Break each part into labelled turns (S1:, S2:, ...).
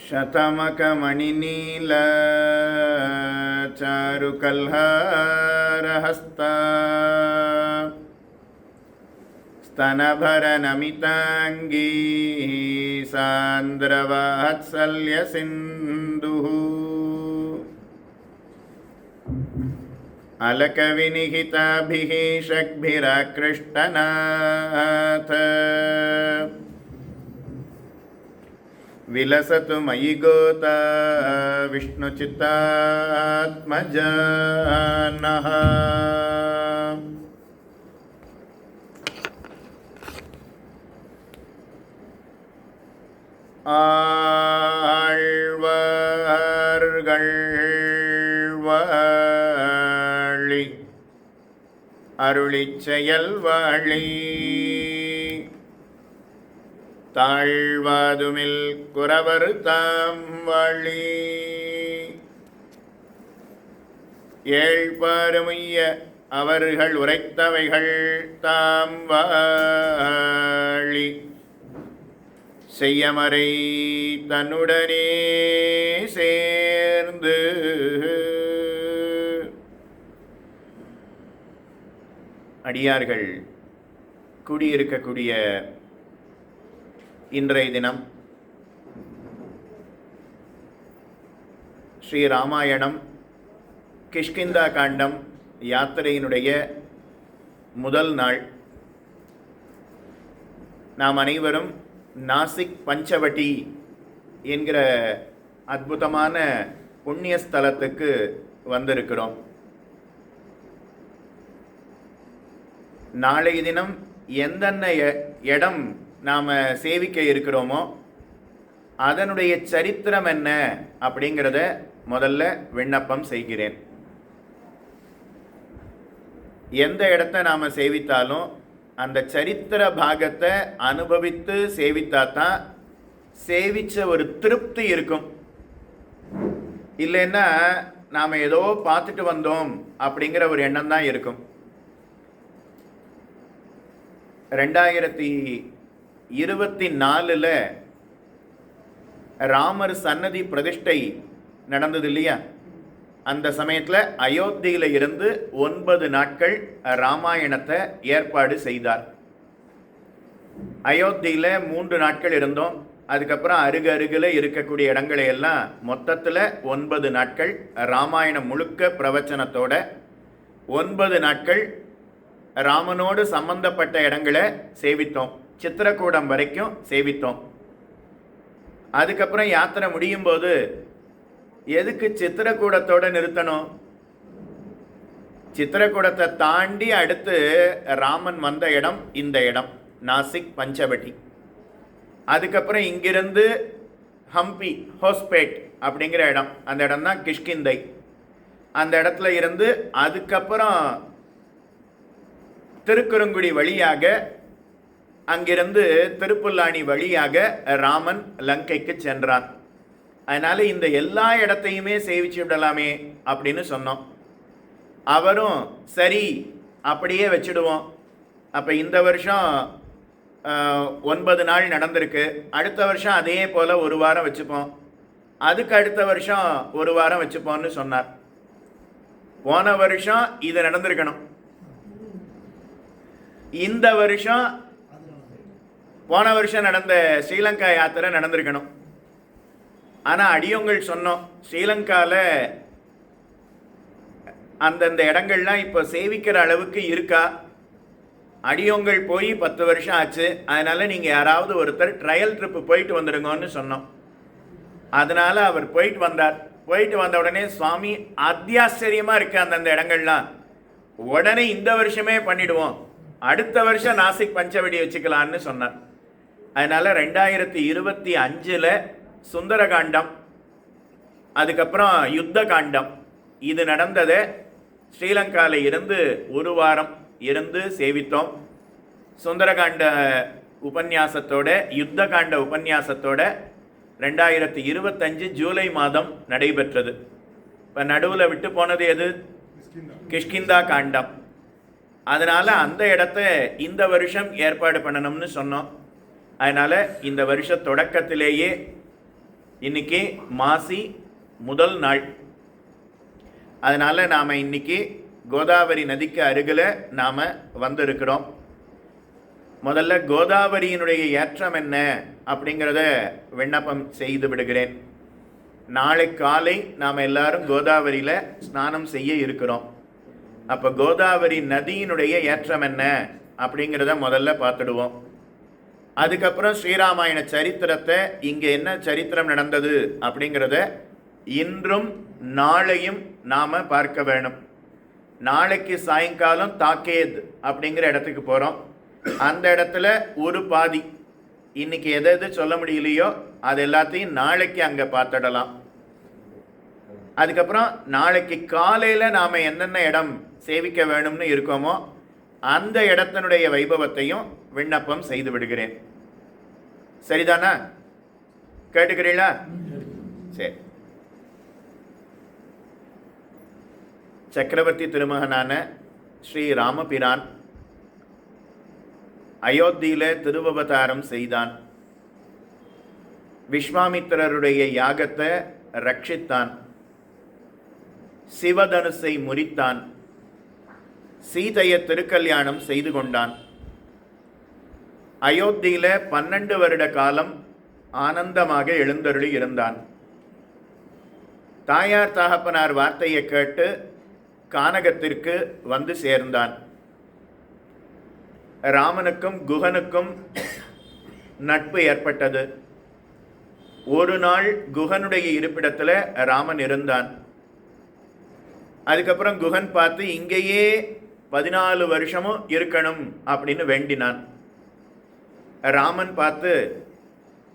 S1: ಶತಮಕಮಣಿನೀಲ ಚಾರುಕಲ್ಹಾರಹಸ್ತ ಸ್ತನಭರನಮಿತಾಂಗೀ ಸಾಂದ್ರವಾತ್ಸಲ್ಯಸಿಂಧುಃ ಅಲಕವಿನಿಹಿತಾಭಿಃ ಷಗ್ಭಿರಾಕೃಷ್ಟನಾಥ ವಿಲಸತು ಮಯಿ ಗೋತಾ ವಿಷ್ಣುಚಿತ್ತಾತ್ಮಜಾನಃ. ஆழ்வார்கள் வாழி அருளிச் செயல் வாழி தாழ்வாதுமில் குறவர் தாம் வாழி ஏழ்பாறுமைய அவர்கள் உரைத்தவைகள் தாம் வாழி செய்யமறை தன்னுடனே சேர்ந்து அடியார்கள் கூடியிருக்கக்கூடிய இன்றைய தினம் ஸ்ரீராமாயணம் கிஷ்கிந்தா காண்டம் யாத்திரையினுடைய முதல் நாள். நாம் அனைவரும் நாசிக் பஞ்சவட்டி என்கிற அற்புதமான புண்ணிய ஸ்தலத்துக்கு வந்திருக்கிறோம். நாளைய தினம் எந்தெந்த இடம் நாம் சேவிக்க இருக்கிறோமோ அதனுடைய சரித்திரம் என்ன அப்படிங்கிறத முதல்ல விண்ணப்பம் செய்கிறேன். எந்த இடத்த நாம் சேவித்தாலும் அந்த சரித்திர பாகத்தை அனுபவித்து சேவித்தாதான் சேவிச்ச ஒரு திருப்தி இருக்கும். இல்லைன்னா நாம் ஏதோ பார்த்துட்டு வந்தோம் அப்படிங்கிற ஒரு எண்ணம் தான் இருக்கும். 2024 ராமர் சன்னதி பிரதிஷ்டை நடந்தது இல்லையா? அந்த சமயத்தில் அயோத்தியில் இருந்து 9 நாட்கள் ராமாயணத்தை ஏற்பாடு செய்தார். அயோத்தியில் 3 நாட்கள் இருந்தோம். அதுக்கப்புறம் அருகில் இருக்கக்கூடிய இடங்களை எல்லாம் மொத்தத்தில் 9 நாட்கள் ராமாயணம் முழுக்க பிரவச்சனத்தோட 9 நாட்கள் ராமனோடு சம்பந்தப்பட்ட இடங்களை சேவித்தோம். சித்திரக்கூடம் வரைக்கும் சேவித்தோம். அதுக்கப்புறம் யாத்திரை முடியும் போது எதுக்கு சித்திரக்கூடத்தோட நிறுத்தணும்? சித்திரக்கூடத்தை தாண்டி அடுத்து ராமன் வந்த இடம் இந்த இடம் நாசிக் பஞ்சவட்டி. அதுக்கப்புறம் இங்கிருந்து ஹம்பி ஹோஸ்பேட் அப்படிங்கிற இடம், அந்த இடம் தான் கிஷ்கிந்தை. அந்த இடத்துல இருந்து அதுக்கப்புறம் திருக்குறுங்குடி வழியாக அங்கிருந்து திருப்புல்லானி வழியாக ராமன் லங்கைக்கு சென்றான். அதனால இந்த எல்லா இடத்தையுமே சேவிச்சு விடலாமே அப்படின்னு சொன்னோம். அவரும் சரி அப்படியே வச்சுடுவோம். அப்போ இந்த வருஷம் 9 நாள் நடந்திருக்கு. அடுத்த வருஷம் அதே போல் 1 வாரம் வச்சுப்போம். அதுக்கு அடுத்த வருஷம் 1 வாரம் வச்சுப்போம்னு சொன்னார். போன வருஷம் இது நடந்திருக்கணும். இந்த வருஷம் போன வருஷம் நடந்த ஸ்ரீலங்கா யாத்திரை நடந்திருக்கணும். ஆனால் அடியோங்கள் சொன்னோம், ஸ்ரீலங்காவில் அந்தந்த இடங்கள்லாம் இப்போ சேவிக்கிற அளவுக்கு இருக்கா? அடியோங்கள் போய் 10 வருஷம் ஆச்சு. அதனால் நீங்கள் யாராவது ஒருத்தர் ட்ரையல் ட்ரிப்பு போயிட்டு வந்துடுங்கன்னு சொன்னோம். அதனால் அவர் போயிட்டு வந்தார். போயிட்டு வந்த உடனே சுவாமி அத்தியாச்சரியமாக இருக்குது அந்தந்த இடங்கள்லாம், உடனே இந்த வருஷமே பண்ணிடுவோம், அடுத்த வருஷம் நாசிக் பஞ்சவடி வச்சுக்கலான்னு சொன்னார். அதனால் 2025 சுந்தரகாண்டம், அதுக்கப்புறம் யுத்த காண்டம் இது நடந்ததை ஸ்ரீலங்காவில் இருந்து 1 வாரம் இருந்து சேவித்தோம். சுந்தரகாண்ட உபன்யாசத்தோட யுத்த காண்ட உபன்யாசத்தோட 2025 ஜூலை மாதம் நடைபெற்றது. இப்போ நடுவில் விட்டு போனது எது? கிஷ்கிந்தா காண்டம். அதனால் அந்த இடத்த இந்த வருஷம் ஏற்பாடு பண்ணணும்னு சொன்னோம். அதனால் இந்த வருஷ தொடக்கத்திலேயே இன்னைக்கு மாசி முதல் நாள். அதனால் நாம் இன்னைக்கு கோதாவரி நதிக்கு அருகில் நாம் வந்திருக்கிறோம். முதல்ல கோதாவரியினுடைய ஏற்றம் என்ன அப்படிங்கிறத விண்ணப்பம் செய்து விடுகிறேன். நாளை காலை நாம் எல்லாரும் கோதாவரியில் ஸ்நானம் செய்ய இருக்கிறோம். அப்போ கோதாவரி நதியினுடைய ஏற்றம் என்ன அப்படிங்கிறத முதல்ல பார்த்துடுவோம். அதுக்கப்புறம் ஸ்ரீராமாயண சரித்திரத்தை, இங்கே என்ன சரித்திரம் நடந்தது அப்படிங்கிறத இன்றும் நாளையும் நாம் பார்க்க வேணும். நாளைக்கு சாயங்காலம் தாக்கேத் அப்படிங்கிற இடத்துக்கு போகிறோம். அந்த இடத்துல ஒரு பாதி இன்னைக்கு எது சொல்ல முடியலையோ அது எல்லாத்தையும் நாளைக்கு அங்கே பார்த்துடலாம். அதுக்கப்புறம் நாளைக்கு காலையில் நாம் என்னென்ன இடம் சேவிக்க வேணும்னு இருக்கோமோ அந்த இடத்தினுடைய வைபவத்தையும் விண்ணப்பம் செய்து விடுகிறேன். சரிதானா? கேட்டுக்கிறீங்களா? சரி. சக்கரவர்த்தி திருமகனான ஸ்ரீ ராமபிரான் அயோத்தியில திருவவதாரம் செய்தான். விஸ்வாமித்திரருடைய யாகத்தை ரட்சித்தான். சிவதனுசை முறித்தான். சீதையை திருக்கல்யாணம் செய்து கொண்டான். அயோத்தியில 12 வருட காலம் ஆனந்தமாக எழுந்தருளி இருந்தான். தாயார் தகப்பனார் வார்த்தையை கேட்டு கானகத்திற்கு வந்து சேர்ந்தான். ராமனுக்கும் குகனுக்கும் நட்பு ஏற்பட்டது. ஒரு நாள் குகனுடைய இருப்பிடத்தில் ராமன் இருந்தான். அதுக்கப்புறம் குகன் பார்த்து இங்கேயே 14 வருஷமும் இருக்கணும் அப்படின்னு வேண்டினான். ராமன் பார்த்து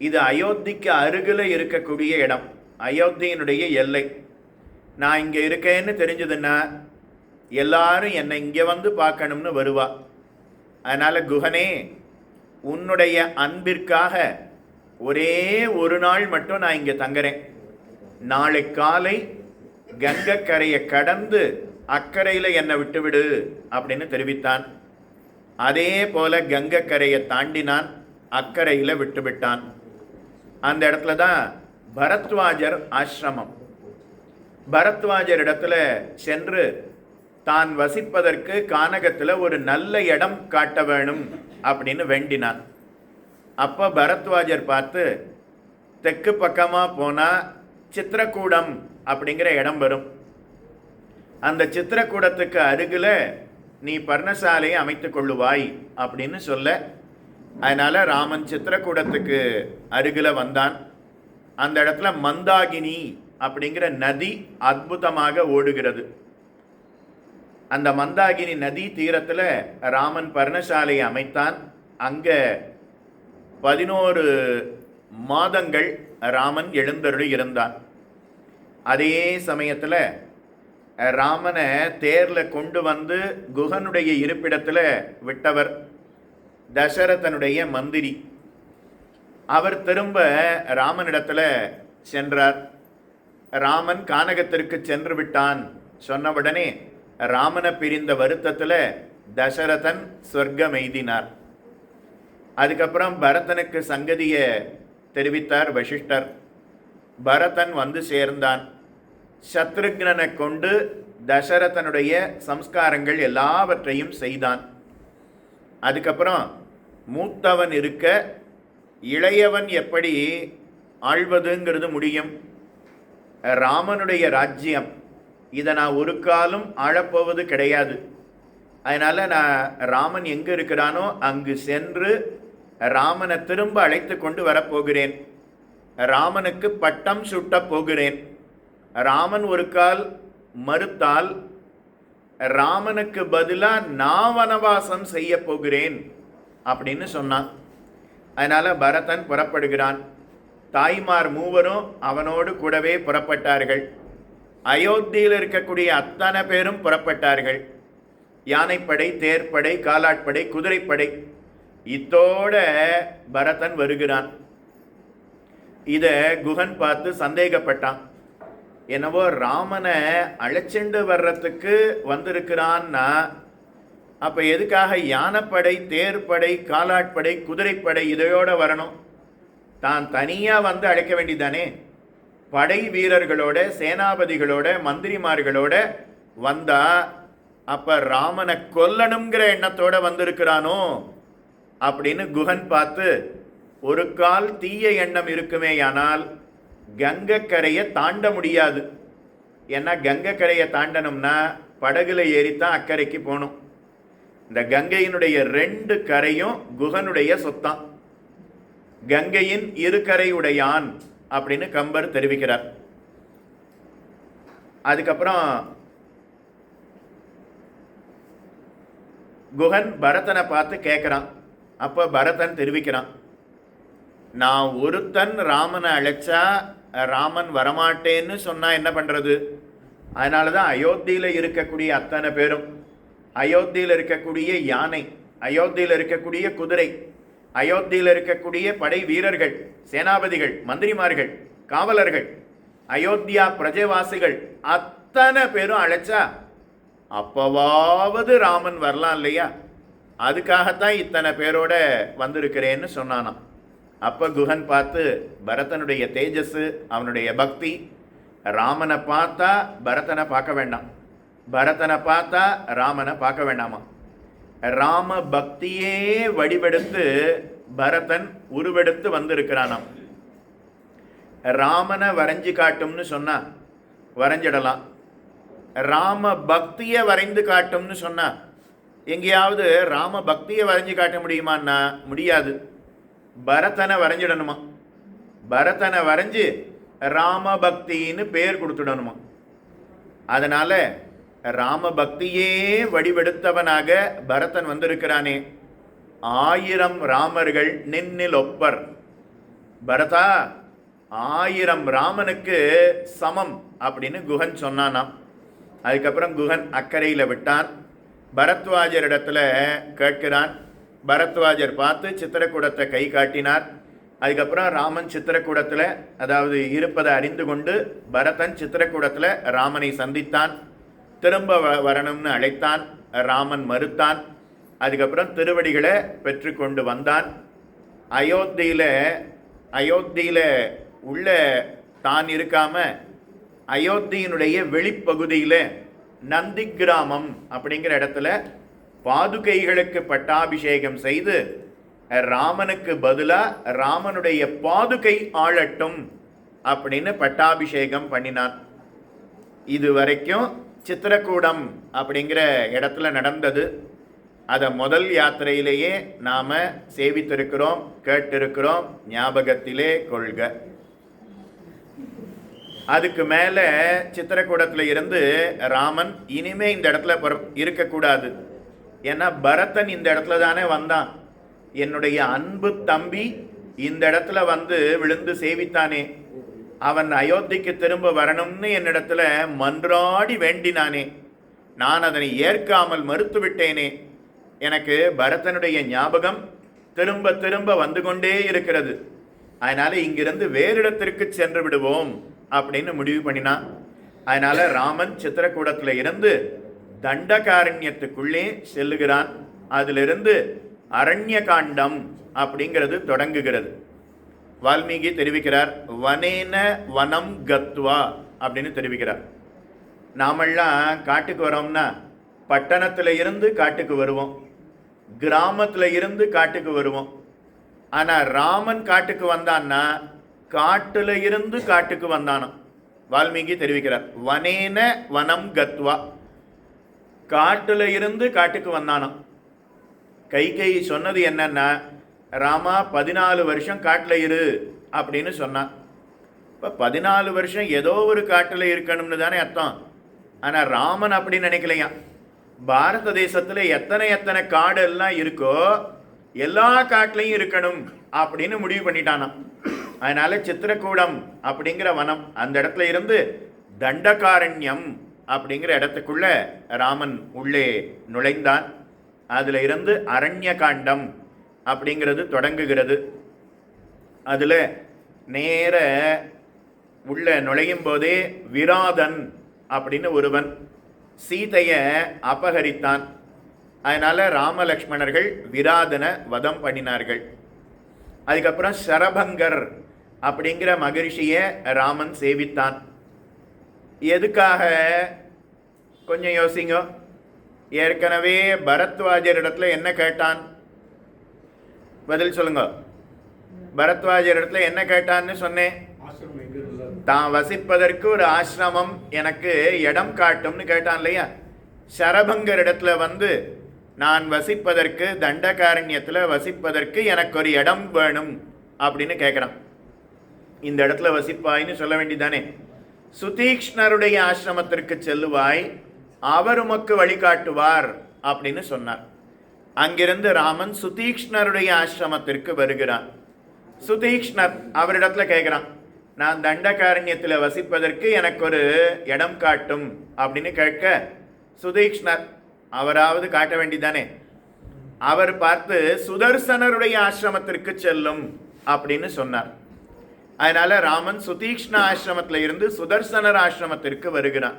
S1: இது அயோத்திக்கு அருகில் இருக்கக்கூடிய இடம், அயோத்தியினுடைய எல்லை. நான் இங்கே இருக்கேன்னு தெரிஞ்சதுன்னா எல்லாரும் என்னை இங்கே வந்து பார்க்கணும்னு வருவா. அதனால் குகனே, உன்னுடைய அன்பிற்காக ஒரே ஒரு நாள் மட்டும் நான் இங்கே தங்குறேன். நாளை காலை கங்கைக்கரையை கடந்து அக்கறையில் என்னை விட்டுவிடு அப்படின்னு தெரிவித்தான். அதே போல கங்கைக்கரையை தாண்டினான், அக்கறையில் விட்டுவிட்டான். அந்த இடத்துல தான் பரத்வாஜர் ஆசிரமம். பரத்வாஜர் இடத்துல சென்று தான் வசிப்பதற்கு கானகத்தில் ஒரு நல்ல இடம் காட்ட வேணும் அப்படின்னு வேண்டினான். அப்போ பரத்வாஜர் பார்த்து, தெற்கு பக்கமாக போனால் சித்திரக்கூடம் அப்படிங்கிற இடம் வரும். அந்த சித்திரக்கூடத்துக்கு அருகில் நீ பர்ணசாலையை அமைத்து கொள்ளுவாய் அப்படின்னு சொல்ல, அதனால் ராமன் சித்திரக்கூடத்துக்கு அருகில் வந்தான். அந்த இடத்துல மந்தாகினி அப்படிங்கிற நதி அற்புதமாக ஓடுகிறது. அந்த மந்தாகினி நதி தீரத்தில் ராமன் பர்ணசாலையை அமைத்தான். அங்கே 11 மாதங்கள் ராமன் எழுந்தருளி இருந்தான். அதே சமயத்தில் ராமனை தேரில் கொண்டு வந்து குகனுடைய இருப்பிடத்தில் விட்டவர் தசரதனுடைய மந்திரி. அவர் திரும்ப ராமனிடத்தில் சென்றார். ராமன் கானகத்திற்கு சென்று விட்டான் சொன்னவுடனே ராமனை பிரிந்த வருத்தத்தில் தசரதன் சொர்க்கம் எய்தினார். அதுக்கப்புறம் பரதனுக்கு சங்கதியை தெரிவித்தார் வசிஷ்டர். பரதன் வந்து சேர்ந்தான். சத்ருக்னனை கொண்டு தசரதனுடைய சம்ஸ்காரங்கள் எல்லாவற்றையும் செய்தான். அதுக்கப்புறம் மூத்தவன் இருக்க இளையவன் எப்படி ஆள்வதுங்கிறது முடியும். ராமனுடைய ராஜ்யம் இதை நான் ஒரு காலம் ஆளப்போவது கிடையாது. அதனால் நான் ராமன் எங்கே இருக்கிறானோ அங்கு சென்று ராமனை திரும்ப அழைத்து கொண்டு வரப்போகிறேன். ராமனுக்கு பட்டம் சுட்டப் போகிறேன். ராமன் ஒரு கால் மறுத்தால் ராமனுக்கு பதிலாக நான் வனவாசம் செய்ய போகிறேன் அப்படின்னு சொன்னான். அதனால் பரதன் புறப்படுகிறான். தாய்மார் மூவரும் அவனோடு கூடவே புறப்பட்டார்கள். அயோத்தியில் இருக்கக்கூடிய அத்தனை பேரும் புறப்பட்டார்கள். யானைப்படை, தேர்ப்படை, காலாட்படை, குதிரைப்படை, இத்தோட பரதன் வருகிறான். இதை குகன் பார்த்து சந்தேகப்பட்டான். என்னவோ ராமனை அழைச்சிண்டு வர்றதுக்கு வந்திருக்கிறான்னா அப்போ எதுக்காக யானைப்படை, தேர்ப்படை, காலாட்படை, குதிரைப்படை இதையோட வரணும்? தான் தனியாக வந்து அழைக்க வேண்டியதானே? படை வீரர்களோட, சேனாபதிகளோட, மந்திரிமார்களோட வந்தா அப்ப ராமனை கொல்லணுங்கிற எண்ணத்தோட வந்திருக்கிறானோ அப்படின்னு குஹன் பார்த்து, ஒரு கால் தீய எண்ணம் இருக்குமேயானால் கங்கைக்கரையை தாண்ட முடியாது. ஏன்னா கங்கைக்கரையை தாண்டணும்னா படகுல ஏறித்தான் அக்கறைக்கு போகணும். இந்த கங்கையினுடைய 2 கரையும் குஹனுடைய சொத்தான். கங்கையின் 2 கரை உடையான் அப்படின்னு கம்பர் தெரிவிக்கிறார். அதுக்கப்புறம் குஹன் பரதனை பார்த்து கேட்குறான். அப்போ பரதன் தெரிவிக்கிறான், நான் ஒருத்தன் ராமனை அழைச்சா ராமன் வரமாட்டேன்னு சொன்னா என்ன பண்றது? அதனால தான் அயோத்தியில் இருக்கக்கூடிய அத்தனை பேரும், அயோத்தியில் இருக்கக்கூடிய யானை, அயோத்தியில் இருக்கக்கூடிய குதிரை, அயோத்தியில் இருக்கக்கூடிய படை வீரர்கள், சேனாபதிகள், மந்திரிமார்கள், காவலர்கள், அயோத்தியா பிரஜைவாசிகள் அத்தனை பேரும் அழைச்சா அப்பவாவது ராமன் வரலாம் இல்லையா? அதுக்காகத்தான் இத்தனை பேரோட வந்திருக்கிறேன்னு சொன்னானாம். அப்போ குஹன் பார்த்து, பரதனுடைய தேஜஸ், அவனுடைய பக்தி, ராமனை பார்த்தா பரதனை பார்க்க வேண்டாம், பரதனை பார்த்தா ராமனை பார்க்க வேண்டாமா. ராம பக்தியே வடிவெடுத்து பரதன் உருவெடுத்து வந்திருக்கிறானாம். ராமனை வரைஞ்சு காட்டும்னு சொன்னா வரைஞ்சிடலாம், ராம பக்தியை வரைந்து காட்டும்னு சொன்னா எங்கேயாவது ராம பக்தியை வரைஞ்சு காட்ட முடியுமான்னா முடியாது. பரதனை வரைஞ்சிடணுமா, பரதனை வரைஞ்சு ராம பக்தின்னு பேர் கொடுத்துடணுமா. அதனால ராம பக்தியே வடிவெடுத்தவனாக பரதன் வந்திருக்கிறானே. 1000 ராமர்கள் நின்னில் ஒப்பர். பரதா 1000 ராமனுக்கு சமம் அப்படின்னு குஹன் சொன்னானாம். அதுக்கப்புறம் குஹன் அக்கறையில் விட்டான். பரத்வாஜரிடத்துல கேட்கிறான். பரத்வாஜர் பார்த்து சித்திரக்கூடத்தை கை காட்டினார். அதுக்கப்புறம் ராமன் சித்திரக்கூடத்தில், அதாவது இருப்பதை அறிந்து கொண்டு பரதன் சித்திரக்கூடத்தில் ராமனை சந்தித்தான். திரும்ப வரணும்னு அழைத்தான். ராமன் மறுத்தான். அதுக்கப்புறம் திருவடிகளை பெற்றுக்கொண்டு வந்தான். அயோத்தியில் உள்ள தான் இருக்காம அயோத்தியினுடைய வெளிப்பகுதியில் நந்தி கிராமம் அப்படிங்கிற இடத்துல பாதுகைகளுக்கு பட்டாபிஷேகம் செய்து ராமனுக்கு பதிலாக ராமனுடைய பாதுகை ஆளட்டும் அப்படின்னு பட்டாபிஷேகம் பண்ணினான். இது வரைக்கும் சித்திரக்கூடம் அப்படிங்கிற இடத்துல நடந்தது. அதை முதல் யாத்திரையிலேயே நாம் சேவித்திருக்கிறோம், கேட்டிருக்கிறோம், ஞாபகத்திலே கொள்க. அதுக்கு மேலே சித்திரக்கூடத்தில் இருந்து ராமன் இனிமே இந்த இடத்துல இருக்கக்கூடாது. ஏன்னா பரதன் இந்த இடத்துல தானே வந்தான். என்னுடைய அன்பு தம்பி இந்த இடத்துல வந்து விழுந்து சேவித்தானே, அவன் அயோத்திக்கு திரும்ப வரணும்னு என்னிடத்துல மன்றாடி வேண்டினானே, நான் அதனை ஏற்காமல் மறுத்து விட்டேனே. எனக்கு பரதனுடைய ஞாபகம் திரும்ப திரும்ப வந்து கொண்டே இருக்கிறது. அதனால இங்கிருந்து வேறு இடத்திற்கு சென்று விடுவோம் அப்படின்னு முடிவு பண்ணினான். அதனால ராமன் சித்திரக்கூடத்துல இருந்து தண்டகாரண்யத்துக்குள்ளே செல்லுகிறான். அதிலிருந்து அரண்ய காண்டம் அப்படிங்கிறது தொடங்குகிறது. வால்மீகி தெரிவிக்கிறார், வனேன வனம் கத்வா அப்படின்னு தெரிவிக்கிறார். நாமெல்லாம் காட்டுக்கு வரோம்னா பட்டணத்தில் இருந்து காட்டுக்கு வருவோம், கிராமத்தில் இருந்து காட்டுக்கு வருவோம். ஆனால் ராமன் காட்டுக்கு வந்தான்னா காட்டுல இருந்து காட்டுக்கு வந்தானாம். வால்மீகி தெரிவிக்கிறார், வனேன வனம் கத்வா, காட்டுல இருந்து காட்டுக்கு வந்தானாம். கைகை சொன்னது என்னன்னா, ராமா 14 வருஷம் காட்டில் இரு அப்படின்னு சொன்னான். இப்போ 14 வருஷம் ஏதோ ஒரு காட்டில் இருக்கணும்னு தானே அர்த்தம். ஆனால் ராமன் அப்படி நினைக்கலையா. பாரத தேசத்தில் எத்தனை காடு எல்லாம் இருக்கோ எல்லா காட்டிலையும் இருக்கணும் அப்படின்னு முடிவு பண்ணிட்டானாம். அதனால சித்திரக்கூடம் அப்படிங்கிற வனம், அந்த இடத்துல இருந்து தண்டகாரண்யம் அப்படிங்கிற இடத்துக்குள்ள ராமன் உள்ளே நுழைந்தான். அதில் இருந்து அரண்ய காண்டம் அப்படிங்கிறது தொடங்குகிறது. அதில் நேர உள்ள நுழையும் போதே விராதன் அப்படின்னு ஒருவன் சீதையை அபகரித்தான். அதனால ராமலக்ஷ்மணர்கள் விராதனை வதம் பண்ணினார்கள். அதுக்கப்புறம் சரபங்கர் அப்படிங்கிற மகரிஷியை ராமன் சேவித்தான். எதுக்காக? கொஞ்சம் யோசிங்க. ஏற்கனவே பரத்வாஜரிடத்துல என்ன கேட்டான்? பதில் சொல்லுங்க. பரத்வாஜரிடத்துல என்ன கேட்டான்னு சொன்னேன்? தான் வசிப்பதற்கு ஒரு ஆசிரமம் எனக்கு இடம் காட்டும்னு கேட்டான் இல்லையா? சரபங்கர் இடத்துல வந்து நான் வசிப்பதற்கு, தண்டகாரண்யத்தில் வசிப்பதற்கு எனக்கு ஒரு இடம் வேணும் அப்படின்னு கேட்குறான். இந்த இடத்துல வசிப்பாய்ன்னு சொல்ல வேண்டியதானே? சுதீக்ஷ்ணருடைய ஆசிரமத்திற்கு செல்லுவாய், அவர் உமக்கு வழிகாட்டுவார் அப்படின்னு சொன்னார். அங்கிருந்து ராமன் சுதீக்ஷ்ணருடைய ஆசிரமத்திற்கு வருகிறான். சுதீக்ஷ்ணர் அவரிடத்துல கேட்குறான், நான் தண்டகாரண்யத்தில் வசிப்பதற்கு எனக்கு ஒரு இடம் காட்டும் அப்படின்னு கேட்க, சுதீக்ஷ்ணர் அவராவது காட்ட வேண்டியதானே? அவர் பார்த்து சுதர்சனருடைய ஆசிரமத்திற்கு செல்லும் அப்படின்னு சொன்னார். அதனால ராமன் சுதீக்ஷ்ண ஆசிரமத்தில் இருந்து சுதர்சனர் ஆசிரமத்திற்கு வருகிறான்.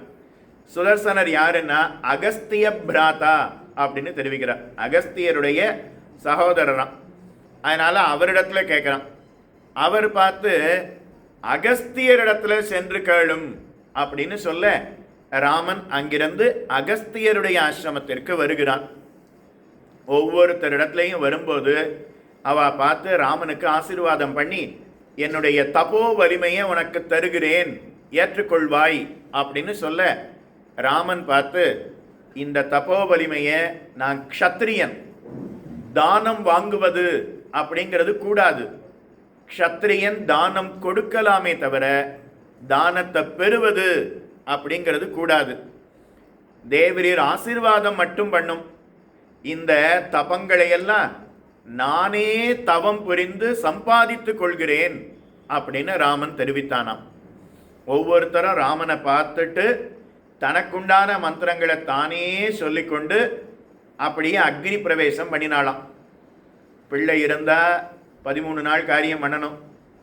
S1: சுதர்சனர் யாருன்னா அகஸ்திய பிராதா அப்படின்னு தெரிவிக்கிறார். அகஸ்தியருடைய சகோதரராம். அதனால அவரிடத்துல கேட்கிறான். அவர் பார்த்து அகஸ்தியரிடத்துல சென்று கேளும் அப்படின்னு சொல்ல ராமன் அங்கிருந்து அகஸ்தியருடைய ஆசிரமத்திற்கு வருகிறான். ஒவ்வொருத்தரிடத்துலையும் வரும்போது அவ பார்த்து ராமனுக்கு ஆசீர்வாதம் பண்ணி, என்னுடைய தபோ வலிமையை உனக்கு தருகிறேன், ஏற்றுக்கொள்வாய் அப்படின்னு சொல்ல ராமன் பார்த்து, இந்த தபோ வலிமையை நான் க்ஷத்ரியன், தானம் வாங்குவது அப்படிங்கிறது கூடாது. க்ஷத்ரியன் தானம் கொடுக்கலாமே தவிர தானத்தை பெறுவது அப்படிங்கிறது கூடாது. தேவரீர் ஆசீர்வாதம் மட்டும் பண்ணும். இந்த தபங்களையெல்லாம் நானே தவம் புரிந்து சம்பாதித்து கொள்கிறேன் அப்படின்னு ராமன் தெரிவித்தானாம். ஒவ்வொருத்தரும் ராமனை பார்த்துட்டு தனக்குண்டான மந்திரங்களை தானே சொல்லிக்கொண்டு அப்படியே அக்னி பிரவேசம் பண்ணினாலாம். பிள்ளை இருந்தால் 13 நாள் காரியம் பண்ணணும்,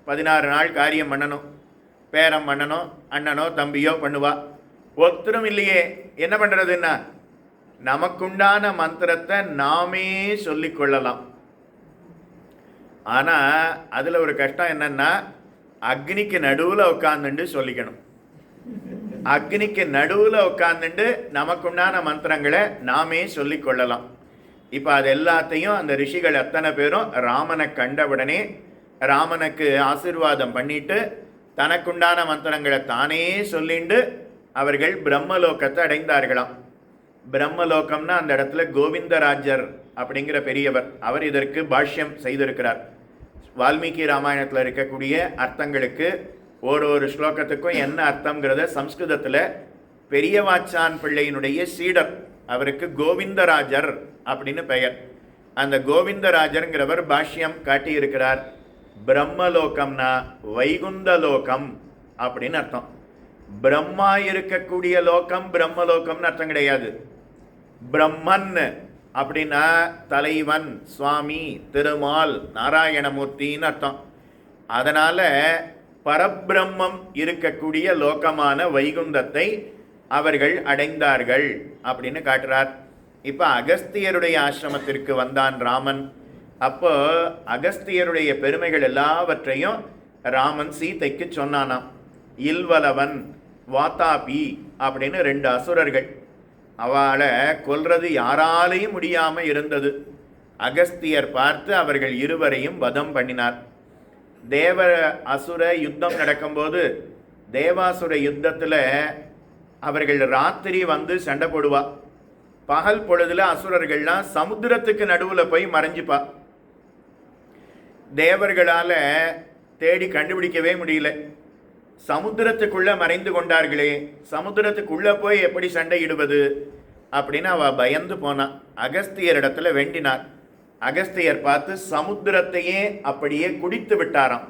S1: 16 நாள் காரியம் பண்ணணும், பேரம் பண்ணணும், அண்ணனோ தம்பியோ பண்ணுவா. ஒருத்தரும் இல்லையே, என்ன பண்ணுறதுன்னா நமக்குண்டான மந்திரத்தை நாமே சொல்லிக்கொள்ளலாம். ஆனால் அதில் ஒரு கஷ்டம் என்னன்னா, அக்னிக்கு நடுவில் உட்காந்துட்டு சொல்லிக்கணும். அக்னிக்கு நடுவில் உட்காந்துட்டு நமக்குண்டான மந்திரங்களை நாமே சொல்லிக்கொள்ளலாம். இப்போ அது எல்லாத்தையும் அந்த ரிஷிகள் அத்தனை பேரும் ராமனை கண்டவுடனே ராமனுக்கு ஆசீர்வாதம் பண்ணிட்டு தனக்குண்டான மந்திரங்களை தானே சொல்லிண்டு அவர்கள் பிரம்மலோகத்தை அடைந்தார்களாம். பிரம்மலோகம்னா அந்த இடத்துல கோவிந்தராஜர் அப்படிங்கிற பெரியவர், அவர் இதற்கு பாஷ்யம் செய்திருக்கிறார். வால்மீகி ராமாயணத்தில் இருக்கக்கூடிய அர்த்தங்களுக்கு ஒரு ஸ்லோகத்துக்கும் என்ன அர்த்தங்கிறத சம்ஸ்கிருதத்தில் பெரியவாச்சான் பிள்ளையினுடைய சீடர், அவருக்கு கோவிந்தராஜர் அப்படின்னு பெயர். அந்த கோவிந்தராஜருங்கிறவர் பாஷ்யம் காட்டியிருக்கிறார். பிரம்மலோகம்னா வைகுந்தலோகம் அப்படின்னு அர்த்தம். பிரம்மா இருக்கக்கூடிய லோகம் பிரம்மலோகம்னு அர்த்தம் கிடையாது. பிரம்மன் அப்படின்னா தலைவன், சுவாமி, திருமால், நாராயணமூர்த்தின்னு அர்த்தம். அதனால பரபிரம்மம் இருக்கக்கூடிய லோகமான வைகுந்தத்தை அவர்கள் அடைந்தார்கள் அப்படின்னு காட்டுறார். இப்போ அகஸ்தியருடைய ஆசிரமத்திற்கு வந்தான் ராமன். அப்போ அகஸ்தியருடைய பெருமைகள் எல்லாவற்றையும் ராமன் சீதைக்கு சொன்னானாம். இல்வலவன், வாதாபி அப்படின்னு 2 அசுரர்கள், அவளை கொல்றது யாராலையும் முடியாமல் இருந்தது. அகஸ்தியர் பார்த்து அவர்கள் இருவரையும் வதம் பண்ணினார். தேவ அசுர யுத்தம் நடக்கும்போது தேவாசுர யுத்தத்தில் அவர்கள் ராத்திரி வந்து சண்டை போடுவா. பகல் பொழுதுல அசுரர்கள்லாம் சமுத்திரத்துக்கு நடுவில் போய் மறைஞ்சுப்பா. தேவர்களால் தேடி கண்டுபிடிக்கவே முடியல. சமுத்திரத்துக்குள்ளே மறைந்து கொண்டார்களே, சமுத்திரத்துக்குள்ளே போய் எப்படி சண்டையிடுவது அப்படின்னு அவள் பயந்து போனான். அகஸ்தியரிடத்துல வேண்டினார். அகஸ்தியர் பார்த்து சமுத்திரத்தையே அப்படியே குடித்து விட்டாராம்.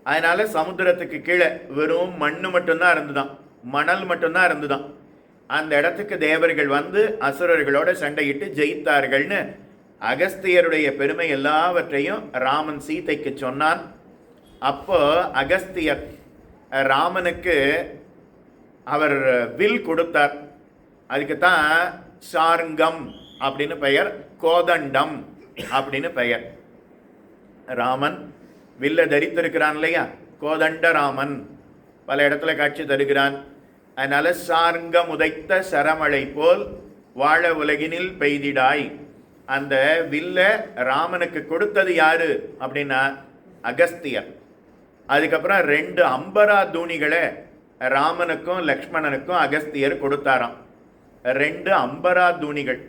S1: அதனால சமுத்திரத்துக்கு கீழே வெறும் மண்ணு மட்டும்தான் இருந்துதான், மணல் மட்டும்தான் இருந்துதான். அந்த இடத்துக்கு தேவர்கள் வந்து அசுரர்களோட சண்டையிட்டு ஜெயித்தார்கள்னு அகஸ்தியருடைய பெருமை எல்லாவற்றையும் ராமன் சீதைக்கு சொன்னான். அப்போ அகஸ்தியர் ராமனுக்கு அவர் வில் கொடுத்தார். அதுக்கு தான் சார்ங்கம் அப்படின்னு பெயர், கோதண்டம் அப்படின்னு பெயர். ராமன் வில்ல தரித்திருக்கிறான் இல்லையா, கோதண்ட ராமன் பல இடத்துல காட்சி தருகிறான். அதனால சார்ங்கம் உதைத்த சரமழை போல் வாழ உலகினில் பெய்திடாய். அந்த வில்ல ராமனுக்கு கொடுத்தது யாரு அப்படின்னா அகஸ்தியர். அதுக்கப்புறம் 2 அம்பரா தூணிகளை ராமனுக்கும் லக்ஷ்மணனுக்கும் அகஸ்தியர் கொடுத்தாராம். 2 அம்பரா தூணிகள்.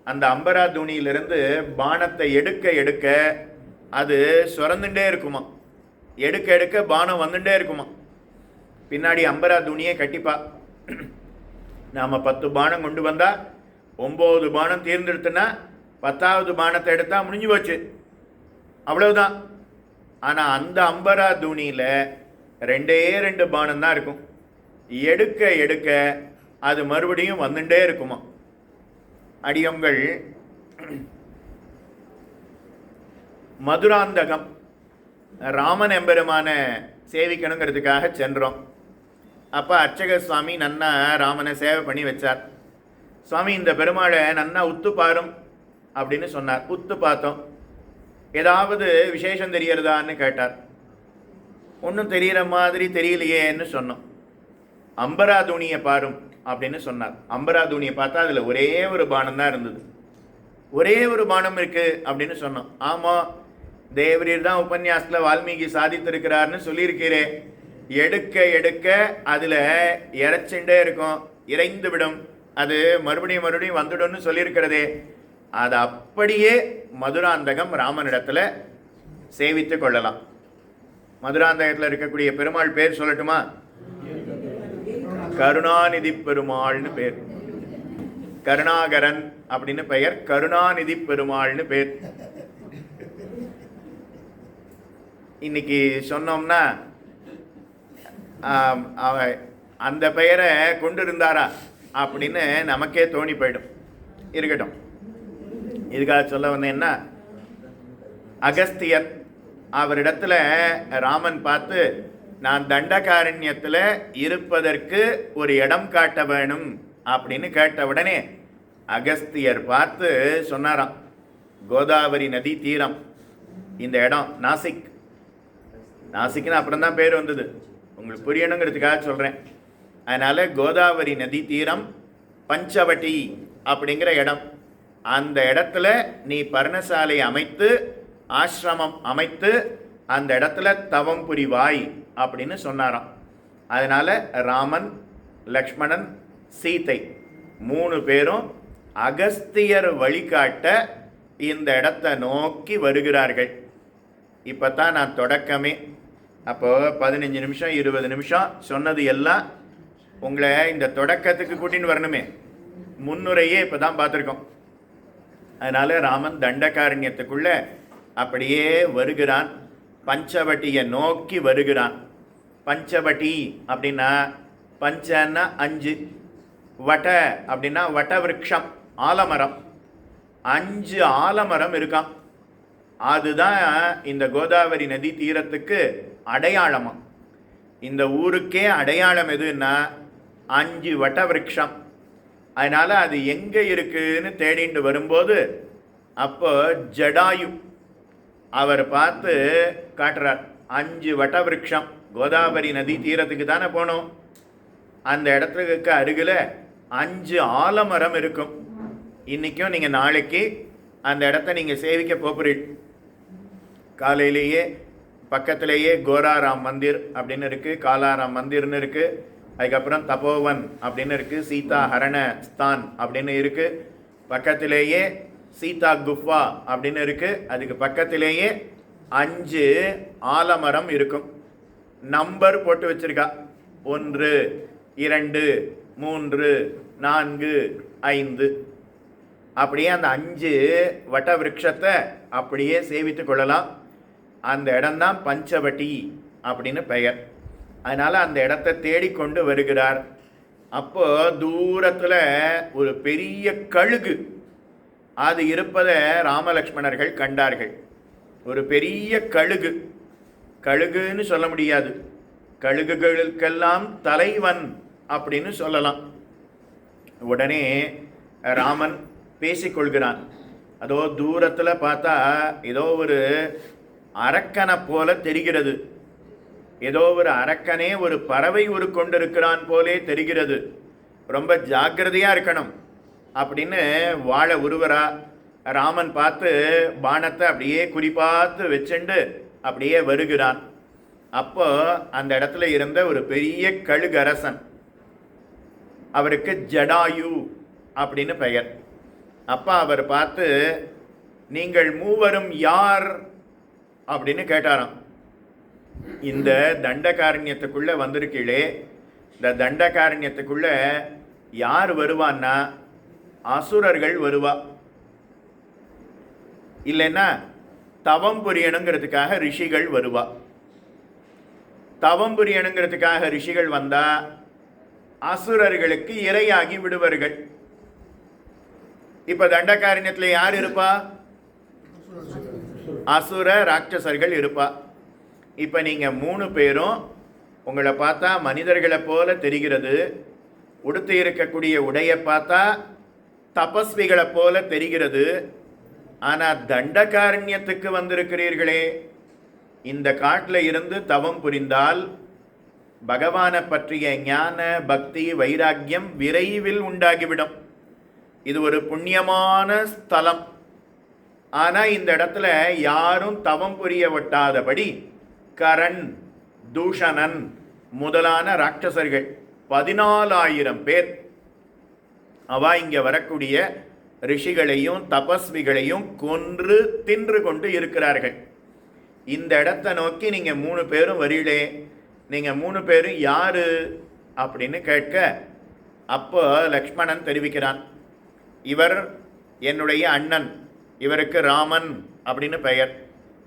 S1: அந்த அம்பரா தூணியிலிருந்து பானத்தை எடுக்க எடுக்க அது சுரந்துட்டே இருக்குமா, எடுக்க எடுக்க பானம் வந்துட்டே இருக்குமா. பின்னாடி அம்பரா தூணியை கட்டிப்பா. நாம் 10 பானம் கொண்டு வந்தால் 9 பானம் தீர்ந்தெடுத்துனா 10வது பானத்தை எடுத்தால் முடிஞ்சு போச்சு, அவ்வளவுதான். ஆனால் அந்த அம்பரா தூணியில் 2 பானம் தான் இருக்கும். எடுக்க எடுக்க அது மறுபடியும் வந்துட்டே இருக்குமா. அடியங்கள் மதுராந்தகம் ராமன் எம்பெருமான சேவிக்கணுங்கிறதுக்காக சென்றோம். அப்போ அர்ச்சக சுவாமி நன்னா ராமனை சேவை பண்ணி வச்சார். சுவாமி இந்த பெருமாளை நன்னா உத்து பாரும் அப்படின்னு சொன்னார். உத்து பார்த்தோம். ஏதாவது விசேஷம் தெரியறதான்னு கேட்டார். ஒன்றும் தெரிகிற மாதிரி தெரியலையேன்னு சொன்னோம். அம்பரா தூணியை பாரும் அப்படின்னு சொன்னார். அம்பரா தூணியை பார்த்தா அதில் ஒரே ஒரு பானம் தான் இருந்தது. ஒரே ஒரு பானம் இருக்கு அப்படின்னு சொன்னோம். ஆமாம், தேவரீர் தான் உபன்யாசத்தில் வால்மீகி சாதித்திருக்கிறார்னு சொல்லியிருக்கிறே. எடுக்க எடுக்க அதில் இறைச்சுண்டே இருக்கும், இறைந்து விடும், அது மறுபடியும் மறுபடியும் வந்துடும்னு சொல்லியிருக்கிறதே. அது அப்படியே மதுராந்தகம் ராமனிடத்தில் சேவித்து கொள்ளலாம். மதுராந்தகத்தில் இருக்கக்கூடிய பெருமாள் பேர் சொல்லட்டுமா? கருணாநிதி பெருமாள்னு பேர். கருணாகரன் அப்படின்னு பெயர், கருணாநிதி பெருமாள்னு பேர். இன்னைக்கு சொன்னோம்னா அந்த பெயரை கொண்டு இருந்தாரா அப்படின்னு நமக்கே தோணி போயிடும். இருக்கட்டும், இதுக்காக சொல்ல வந்தேன்னா, அகஸ்தியர் அவரிடத்துல ராமன் பார்த்து, நான் தண்டகாரண்யத்தில் இருப்பதற்கு ஒரு இடம் காட்ட வேணும் அப்படின்னு கேட்ட உடனே அகஸ்தியர் பார்த்து சொன்னாராம், கோதாவரி நதி தீரம் இந்த இடம் நாசிக். நாசிக்னு அப்புறம் தான் பேர் வந்தது, உங்களுக்கு புரியணுங்கிறதுக்காக சொல்கிறேன். அதனால் கோதாவரி நதி தீரம் பஞ்சவட்டி அப்படிங்கிற இடம், அந்த இடத்துல நீ பர்ணசாலை அமைத்து ஆசிரமம் அமைத்து அந்த இடத்துல தவம் புரிவாய் அப்படின்னு சொன்னாராம். அதனால் ராமன், லக்ஷ்மணன், சீதை 3 பேரும் அகஸ்தியர் வழிகாட்ட இந்த இடத்தை நோக்கி வருகிறார்கள். இப்போ தான் நான் தொடக்கமே, அப்போது 15 நிமிஷம் 20 நிமிஷம் சொன்னது எல்லாம் உங்களை இந்த தொடக்கத்துக்கு கூட்டின்னு வரணுமே. முன்னுரையே இப்போ தான் பார்த்துருக்கோம். அதனால் ராமன் தண்டகாரண்யத்துக்குள்ள அப்படியே வருகிறான், பஞ்சவட்டியை நோக்கி வருகிறான். பஞ்சவட்டி அப்படின்னா பஞ்சன்னா 5, வட அப்படின்னா வட விருட்சம், ஆலமரம். 5 ஆலமரம் இருக்கான். அதுதான் இந்த கோதாவரி நதி தீரத்துக்கு அடையாளமா. இந்த ஊருக்கே அடையாளம் எதுன்னா 5 வட விருட்சம். அதனால் அது எங்கே இருக்குன்னு தேடிட்டு வரும்போது அப்போ ஜடாயு அவர் பார்த்து காட்டுறார். 5 வட விருட்சம், கோதாவரி நதி தீரத்துக்கு தானே போனோம், அந்த இடத்துக்கு அருகில் 5 ஆலமரம் இருக்கும். இன்றைக்கும் நீங்கள் நாளைக்கு அந்த இடத்த நீங்கள் சேவிக்க போகிறீர்கள். காலையிலேயே பக்கத்திலேயே கோராராம் மந்திர் அப்படின்னு இருக்குது, காலாராம் மந்திர்னு இருக்குது, அதுக்கப்புறம் தபோவன் அப்படின்னு இருக்குது, சீதா ஹரண ஸ்தான் அப்படின்னு இருக்குது, பக்கத்திலேயே சீதா குஃபா அப்படின்னு இருக்குது, அதுக்கு பக்கத்திலேயே 5 ஆலமரம் இருக்கும். நம்பர் போட்டு வச்சிருக்கா, 1 2 3 4 5. அப்படியே அந்த 5 வட்ட விருட்சத்தை அப்படியே சேவித்து கொள்ளலாம். அந்த இடம்தான் பஞ்சவட்டி அப்படின்னு பெயர். அதனால் அந்த இடத்தை தேடிக்கொண்டு வருகிறார். அப்போ தூரத்தில் ஒரு பெரிய கழுகு அது இருப்பதை ராமலக்ஷ்மணர்கள் கண்டார்கள். ஒரு பெரிய கழுகு, கழுகுன்னு சொல்ல முடியாது, கழுகுகளுக்கெல்லாம் தலைவன் அப்படின்னு சொல்லலாம். உடனே ராமன் பேசிக்கொள்கிறான். அதோ தூரத்தில் பார்த்தா ஏதோ ஒரு அரக்கனை போல தெரிகிறது. ஏதோ ஒரு அரக்கனே ஒரு பறவை கொண்டிருக்கிறான் போலே தெரிகிறது. ரொம்ப ஜாக்கிரதையாக இருக்கணும் அப்படின்னு வாழை உருவரா ராமன் பார்த்து பானத்தை அப்படியே குறிப்பாத்து வச்சுண்டு அப்படியே வருகிறான். அப்போ அந்த இடத்துல இருந்த ஒரு பெரிய கழுகரசன், அவருக்கு ஜடாயு அப்படின்னு பெயர். அப்போ அவர் பார்த்து, நீங்கள் மூவரும் யார் அப்படின்னு கேட்டாராம். இந்த தண்டகாரண்யத்துக்குள்ளே வந்திருக்கீளே, இந்த தண்டகாரண்யத்துக்குள்ளே யார் வருவான்னா அசுரர்கள் வருவா, இல்லைன்னா தவம் புரியணுங்கிறதுக்காக ரிஷிகள் வருவா. தவம் புரியணுங்கிறதுக்காக ரிஷிகள் வந்தா அசுரர்களுக்கு இரையாகி விடுவார்கள். இப்ப தண்டகாரண்யத்தில் யார் இருப்பா? அசுர ராட்சசர்கள் இருப்பா. இப்ப நீங்க 3 பேரும் உங்களை பார்த்தா மனிதர்களை போல தெரிகிறது. உடுத்து இருக்கக்கூடிய உடையை பார்த்தா தபஸ்விகளை போல தெரிகிறது. ஆனால் தண்டகாரண்யத்துக்கு வந்திருக்கிறீர்களே, இந்த காட்டில் இருந்து தவம் புரிந்தால் பகவானை பற்றிய ஞான பக்தி வைராக்கியம் விரைவில் உண்டாகிவிடும். இது ஒரு புண்ணியமான ஸ்தலம். ஆனால் இந்த இடத்துல யாரும் தவம் புரிய ஒட்டாதபடி கரண், தூஷணன் முதலான ராட்சசர்கள் 14,000 பேர் அவா இங்கே வரக்கூடிய ரிஷிகளையும் தபஸ்விகளையும் கொன்று தின்று கொண்டு இருக்கிறார்கள். இந்த இடத்தை நோக்கி நீங்கள் 3 பேரும் வரீங்களே, நீங்கள் 3 பேரும் யாரு அப்படின்னு கேட்க, அப்போ லக்ஷ்மணன் தெரிவிக்கிறான், இவர் என்னுடைய அண்ணன், இவருக்கு ராமன் அப்படின்னு பெயர்,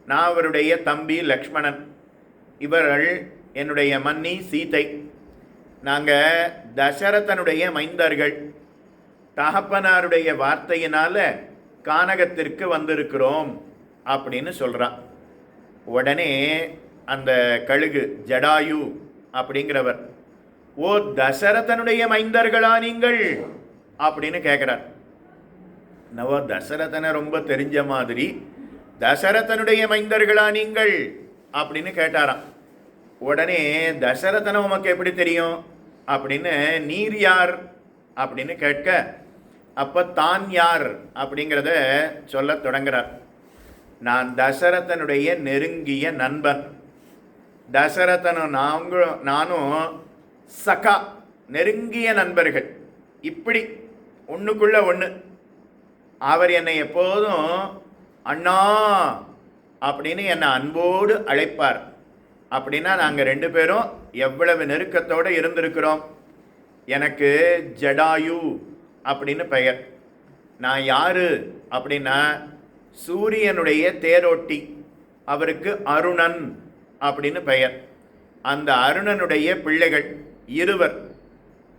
S1: நான் அவருடைய தம்பி லக்ஷ்மணன், இவர்கள் என்னுடைய மன்னி சீதை, நாங்கள் தசரதனுடைய மைந்தர்கள், தகப்பனாருடைய வார்த்தையினால கானகத்திற்கு வந்திருக்கிறோம் அப்படின்னு சொல்கிறான். உடனே அந்த கழுகு ஜடாயு அப்படிங்கிறவர், ஓ தசரதனுடைய மைந்தர்களா நீங்கள் அப்படின்னு கேட்குறார். நவோ தசரதனை ரொம்ப தெரிஞ்ச மாதிரி, தசரதனுடைய மைந்தர்களா நீங்கள் அப்படின்னு கேட்டாராம். உடனே தசரதனை உமக்கு எப்படி தெரியும் அப்படின்னு, நீர் யார் அப்படின்னு கேட்க, அப்போ தான் யார் அப்படிங்கிறத சொல்ல தொடங்குறார். நான் தசரதனுடைய நெருங்கிய நண்பன். தசரதனும் நானும் சகா, நெருங்கிய நண்பர்கள். இப்படி ஒன்றுக்குள்ள ஒன்று. அவர் என்னை எப்போதும் அண்ணா அப்படின்னு என்னை அன்போடு அழைப்பார். அப்படின்னா நாங்கள் 2 பேரும் எவ்வளவு நெருக்கத்தோடு இருந்திருக்கிறோம். எனக்கு ஜடாயு அப்படின்னு பெயர். நான் யாரு அப்படின்னா சூரியனுடைய தேரோட்டி, அவருக்கு அருணன் அப்படின்னு பெயர். அந்த அருணனுடைய பிள்ளைகள் 2,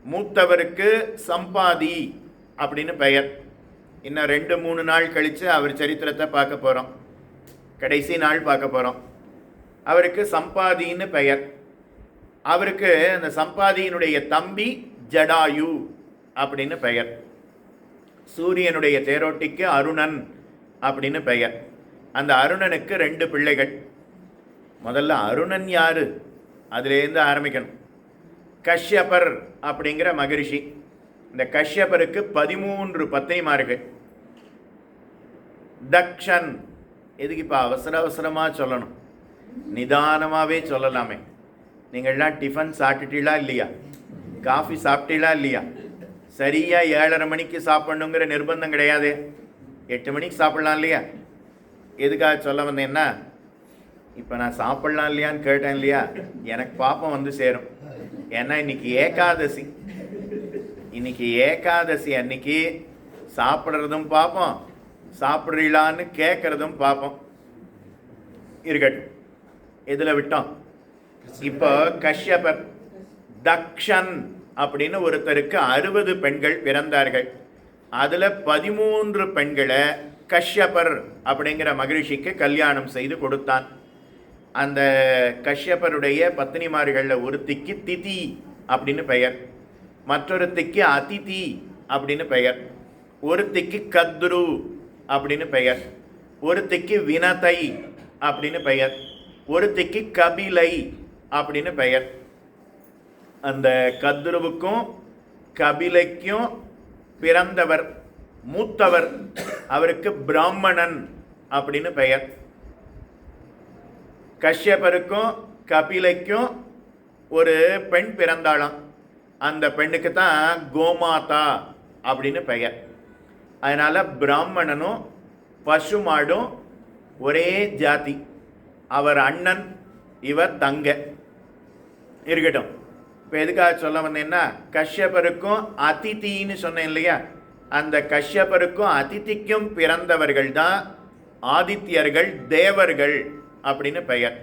S1: மூத்தவருக்கு சம்பாதி அப்படின்னு பெயர். இன்னும் 2-3 நாள் கழித்து அவர் சரித்திரத்தை பார்க்க போகிறோம், கடைசி நாள் பார்க்க போகிறோம். அவருக்கு சம்பாதின்னு பெயர். அவருக்கு அந்த சம்பாதியினுடைய தம்பி ஜடாயு அப்படின்னு பெயர். சூரியனுடைய தேரோட்டிக்கு அருணன் அப்படின்னு பெயர். அந்த அருணனுக்கு 2 பிள்ளைகள். முதல்ல அருணன் யாரு அதுலேருந்து ஆரம்பிக்கணும். கஷ்யபர் அப்படிங்கிற மகரிஷி. இந்த கஷ்யபருக்கு 13 பத்னிமார்கள். தக்ஷன், எதுக்கு இப்போ அவசரமாக சொல்லணும், நிதானமாகவே சொல்லலாமே. நீங்கள்லாம் டிஃபன் சாப்பிட்டுட்டீங்களா இல்லையா? காஃபி சாப்பிட்டீங்களா இல்லையா? சரியாக 7:30 மணிக்கு சாப்பிட்ணுங்கிற நிர்பந்தம் கிடையாது. 8 மணிக்கு சாப்பிட்லாம் இல்லையா? எதுக்காக சொல்ல வந்தேன்னா, இப்போ நான் சாப்பிட்லாம் இல்லையான்னு கேட்டேன் இல்லையா, எனக்கு பாப்பம் வந்து சேரும். ஏன்னா இன்னைக்கு ஏகாதசி. இன்னைக்கு ஏகாதசி அன்னைக்கு சாப்பிட்றதும் பார்ப்போம், சாப்பிட்றீங்களான்னு கேட்குறதும் பார்ப்போம். இருக்கட்டும், இதில் விட்டோம். இப்போ கஷ்யபர், தக்ஷன் அப்படின்னு ஒருத்தருக்கு 60 பெண்கள் பிறந்தார்கள். அதில் 13 பெண்களை கஷ்யபர் அப்படிங்கிற மகரிஷிக்கு கல்யாணம் செய்து கொடுத்தான். அந்த கஷ்யபருடைய பத்னிமார்களில் ஒருத்திக்கு திதி அப்படின்னு பெயர், மற்றொருத்திக்கு அதிதி அப்படின்னு பெயர். ஒருத்திக்கு கத்ரு அப்படின்னு பெயர், ஒருத்திக்கு வினதை அப்படின்னு பெயர், ஒருத்திக்கு கபிலை அப்படின்னு பெயர். அந்த கத்ருவுக்கும் கபிலைக்கும் பிறந்தவர் மூத்தவர், அவருக்கு பிராமணன் அப்படின்னு பெயர். கஷ்யபருக்கும் கபிலைக்கும் ஒரு பெண் பிறந்தாளாம், அந்த பெண்ணுக்கு தான் கோமாதா அப்படின்னு பெயர். அதனால் பிராமணனும் பசுமாடும் ஒரே ஜாதி, அவர் அண்ணன் இவர் தங்க இருக்கட்டும். இப்போ எதுக்காக சொல்ல வந்தேன்னா, கஷ்யபருக்கும் அதித்தின்னு சொன்னேன் இல்லையா, அந்த கஷ்யபருக்கும் அதித்திக்கும் பிறந்தவர்கள் தான் ஆதித்யர்கள், தேவர்கள் அப்படின்னு பெயர்.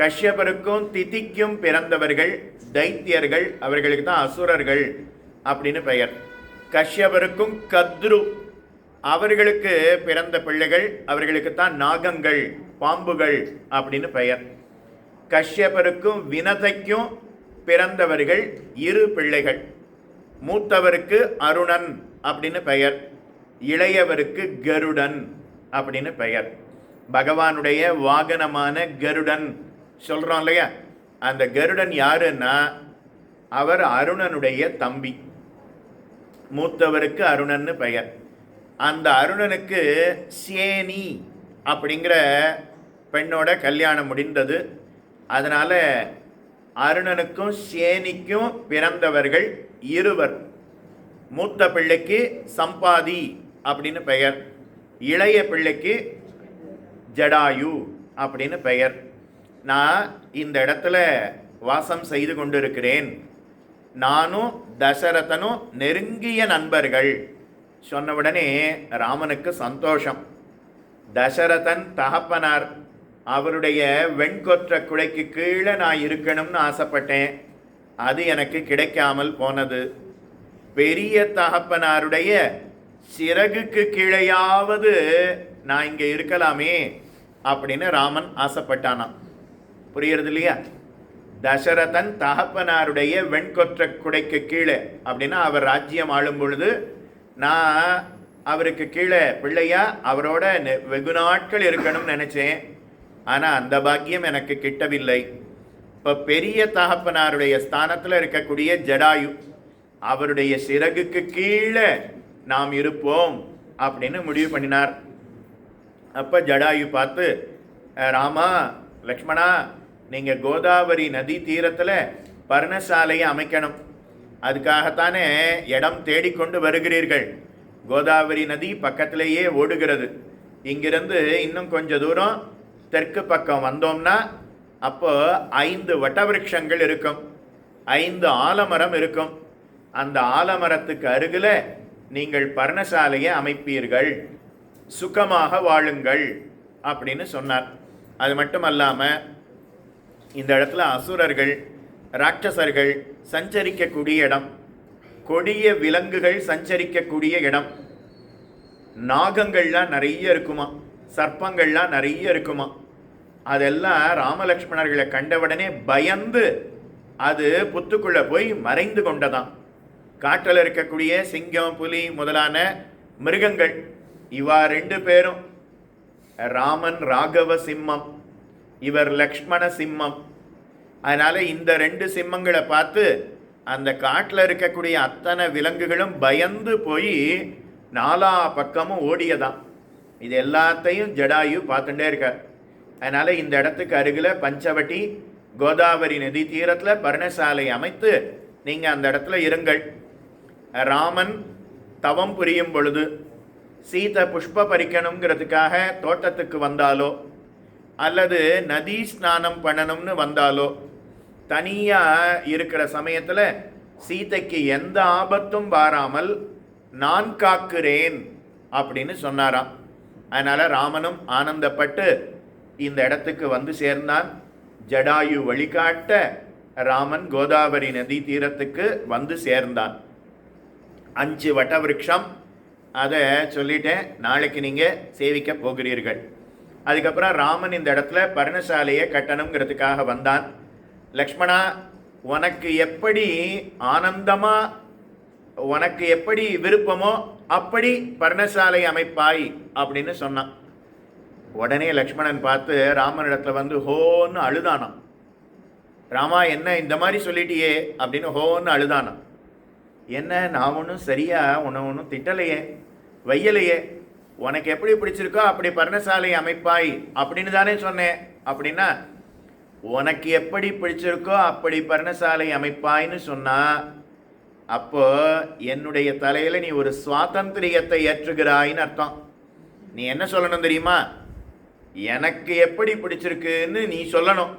S1: கஷ்யபருக்கும் திதிக்கும் பிறந்தவர்கள் தைத்தியர்கள், அவர்களுக்கு தான் அசுரர்கள் அப்படின்னு பெயர். கஷ்யபருக்கும் கத்ரு, அவர்களுக்கு பிறந்த பிள்ளைகள், அவர்களுக்கு தான் நாகங்கள், பாம்புகள் அப்படின்னு பெயர். கஷ்யபருக்கும் வினதைக்கும் பிறந்தவர்கள் இரு பிள்ளைகள், மூத்தவருக்கு அருணன் அப்படின்னு பெயர், இளையவருக்கு கருடன் அப்படின்னு பெயர். பகவானுடைய வாகனமான கருடன் சொல்கிறோம் இல்லையா, அந்த கருடன் யாருன்னா அவர் அருணனுடைய தம்பி, மூத்தவருக்கு அருணன்னு பெயர். அந்த அருணனுக்கு சேனி அப்படிங்கிற பெண்ணோட கல்யாணம் முடிந்தது. அதனால் அருணனுக்கும் சேனிக்கும் பிறந்தவர்கள் இருவர். மூத்த பிள்ளைக்கு சம்பாதி அப்படின்னு பெயர், இளைய பிள்ளைக்கு ஜடாயு அப்படின்னு பெயர். நான் இந்த இடத்துல வாசம் செய்து கொண்டிருக்கிறேன், நானும் தசரதனும் நெருங்கிய நண்பர்கள் சொன்னவுடனே ராமனுக்கு சந்தோஷம். தசரதன் தகப்பனார், அவருடைய வெண்கொற்ற குடைக்கு கீழே நான் இருக்கணும்னு ஆசைப்பட்டேன், அது எனக்கு கிடைக்காமல் போனது. பெரிய தகப்பனாருடைய சிறகுக்கு கீழையாவது நான் இங்கே இருக்கலாமே அப்படின்னு ராமன் ஆசைப்பட்டானான். புரியுறது இல்லையா? தசரதன் தகப்பனாருடைய வெண்கொற்ற குடைக்கு கீழே அப்படின்னா அவர் ராஜ்யம் ஆளும் பொழுது நான் அவருக்கு கீழே பிள்ளையா அவரோட வெகு நாட்கள் இருக்கணும்னு நினச்சேன். ஆனால் அந்த பாக்கியம் எனக்கு கிட்டவில்லை. இப்போ பெரிய தகப்பனாருடைய ஸ்தானத்தில் இருக்கக்கூடிய ஜடாயு, அவருடைய சிறகுக்கு கீழே நாம் இருப்போம் அப்படின்னு முடிவு பண்ணினார். அப்போ ஜடாயு பார்த்து, ராமா லக்ஷ்மணா, நீங்கள் கோதாவரி நதி தீரத்தில் பர்ணசாலையை அமைக்கணும், அதுக்காகத்தானே இடம் தேடிக்கொண்டு வருகிறீர்கள். கோதாவரி நதி பக்கத்திலேயே ஓடுகிறது. இங்கிருந்து இன்னும் கொஞ்சம் தூரம் தெற்கு பக்கம் வந்தோம்னா அப்போ 5 வட்டவிருட்சங்கள் இருக்கும், 5 ஆலமரம் இருக்கும். அந்த ஆலமரத்துக்கு அருகில் நீங்கள் பர்ணசாலையை அமைப்பீர்கள், சுகமாக வாழுங்கள் அப்படின்னு சொன்னார். அது மட்டும் அல்லாமல் இந்த இடத்துல அசுரர்கள், ராட்சசர்கள் சஞ்சரிக்கக்கூடிய இடம், கொடிய விலங்குகள் சஞ்சரிக்கக்கூடிய இடம், நாகங்கள்லாம் நிறைய இருக்குமா, சர்ப்பங்கள்லாம் நிறைய இருக்குமா. அதெல்லாம் ராமலக்ஷ்மணர்களை கண்டவுடனே பயந்து அது புத்துக்குள்ளே போய் மறைந்து கொண்டதாம். காட்டில் இருக்கக்கூடிய சிங்கம், புலி முதலான மிருகங்கள், இவா 2 பேரும், ராமன் ராகவ சிம்மம், இவர் லக்ஷ்மண சிம்மம். அதனால் இந்த 2 சிம்மங்களை பார்த்து அந்த காட்டில் இருக்கக்கூடிய அத்தனை விலங்குகளும் பயந்து போய் 4 பக்கமும் ஓடியதான். இது எல்லாத்தையும் ஜடாயு பார்த்துட்டே இருக்கார். அதனால் இந்த இடத்துக்கு அருகில் பஞ்சவட்டி கோதாவரி நதி தீரத்தில் பர்ணசாலை அமைத்து நீங்கள் அந்த இடத்துல இருங்கள். ராமன் தவம் புரியும் பொழுது, சீதை புஷ்ப பறிக்கணுங்கிறதுக்காக தோட்டத்துக்கு வந்தாலோ அல்லது நதி ஸ்நானம் பண்ணணும்னு வந்தாலோ, தனியாக இருக்கிற சமயத்தில் சீதைக்கு எந்த ஆபத்தும் வாராமல் நான் காக்கிறேன் அப்படின்னு சொன்னாராம். அதனால் ராமனும் ஆனந்தப்பட்டு இந்த இடத்துக்கு வந்து சேர்ந்தான். ஜடாயு வழிகாட்ட ராமன் கோதாவரி நதி தீரத்துக்கு வந்து சேர்ந்தான். 5 வட்டவிருட்சம், அதை சொல்லிட்டேன், நாளைக்கு நீங்கள் சேவிக்க போகிறீர்கள். அதுக்கப்புறம் ராமன் இந்த இடத்துல பர்ணசாலையை கட்டணுங்கிறதுக்காக வந்தான். லக்ஷ்மணா, உனக்கு எப்படி ஆனந்தமாக உனக்கு எப்படி விருப்பமோ அப்படி பர்ணசாலை அமைப்பாய் அப்படின்னு சொன்னான். உடனே லக்ஷ்மணன் பார்த்து ராமனிடத்துல வந்து ஹோன்னு அழுதானான். ராமா, என்ன இந்த மாதிரி சொல்லிட்டியே அப்படின்னு ஹோன்னு அழுதானான். என்ன, நான் ஒன்றும் சரியா உன்னை ஒன்றும் திட்டலையே, வையலையே, உனக்கு எப்படி பிடிச்சிருக்கோ அப்படி பர்ணசாலை அமைப்பாய் அப்படின்னு தானே சொன்னேன். அப்படின்னா உனக்கு எப்படி பிடிச்சிருக்கோ அப்படி பர்ணசாலை அமைப்பாய்ன்னு சொன்னா, அப்போ என்னுடைய தலையில நீ ஒரு சுவாதந்திரியத்தை ஏற்றுகிறாயின்னு அர்த்தம். நீ என்ன சொல்லணும் தெரியுமா? எனக்கு எப்படி பிடிச்சிருக்குன்னு நீ சொல்லணும்.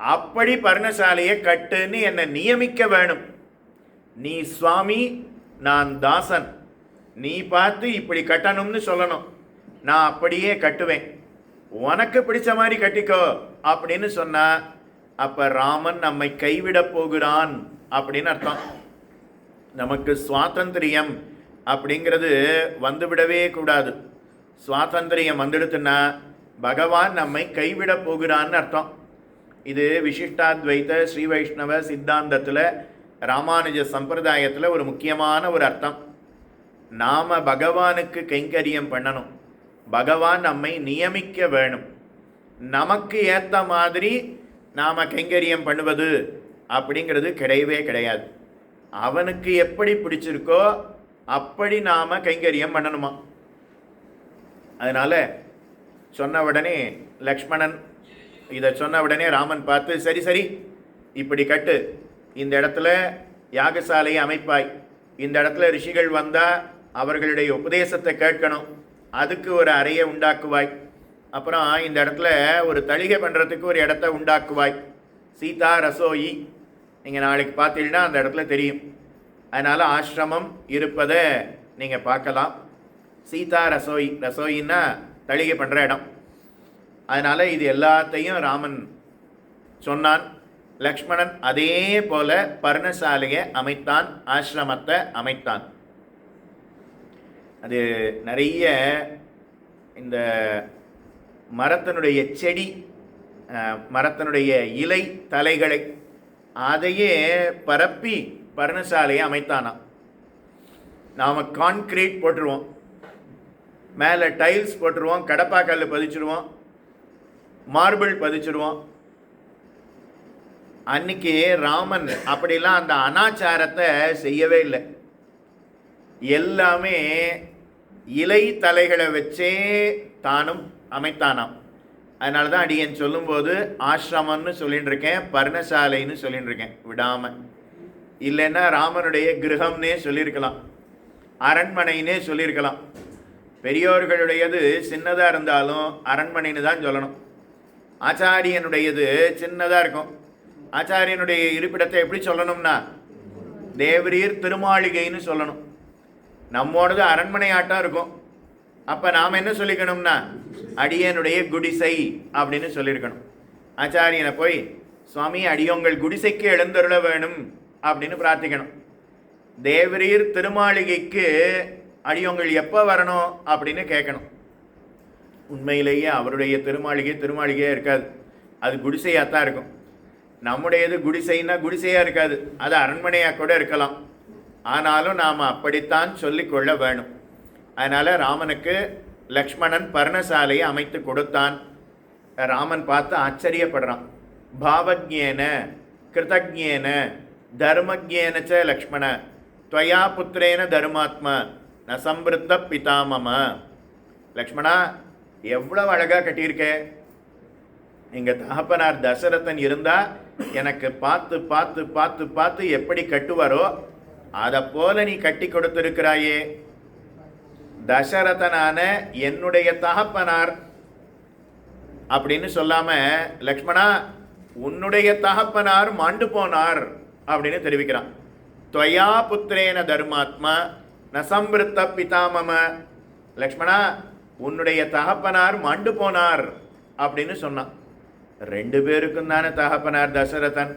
S1: அப்படி பர்ணசாலையை கட்டுன்னு என்னை நியமிக்க வேணும். நீ சுவாமி, நான் தாசன், நீ பார்த்து இப்படி கட்டணும்னு சொல்லணும். நான் அப்படியே கட்டுவேன், உனக்கு பிடிச்ச மாதிரி கட்டிக்கோ அப்படின்னு சொன்னா, அப்ப ராமன் நம்மை கைவிட போகிறான் அப்படின்னு அர்த்தம். நமக்கு சுவாதந்திரியம் அப்படிங்கிறது வந்துவிடவே கூடாது. சுவாதந்திரியம் வந்துடுத்துன்னா பகவான் நம்மை கைவிட போகிறான்னு அர்த்தம். இது விசிஷ்டாத்வைத ஸ்ரீ வைஷ்ணவ சித்தாந்தத்தில், ராமானுஜ சம்பிரதாயத்தில் ஒரு முக்கியமான ஒரு அர்த்தம். நாம் பகவானுக்கு கைங்கரியம் பண்ணணும், பகவான் நம்மை நியமிக்க வேணும். நமக்கு ஏற்ற மாதிரி நாம் கைங்கரியம் பண்ணுவது அப்படிங்கிறது கிடையவே கிடையாது. அவனுக்கு எப்படி பிடிச்சிருக்கோ அப்படி நாம் கைங்கரியம் பண்ணணுமா. அதனால் சொன்ன உடனே லக்ஷ்மணன் இதை சொன்ன உடனே ராமன் பார்த்து, சரி சரி, இப்படி கட்டு, இந்த இடத்துல யாகசாலையை அமைப்பாய், இந்த இடத்துல ரிஷிகள் வந்தால் அவர்களுடைய உபதேசத்தை கேட்கணும், அதுக்கு ஒரு அறையை உண்டாக்குவாய், அப்புறம் இந்த இடத்துல ஒரு தளிகை பண்ணுறதுக்கு ஒரு இடத்த உண்டாக்குவாய், சீதா ரசோயி, நீங்கள் நாளைக்கு பார்த்தீங்கன்னா அந்த இடத்துல தெரியும். அதனால் ஆசிரமம் இருப்பதை நீங்கள் பார்க்கலாம். சீதா ரசோயி, ரசோயின்னா தளிகை பண்ணுற இடம். அதனால் இது எல்லாத்தையும் ராமன் சொன்னான். லக்ஷ்மணன் அதே போல பர்ணசாலையை அமைத்தான், ஆசிரமத்தை அமைத்தான். அது நிறைய இந்த மரத்தினுடைய செடி, மரத்தினுடைய இலை தலைகளை அதையே பரப்பி பர்ணசாலையை அமைத்தானாம். நாம் கான்கிரீட் போட்டுருவோம், மேலே டைல்ஸ் போட்டுருவோம், கடப்பாக்கல் பதிச்சிடுவோம், மார்பிள் பதிச்சிடுவோம். அன்னைக்கு ராமன் அப்படிலாம் அந்த அனாச்சாரத்தை செய்யவே இல்லை. எல்லாமே இலை தலைகளை வச்சே தானும் அமைத்தானாம். அதனால தான் அடியன் சொல்லும்போது ஆசிரமம்னு சொல்லிட்டு இருக்கேன், பர்ணசாலைன்னு சொல்லிட்டு இருக்கேன் விடாமல். இல்லைன்னா ராமனுடைய கிரகம்னே சொல்லியிருக்கலாம், அரண்மனைன்னே சொல்லியிருக்கலாம். பெரியோர்களுடையது சின்னதாக இருந்தாலும் அரண்மனைன்னு தான் சொல்லணும். ஆச்சாரியனுடையது சின்னதாக இருக்கும். ஆச்சாரியனுடைய இருப்பிடத்தை எப்படி சொல்லணும்னா தேவரீர் திருமாளிகைன்னு சொல்லணும். நம்மோடது அரண்மனை ஆட்டம் இருக்கும். அப்போ நாம் என்ன சொல்லிக்கணும்னா அடியனுடைய குடிசை அப்படின்னு சொல்லியிருக்கணும். ஆச்சாரியனை போய் சுவாமி அடியோங்கள் குடிசைக்கு எழுந்தருள வேணும் அப்படின்னு பிரார்த்திக்கணும். தேவரீர் திருமாளிகைக்கு அடியோங்கள் எப்போ வரணும் அப்படின்னு கேட்கணும். உண்மையிலேயே அவருடைய திருமாளிகையே இருக்காது, அது குடிசையாக தான் இருக்கும். நம்முடையது குடிசைன்னா குடிசையாக இருக்காது, அது அரண்மனையாக கூட இருக்கலாம். ஆனாலும் நாம் அப்படித்தான் சொல்லிக்கொள்ள வேணும். அதனால் ராமனுக்கு லக்ஷ்மணன் பர்ணசாலையை அமைத்து கொடுத்தான். ராமன் பார்த்து ஆச்சரியப்படுறான். பாவஜ்ஞேன கிருதஜ்ஞேன தர்மஜ்ஞேனச்ச லக்ஷ்மண துவயா புத்திரேன தர்மாத்மா ந சம்பிருத்த பிதாமம. லக்ஷ்மணா, எவ்வளவு அழகாக கட்டியிருக்க. எங்கள் தகப்பனார் தசரதன் இருந்தால் எனக்கு பார்த்து பார்த்து பார்த்து பார்த்து எப்படி கட்டுவாரோ அதை போல நீ கட்டி கொடுத்திருக்கிறாயே. தசரதனான என்னுடைய தகப்பனார் அப்படின்னு சொல்லாம லக்ஷ்மணா உன்னுடைய தகப்பனார் மாண்டு போனார் அப்படின்னு தெரிவிக்கிறான். துவயா புத்திரேன தர்மாத்மா நசம்பிருத்த பிதாமம. லக்ஷ்மணா, உன்னுடைய தகப்பனார் மாண்டு போனார் அப்படின்னு சொன்னான். ரெண்டு பேருக்கும் தானே தகப்பனார் தசரதன்.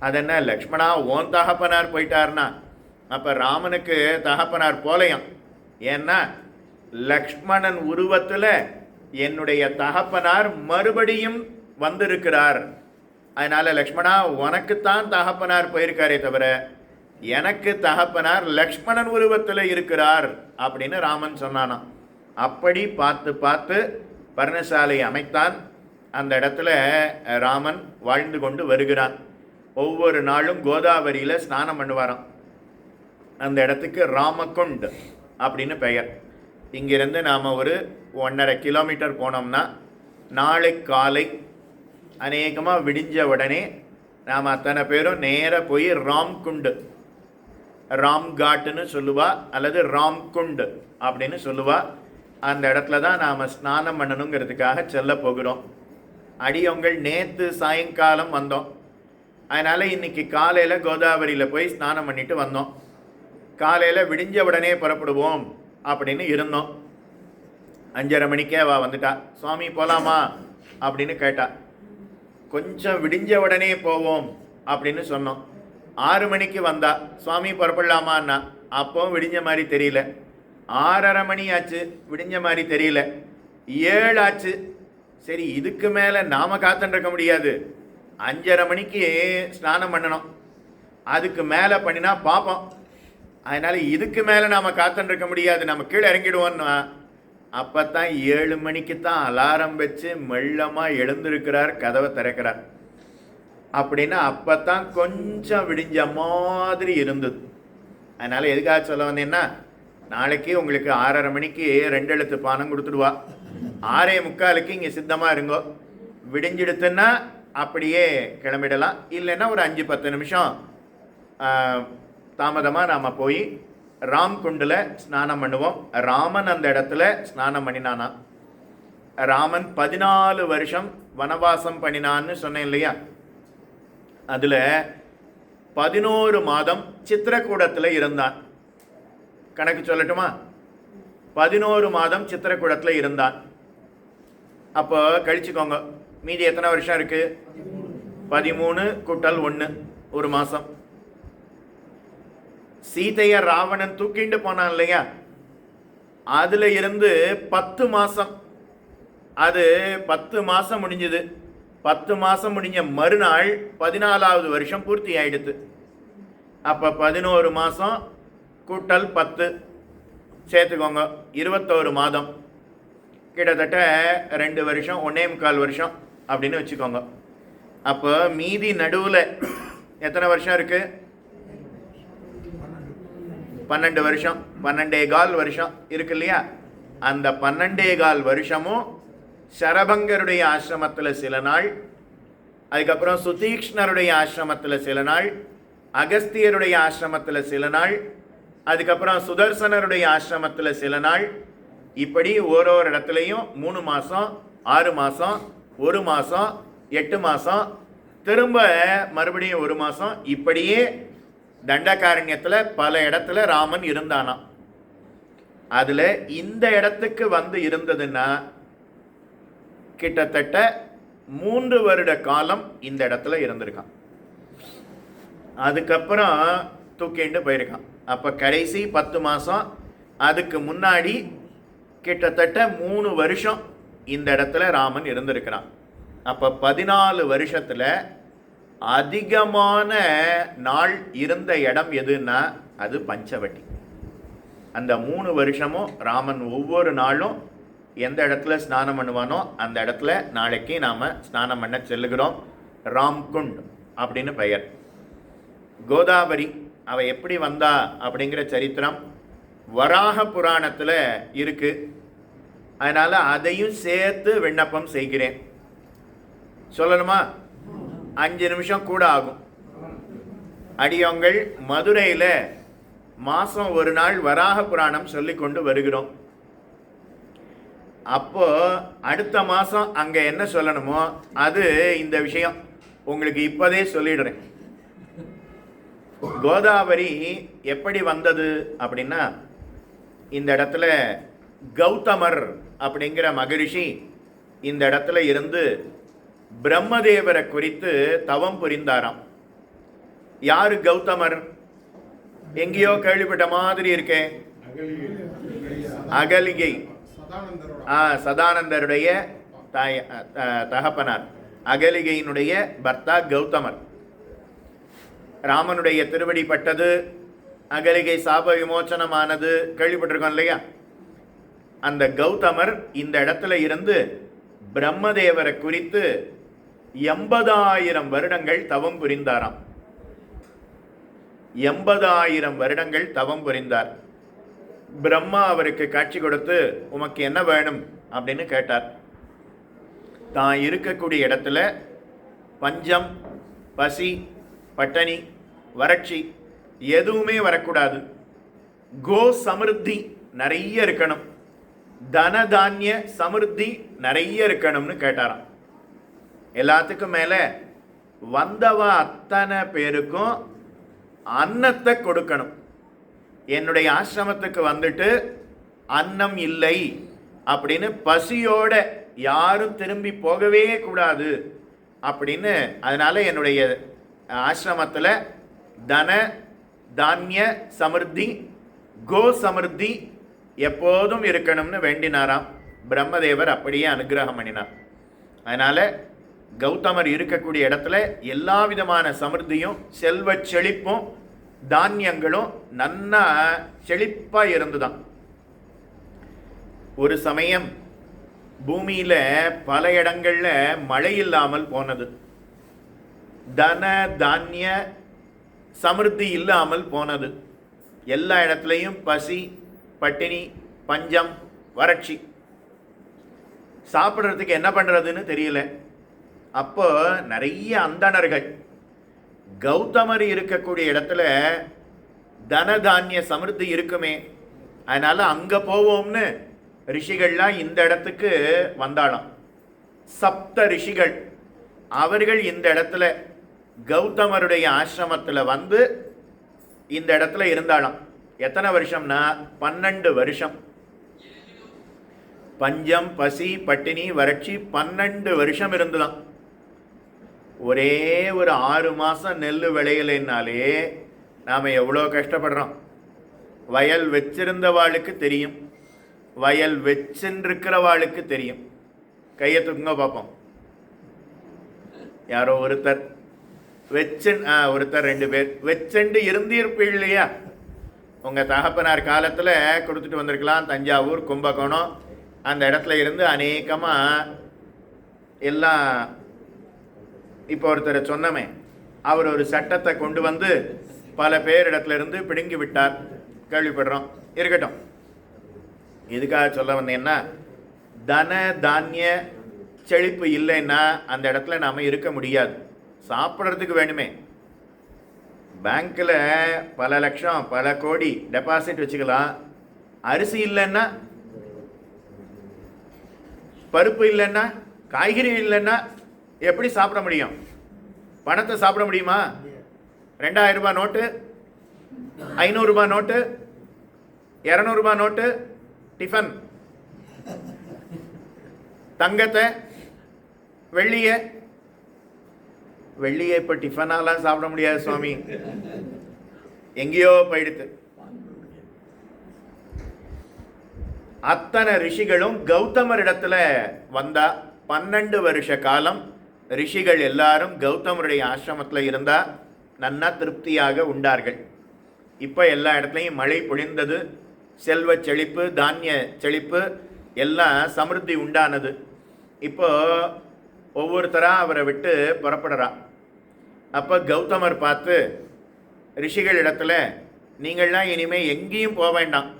S1: அதென்ன லக்ஷ்மணா ஓன் தகப்பனார் போயிட்டார்னா அப்போ ராமனுக்கு தகப்பனார் போலையாம். ஏன்னா லக்ஷ்மணன் உருவத்தில் என்னுடைய தகப்பனார் மறுபடியும் வந்திருக்கிறார். அதனால் லக்ஷ்மணா உனக்குத்தான் தகப்பனார் போயிருக்காரே தவிர எனக்கு தகப்பனார் லக்ஷ்மணன் உருவத்தில் இருக்கிறார் அப்படின்னு ராமன் சொன்னானாம். அப்படி பார்த்து பார்த்து பர்ணசாலை அமைத்தான். அந்த இடத்துல ராமன் வாழ்ந்து கொண்டு வருகிறான். ஒவ்வொரு நாளும் கோதாவரியில் ஸ்நானம் பண்ணுவாராம். அந்த இடத்துக்கு ராமகுண்ட் அப்படின்னு பெயர். இங்கிருந்து நாம் ஒரு 1.5 கிலோமீட்டர் போனோம்னா நாளை காலை அநேகமாக விடிஞ்ச உடனே நாம் அத்தனை பேரும் நேராக போய் ராம்குண்டு, ராம்காட்டுன்னு சொல்லுவா அல்லது ராம்குண்டு அப்படின்னு சொல்லுவா. அந்த இடத்துல தான் நாம் ஸ்நானம் பண்ணணுங்கிறதுக்காக செல்ல போகிறோம். அடியவங்கள் நேற்று சாயங்காலம் வந்தோம். அதனால் இன்றைக்கி காலையில் கோதாவரியில் போய் ஸ்நானம் பண்ணிட்டு வந்தோம். காலையில் விடிஞ்ச உடனே புறப்படுவோம் அப்படின்னு இருந்தோம். 5:30 மணிக்கே வந்துட்டா. சுவாமி போகலாமா அப்படின்னு கேட்டா. கொஞ்சம் விடிஞ்ச உடனே போவோம் அப்படின்னு சொன்னோம். 6 மணிக்கு வந்தா. சுவாமி புறப்படலாமான்னா. அப்போவும் விடிஞ்ச மாதிரி தெரியல. 6:30 மணி ஆச்சு, விடிஞ்ச மாதிரி தெரியல. 7 ஆச்சு. சரி, இதுக்கு மேலே நாம் காத்துருக்க முடியாது. 5:30 மணிக்கு ஸ்நானம் பண்ணணும். அதுக்கு மேலே பண்ணினா பார்ப்போம். அதனால் இதுக்கு மேலே நாம் காத்துருக்க முடியாது, நம்ம கீழே இறங்கிடுவோன்னா. அப்போ தான் 7 மணிக்கு தான் அலாரம் வச்சு மெல்லமாக எழுந்திருக்கிறார், கதவை திறக்கிறார். அப்படின்னா அப்போ தான் கொஞ்சம் விடிஞ்ச மாதிரி இருந்தது. அதனால் எதுக்காக சொல்ல வந்தேன்னா, நாளைக்கு உங்களுக்கு 6:30 மணிக்கு 2 எழுத்து பானம் கொடுத்துடுவா. 6:45 இங்கே சித்தமாக இருங்கோ. விடிஞ்சிடுத்துன்னா அப்படியே கிளம்பிடலாம். இல்லைன்னா ஒரு 5-10 நிமிஷம் தாமதமாக நாம் போய் ராம்குண்டில் ஸ்நானம் பண்ணுவோம். ராமன் அந்த இடத்துல ஸ்நானம் பண்ணினானா. ராமன் 14 வருஷம் வனவாசம் பண்ணினான்னு சொன்னேன் இல்லையா. அதில் 11 மாதம் சித்திரக்கூடத்தில் இருந்தான். கணக்கு சொல்லட்டுமா? 11 மாதம் சித்திரக்கூடத்தில் இருந்தான். அப்போ கழிச்சுக்கோங்க, மீதி எத்தனை வருஷம் இருக்கு? 13 கூட்டல் 1, ஒரு மாதம். சீதையை ராவணன் தூக்கிண்டு போனான் இல்லையா, அதில் இருந்து 10 மாதம். அது 10 மாதம் முடிஞ்சது. 10 மாதம் முடிஞ்ச மறுநாள் 14வது வருஷம் பூர்த்தி ஆயிடுது. அப்போ 11 மாதம் கூட்டல் 10 சேர்த்துக்கோங்க, 21 மாதம். கிட்டத்தட்ட 2 வருஷம், 1.25 வருஷம் அப்படின்னு வச்சுக்கோங்க. அப்போ மீதி நடுவில் எத்தனை வருஷம் இருக்கு? 12 வருஷம், 12.25 வருஷம் இருக்கு இல்லையா. அந்த 12.25 வருஷமும் சரபங்கருடைய ஆசிரமத்தில் சில நாள், அதுக்கப்புறம் சுதீக்ஷ்ணருடைய ஆசிரமத்தில் சில நாள், அகஸ்தியருடைய ஆசிரமத்தில் சில நாள், அதுக்கப்புறம் சுதர்சனருடைய ஆசிரமத்தில் சில நாள். இப்படி ஒரு இடத்துலையும் 3 மாதம், 6 மாதம், 1 மாதம், 8 மாதம், திரும்ப மறுபடியும் 1 மாதம், இப்படியே தண்டகாரண்யத்தில் பல இடத்துல ராமன் இருந்தானாம். அதில் இந்த இடத்துக்கு வந்து இருந்ததுன்னா கிட்டத்தட்ட 3 வருட காலம் இந்த இடத்துல இருந்திருக்கான். அதுக்கப்புறம் தூக்கிண்டு போயிருக்கான். அப்போ கடைசி 10 மாதம், அதுக்கு முன்னாடி கிட்டத்தட்ட 3 வருஷம் இந்த இடத்துல ராமன் இருந்திருக்கிறான். அப்போ 14 வருஷத்தில் அதிகமான நாள் இருந்த இடம் எதுன்னா அது பஞ்சவட்டி. அந்த 3 வருஷமும் ராமன் ஒவ்வொரு நாளும் எந்த இடத்துல ஸ்நானம் பண்ணுவானோ அந்த இடத்துல நாளைக்கு நாம் ஸ்நானம் பண்ண செல்லுகிறோம். ராம்குண்ட் அப்படின்னு பெயர். கோதாவரி அவ எப்படி வந்தா அப்படிங்கிற சரித்திரம் வராக புராணத்தில் இருக்கு. அதனால் அதையும் சேர்த்து விண்ணப்பம் செய்கிறேன். சொல்லணுமா? 5 நிமிஷம் கூட ஆகும். அடியோங்கள் மதுரையில் மாதம் ஒரு நாள் வராக புராணம் சொல்லி கொண்டு வருகிறோம். அப்போ அடுத்த மாதம் அங்கே என்ன சொல்லணுமோ அது இந்த விஷயம் உங்களுக்கு இப்போதே சொல்லிடுறேன். கோதாவரி எப்படி வந்தது அப்படின்னா, இந்த இடத்துல கௌதமர் அப்படிங்கிற மகரிஷி இந்த இடத்துல இருந்து பிரம்மதேவரை குறித்து தவம் புரிந்தாராம். யாரு கௌதமர்? எங்கேயோ கேள்விப்பட்ட மாதிரி இருக்கே. அகலிகை, சதானந்தருடைய தகப்பனார், அகலிகையினுடைய பர்த்தா கௌதமர். ராமனுடைய திருவடி பட்டது, அகலிகை சாப விமோச்சனமானது, கேள்விப்பட்டிருக்கோம் இல்லையா? அந்த கௌதமர் இந்த இடத்துல இருந்து பிரம்மதேவரை குறித்து 80,000 வருடங்கள் தவம் புரிந்தாராம். 80,000 வருடங்கள் தவம் புரிந்தார். பிரம்மா அவருக்கு காட்சி கொடுத்து, உமக்கு என்ன வேணும் அப்படின்னு கேட்டார். தான் இருக்கக்கூடிய இடத்துல பஞ்சம், பசி, பட்டணி, வறட்சி எதுவுமே வரக்கூடாது, கோ சமிருத்தி நிறைய இருக்கணும், தனதானிய சமிருத்தி நிறைய இருக்கணும்னு கேட்டாராம். எல்லாத்துக்கும் மேல வந்தவ அத்தனை பேருக்கும் அன்னத்தை கொடுக்கணும். என்னுடைய ஆசிரமத்துக்கு வந்துட்டு அன்னம் இல்லை அப்படின்னு பசியோட யாரும் திரும்பி போகவே கூடாது அப்படின்னு, அதனால என்னுடைய ஆசிரமத்தில் தன தானிய சமிருத்தி, கோ சமிருத்தி எப்போதும் இருக்கணும்னு வேண்டினாராம். பிரம்மதேவர் அப்படியே அனுகிரகம் பண்ணினார். அதனால கௌதமர் இருக்கக்கூடிய இடத்துல எல்லா விதமான சமிருத்தியும், செல்வ செழிப்பும், தானியங்களும் நன்னா செழிப்பா இருந்துதான். ஒரு சமயம் பூமியில பல இடங்கள்ல மழை இல்லாமல் போனது, தன தானிய சமிருத்தி இல்லாமல் போனது. எல்லா இடத்துலையும் பசி, பட்டினி, பஞ்சம், வறட்சி, சாப்பிட்றதுக்கு என்ன பண்றதுன்னு தெரியல. அப்போ நிறைய அந்தணர்கள் கௌதமர் இருக்கக்கூடிய இடத்துல தனதானிய சமிருத்தி இருக்குமே, அதனால அங்க போவோம்னு ரிஷிகள்லாம் இந்த இடத்துக்கு வந்தாளாம். சப்த ரிஷிகள் அவர்கள் இந்த இடத்துல கௌதமருடைய ஆசிரமத்தில் வந்து இந்த இடத்துல இருந்தாளாம். எத்தனை வருஷம்னா 12 வருஷம். பஞ்சம், பசி, பட்டினி, வறட்சி 12 வருஷம் இருந்துதான். ஒரே ஒரு 6 மாதம் நெல் விளையலைன்னாலே நாம் எவ்வளோ கஷ்டப்படுறோம். வயல் வச்சிருந்தவாளுக்கு தெரியும், வயல் வச்சுருக்கிறவாளுக்கு தெரியும். கையை தூக்குங்க பார்ப்போம். யாரோ ஒருத்தர் ஒருத்தர் 2 பேர் வச்சுண்டு இருந்திருப்பீள் இல்லையா? உங்கள் தகப்பனார் காலத்தில் கொடுத்துட்டு வந்திருக்கலாம். தஞ்சாவூர், கும்பகோணம் அந்த இடத்துல இருந்து அநேகமாக எல்லாம். இப்போ ஒருத்தர் சொன்னமே, அவர் ஒரு சட்டத்தை கொண்டு வந்து பல பேரிடத்துல இருந்து பிடுங்கி விட்டார், கேள்விப்படுறோம். இருக்கட்டும், இதுக்காக சொல்ல வந்தேன்னா, தன தானிய செழிப்பு இல்லைன்னா அந்த இடத்துல நாம் இருக்க முடியாது. சாப்பிட்றதுக்கு வேணுமே. பேங்க்கில் பல லட்சம், பல கோடி டெபாசிட் வச்சுக்கலாம். அரிசி இல்லைன்னா, பருப்பு இல்லைன்னா, காய்கறி இல்லைன்னா எப்படி சாப்பிட முடியும்? பணத்தை சாப்பிட முடியுமா? 2000 ரூபாய் நோட்டு, 500 ரூபாய் நோட்டு, 200 ரூபாய் நோட்டு, டிஃபன், தங்கத்தை, வெள்ளியை இப்போ டிஃபனாலாம் சாப்பிட முடியாது சுவாமி, எங்கேயோ போயிடுத்து. அத்தனை ரிஷிகளும் கௌதமர் இடத்துல வந்தா 12 வருஷ காலம் ரிஷிகள் எல்லாரும் கௌதமருடைய ஆசிரமத்தில் இருந்தா நன்னா திருப்தியாக உண்டார்கள். இப்போ எல்லா இடத்துலையும் மழை பொழிந்தது, செல்வ செழிப்பு, தானிய செழிப்பு, எல்லாம் சமிருத்தி உண்டானது. இப்போ ஒவ்வொருத்தராக அவரை விட்டு புறப்படுறா. அப்போ கௌதமர் பார்த்து ரிஷிகள் இடத்துல, நீங்கள்லாம் இனிமேல் எங்கேயும் போக வேண்டாம்,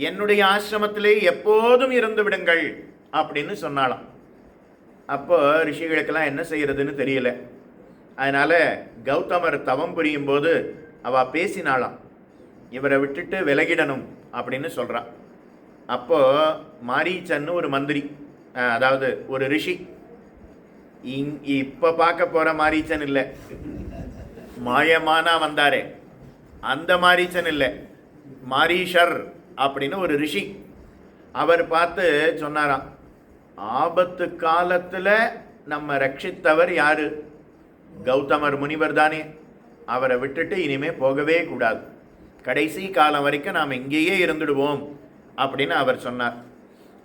S1: என்னுடைய ஆசிரமத்திலே எப்போதும் இருந்து விடுங்கள் அப்படின்னு சொன்னாலாம். அப்போ ரிஷிகளுக்கெல்லாம் என்ன செய்யறதுன்னு தெரியல. அதனால் கௌதமர் தவம் புரியும் போது அவள் பேசினாலாம், இவரை விட்டுட்டு விலகிடணும் அப்படின்னு சொல்கிறான். அப்போது மாரீச்சன்னு ஒரு மந்திரி, அதாவது ஒரு ரிஷி, இப்போ பார்க்க போகிற மாரீச்சன் இல்லை, மாயமானா வந்தாரே அந்த மாரீச்சன் இல்லை, மாரீஷர் அப்படின்னு ஒரு ரிஷி. அவர் பார்த்து சொன்னாராம், ஆபத்து காலத்தில் நம்ம ரட்சித்தவர் யாரு? கௌதமர் முனிவர் தானே. அவரை விட்டுட்டு இனிமே போகவே கூடாது, கடைசி காலம் வரைக்கும் நாம் இங்கேயே இருந்துடுவோம் அப்படின்னு அவர் சொன்னார்.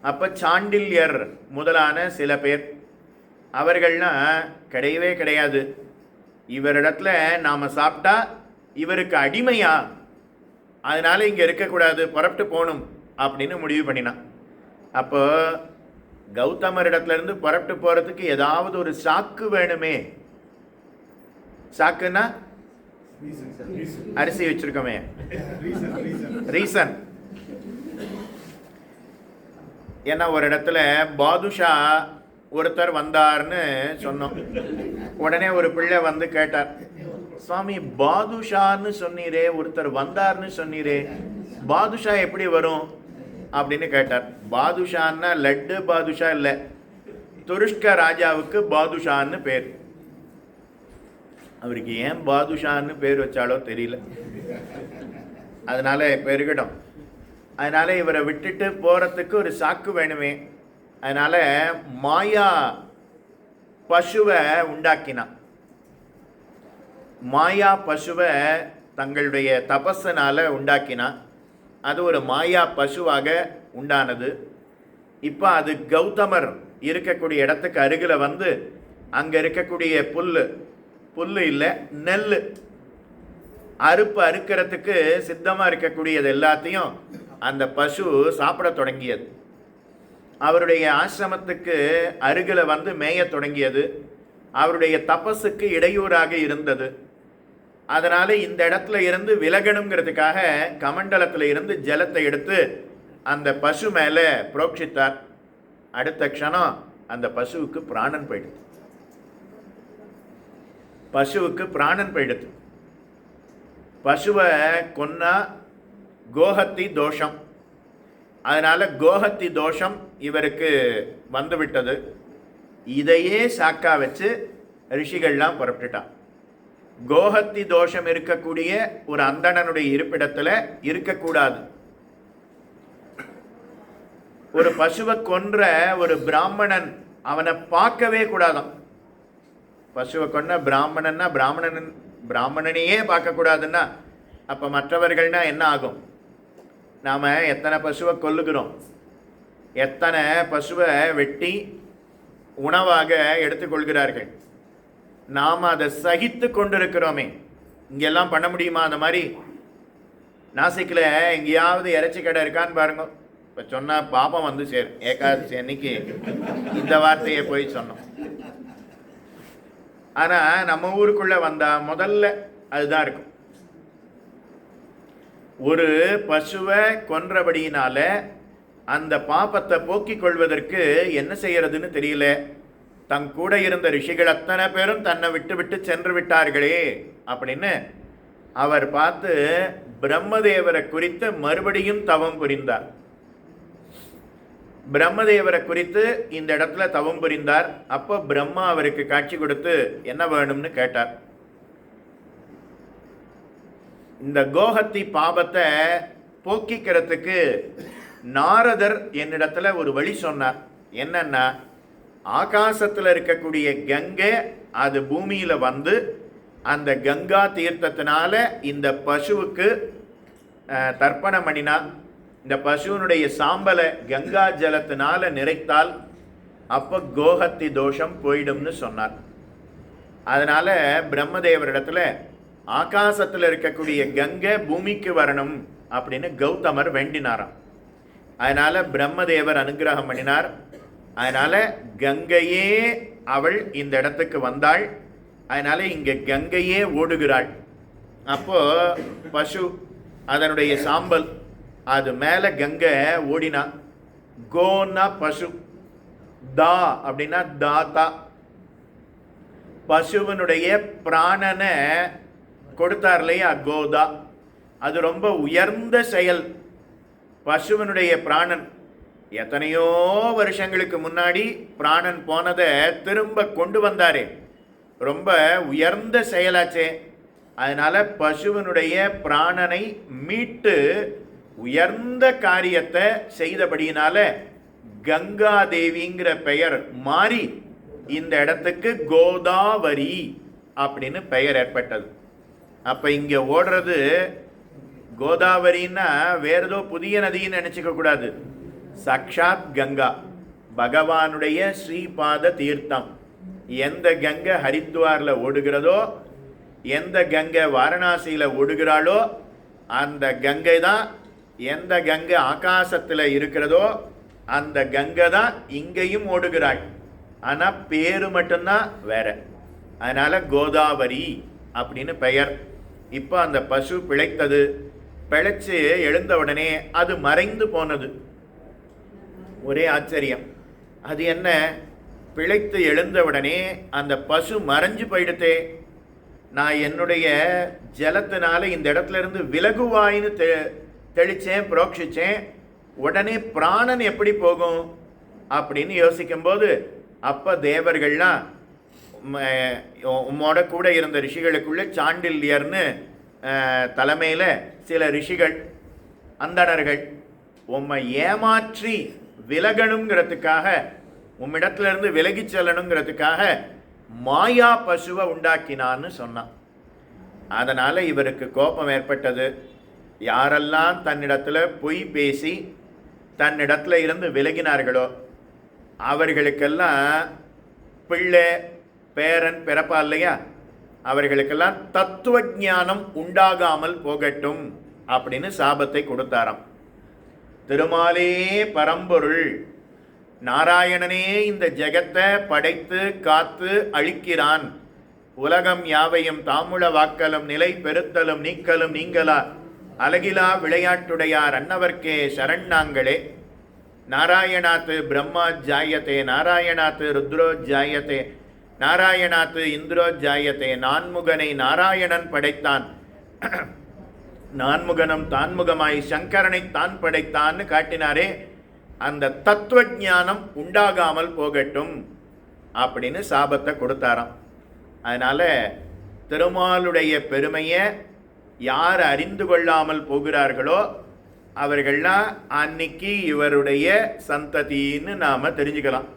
S1: அப்போ சாண்டில்யர் முதலான சில பேர், அவர்கள்லாம் கிடையவே கிடையாது, இவரிடத்துல நாம் சாப்பிட்டா இவருக்கு அடிமையா, அதனால இங்கே இருக்கக்கூடாது, புறப்பட்டு போகணும் அப்படின்னு முடிவு பண்ணினான். அப்போ கௌதமரிடத்துல இருந்து புறப்பட்டு போகிறதுக்கு ஏதாவது ஒரு சாக்கு வேணுமே. சாக்குன்னா அரிசி வச்சிருக்கோமே, ரீசன். ஏன்னா ஒரு இடத்துல பாதுஷா ஒருத்தர் வந்தார்னு சொன்னோம். உடனே ஒரு பிள்ளை வந்து கேட்டார், சுவாமி பாதுஷான்னு சொன்னீரே, ஒருத்தர் வந்தார்னு சொன்னீரே, பாதுஷா எப்படி வரும் அப்படின்னு கேட்டார். பாதுஷான்னா லட்டு பாதுஷா இல்லை, துருஷ்க ராஜாவுக்கு பாதுஷான்னு பேர். அவருக்கு ஏன் பாதுஷான்னு பேர் வச்சாலோ தெரியல, அதனால பெருகிடும். அதனால இவரை விட்டுட்டு போறதுக்கு ஒரு சாக்கு வேணுமே. அதனால மாயா பசுவை உண்டாக்கினான். மாயா பசுவை தங்களுடைய தபஸனால உண்டாக்கினான். அது ஒரு மாயா பசுவாக உண்டானது. இப்போ அது கௌதமர் இருக்கக்கூடிய இடத்துக்கு அருகில் வந்து அங்கே இருக்கக்கூடிய புல்லு இல்லை, நெல் அறுக்கிறதுக்கு சித்தமாக இருக்கக்கூடியது எல்லாத்தையும் அந்த பசு சாப்பிட தொடங்கியது. அவருடைய ஆசிரமத்துக்கு அருகில் வந்து மேய தொடங்கியது. அவருடைய தபஸுக்கு இடையூறாக இருந்தது. அதனால இந்த இடத்துல இருந்து விலகணுங்கிறதுக்காக கமண்டலத்தில் இருந்து ஜலத்தை எடுத்து அந்த பசு மேலே புரோக்ஷித்தார். அடுத்த க்ஷணம் அந்த பசுவுக்கு பிராணன் போயிடுது. பசுவை கொன்னா கோஹத்தி தோஷம். அதனால கோஹத்தி தோஷம் இவருக்கு வந்துவிட்டது. இதையே சாக்கா வச்சு ரிஷிகள்லாம் புறப்பட்டுட்டான். கோஹத்தி தோஷம் இருக்கக்கூடிய ஒரு அந்தணனுடைய இருப்பிடத்தில் இருக்கக்கூடாது. ஒரு பசுவை கொன்ற ஒரு பிராமணன் அவனை பார்க்கவே கூடாதான். பசுவை கொண்ட பிராமணன்னா பிராமணனையே பார்க்கக்கூடாதுன்னா அப்போ மற்றவர்கள்னா என்ன ஆகும்? நாம் எத்தனை பசுவை கொல்லுகிறோம், எத்தனை பசுவை வெட்டி உணவாக எடுத்துக்கொள்கிறார்கள். நாம் அதை சகித்து கொண்டிருக்கிறோமே. இங்கெல்லாம் பண்ண முடியுமா? அந்த மாதிரி நாசிக்கில் எங்கேயாவது இறைச்சி கடை இருக்கான்னு பாருங்க. இப்போ சொன்னால் பாப்பம் வந்து சேரும். ஏகாதசி அன்னைக்கு இந்த வார்த்தையை போய் சொன்னோம். ஆனால் நம்ம ஊருக்குள்ளே வந்தால் முதல்ல அதுதான் இருக்கும். ஒரு பசுவை கொன்றபடியினால அந்த பாப்பத்தை போக்கிக் கொள்வதற்கு என்ன செய்யறதுன்னு தெரியல. தன் கூட இருந்த ரிஷிகள் அத்தனை பேரும் தன்னை விட்டு விட்டு சென்று விட்டார்களே அப்படின்னு அவர் பார்த்து பிரம்மதேவரை குறித்து மறுபடியும் தவம் புரிந்தார். பிரம்மதேவரை குறித்து இந்த இடத்துல தவம் புரிந்தார். அப்போ பிரம்மா அவருக்கு காட்சி கொடுத்து என்ன வேணும்னு கேட்டார். இந்த கோஹத்தி பாபத்தை போக்கிக்கிறதுக்கு நாரதர் என்னிடத்துல ஒரு வழி சொன்னார். என்னன்னா, ஆகாசத்தில் இருக்கக்கூடிய கங்கை அது பூமியில வந்து அந்த கங்கா தீர்த்தத்தினால இந்த பசுவுக்கு தர்ப்பணம் பண்ணினா, இந்த பசுவனுடைய சாம்பலை கங்கா ஜலத்தினால நிறைத்தால் அப்போ கோஹத்தி தோஷம் போயிடும்னு சொன்னார். அதனால பிரம்மதேவரிடத்துல ஆகாசத்தில் இருக்கக்கூடிய கங்கை பூமிக்கு வரணும் அப்படின்னு கௌதமர் வேண்டினாராம். அதனால பிரம்மதேவர் அனுகிரகம் பண்ணினார். அதனால கங்கையே அவள் இந்த இடத்துக்கு வந்தாள். அதனால இங்க கங்கையே ஓடுகிறாள். அப்போ பசு அதனுடைய சாம்பல் அது மேல கங்கை ஓடினா. கோன்னா பசு, தா அப்படின்னா தாத்தா. பசுவனுடைய பிராணனை கொடுத்தார் இல்லையா, கோதா. அது ரொம்ப உயர்ந்த செயல். பசுவனுடைய பிராணன் எத்தனையோ வருஷங்களுக்கு முன்னாடி பிராணன் போனதை திரும்ப கொண்டு வந்தாரே, ரொம்ப உயர்ந்த செயலாச்சே. அதனால பசுவனுடைய பிராணனை மீட்டு உயர்ந்த காரியத்தை செய்தபடியினால கங்காதேவிங்கிற பெயர் மாறி இந்த இடத்துக்கு கோதாவரி அப்படின்னு பெயர் ஏற்பட்டது. அப்ப இங்க ஓடுறது கோதாவரின்னா வேற ஏதோ புதிய நதின்னு நினைச்சுக்க கூடாது. சாக்ஷாத் கங்கா, பகவானுடைய ஸ்ரீபாத தீர்த்தம். எந்த கங்கை ஹரித்வாரில் ஓடுகிறதோ எந்த கங்கை வாரணாசியில் ஓடுகிறாளோ அந்த கங்கை தான், எந்த கங்கை ஆகாசத்தில் இருக்கிறதோ அந்த கங்கை தான் இங்கேயும் ஓடுகிறாள். ஆனால் பேரு மட்டும்தான் வேற. அதனால் கோதாவரி அப்படின்னு பெயர். இப்போ அந்த பசு பிழைத்தது. பிழைச்சு எழுந்த உடனே அது மறைந்து போனது. ஒரே ஆச்சரியம். அது என்ன, பிழைத்து எழுந்த உடனே அந்த பசு மறைஞ்சு போயிடுத்தே. நான் என்னுடைய ஜலத்தினால இந்த இடத்துல இருந்து விலகுவாயின்னு தெளித்தேன், புரோக்ஷிச்சேன். உடனே பிராணன் எப்படி போகும் அப்படின்னு யோசிக்கும்போது அப்போ தேவர்கள்லாம் உம்மோட கூட இருந்த ரிஷிகளுக்குள்ள சாண்டில்யர்னு தலைமையில் சில ரிஷிகள் அந்தணர்கள் உம்மை ஏமாற்றி விலகணுங்கிறதுக்காக, உம்மிடத்திலிருந்து விலகி செல்லணுங்கிறதுக்காக மாயா பசுவை உண்டாக்கினான்னு சொன்னான். அதனால் இவருக்கு கோபம் ஏற்பட்டது. யாரெல்லாம் தன்னிடத்தில் பொய் பேசி தன்னிடத்தில் இருந்து விலகினார்களோ அவர்களுக்கெல்லாம் பிள்ளை பேரன் பிறப்பா இல்லையா, அவர்களுக்கெல்லாம் தத்துவ ஞானம் உண்டாகாமல் போகட்டும் அப்படின்னு சாபத்தை கொடுத்தாராம். திருமாலே பரம்பொருள் நாராயணனே இந்த ஜெகத்தை படைத்து காத்து அழிக்கிறான். உலகம் யாவையும் தாமுள வாக்கலும் நிலை பெருத்தலும் நீக்கலும் நீங்களா அழகிலா விளையாட்டுடையார் அன்னவர்க்கே சரண்ணாங்களே. நாராயணாத்து பிரம்மா ஜாயத்தே, நாராயணாத்து ருத்ரோ ஜாயத்தே, நாராயணாத்து இந்திரோ ஜாயத்தே. நான்முகனை நாராயணன் படைத்தான், நான்முகனும் தான்முகமாய் சங்கரனை தான் படைத்தான்னு காட்டினாரே. அந்த தத்துவ ஞானம் உண்டாகாமல் போகட்டும் அப்படின்னு சாபத்தை கொடுத்தாராம். அதனால திருமாலுடைய பெருமையை யார் அறிந்து கொள்ளாமல் போகிறார்களோ அவர்கள்லாம் அன்னைக்கு இவருடைய சந்ததின்னு நாம தெரிஞ்சுக்கலாம்.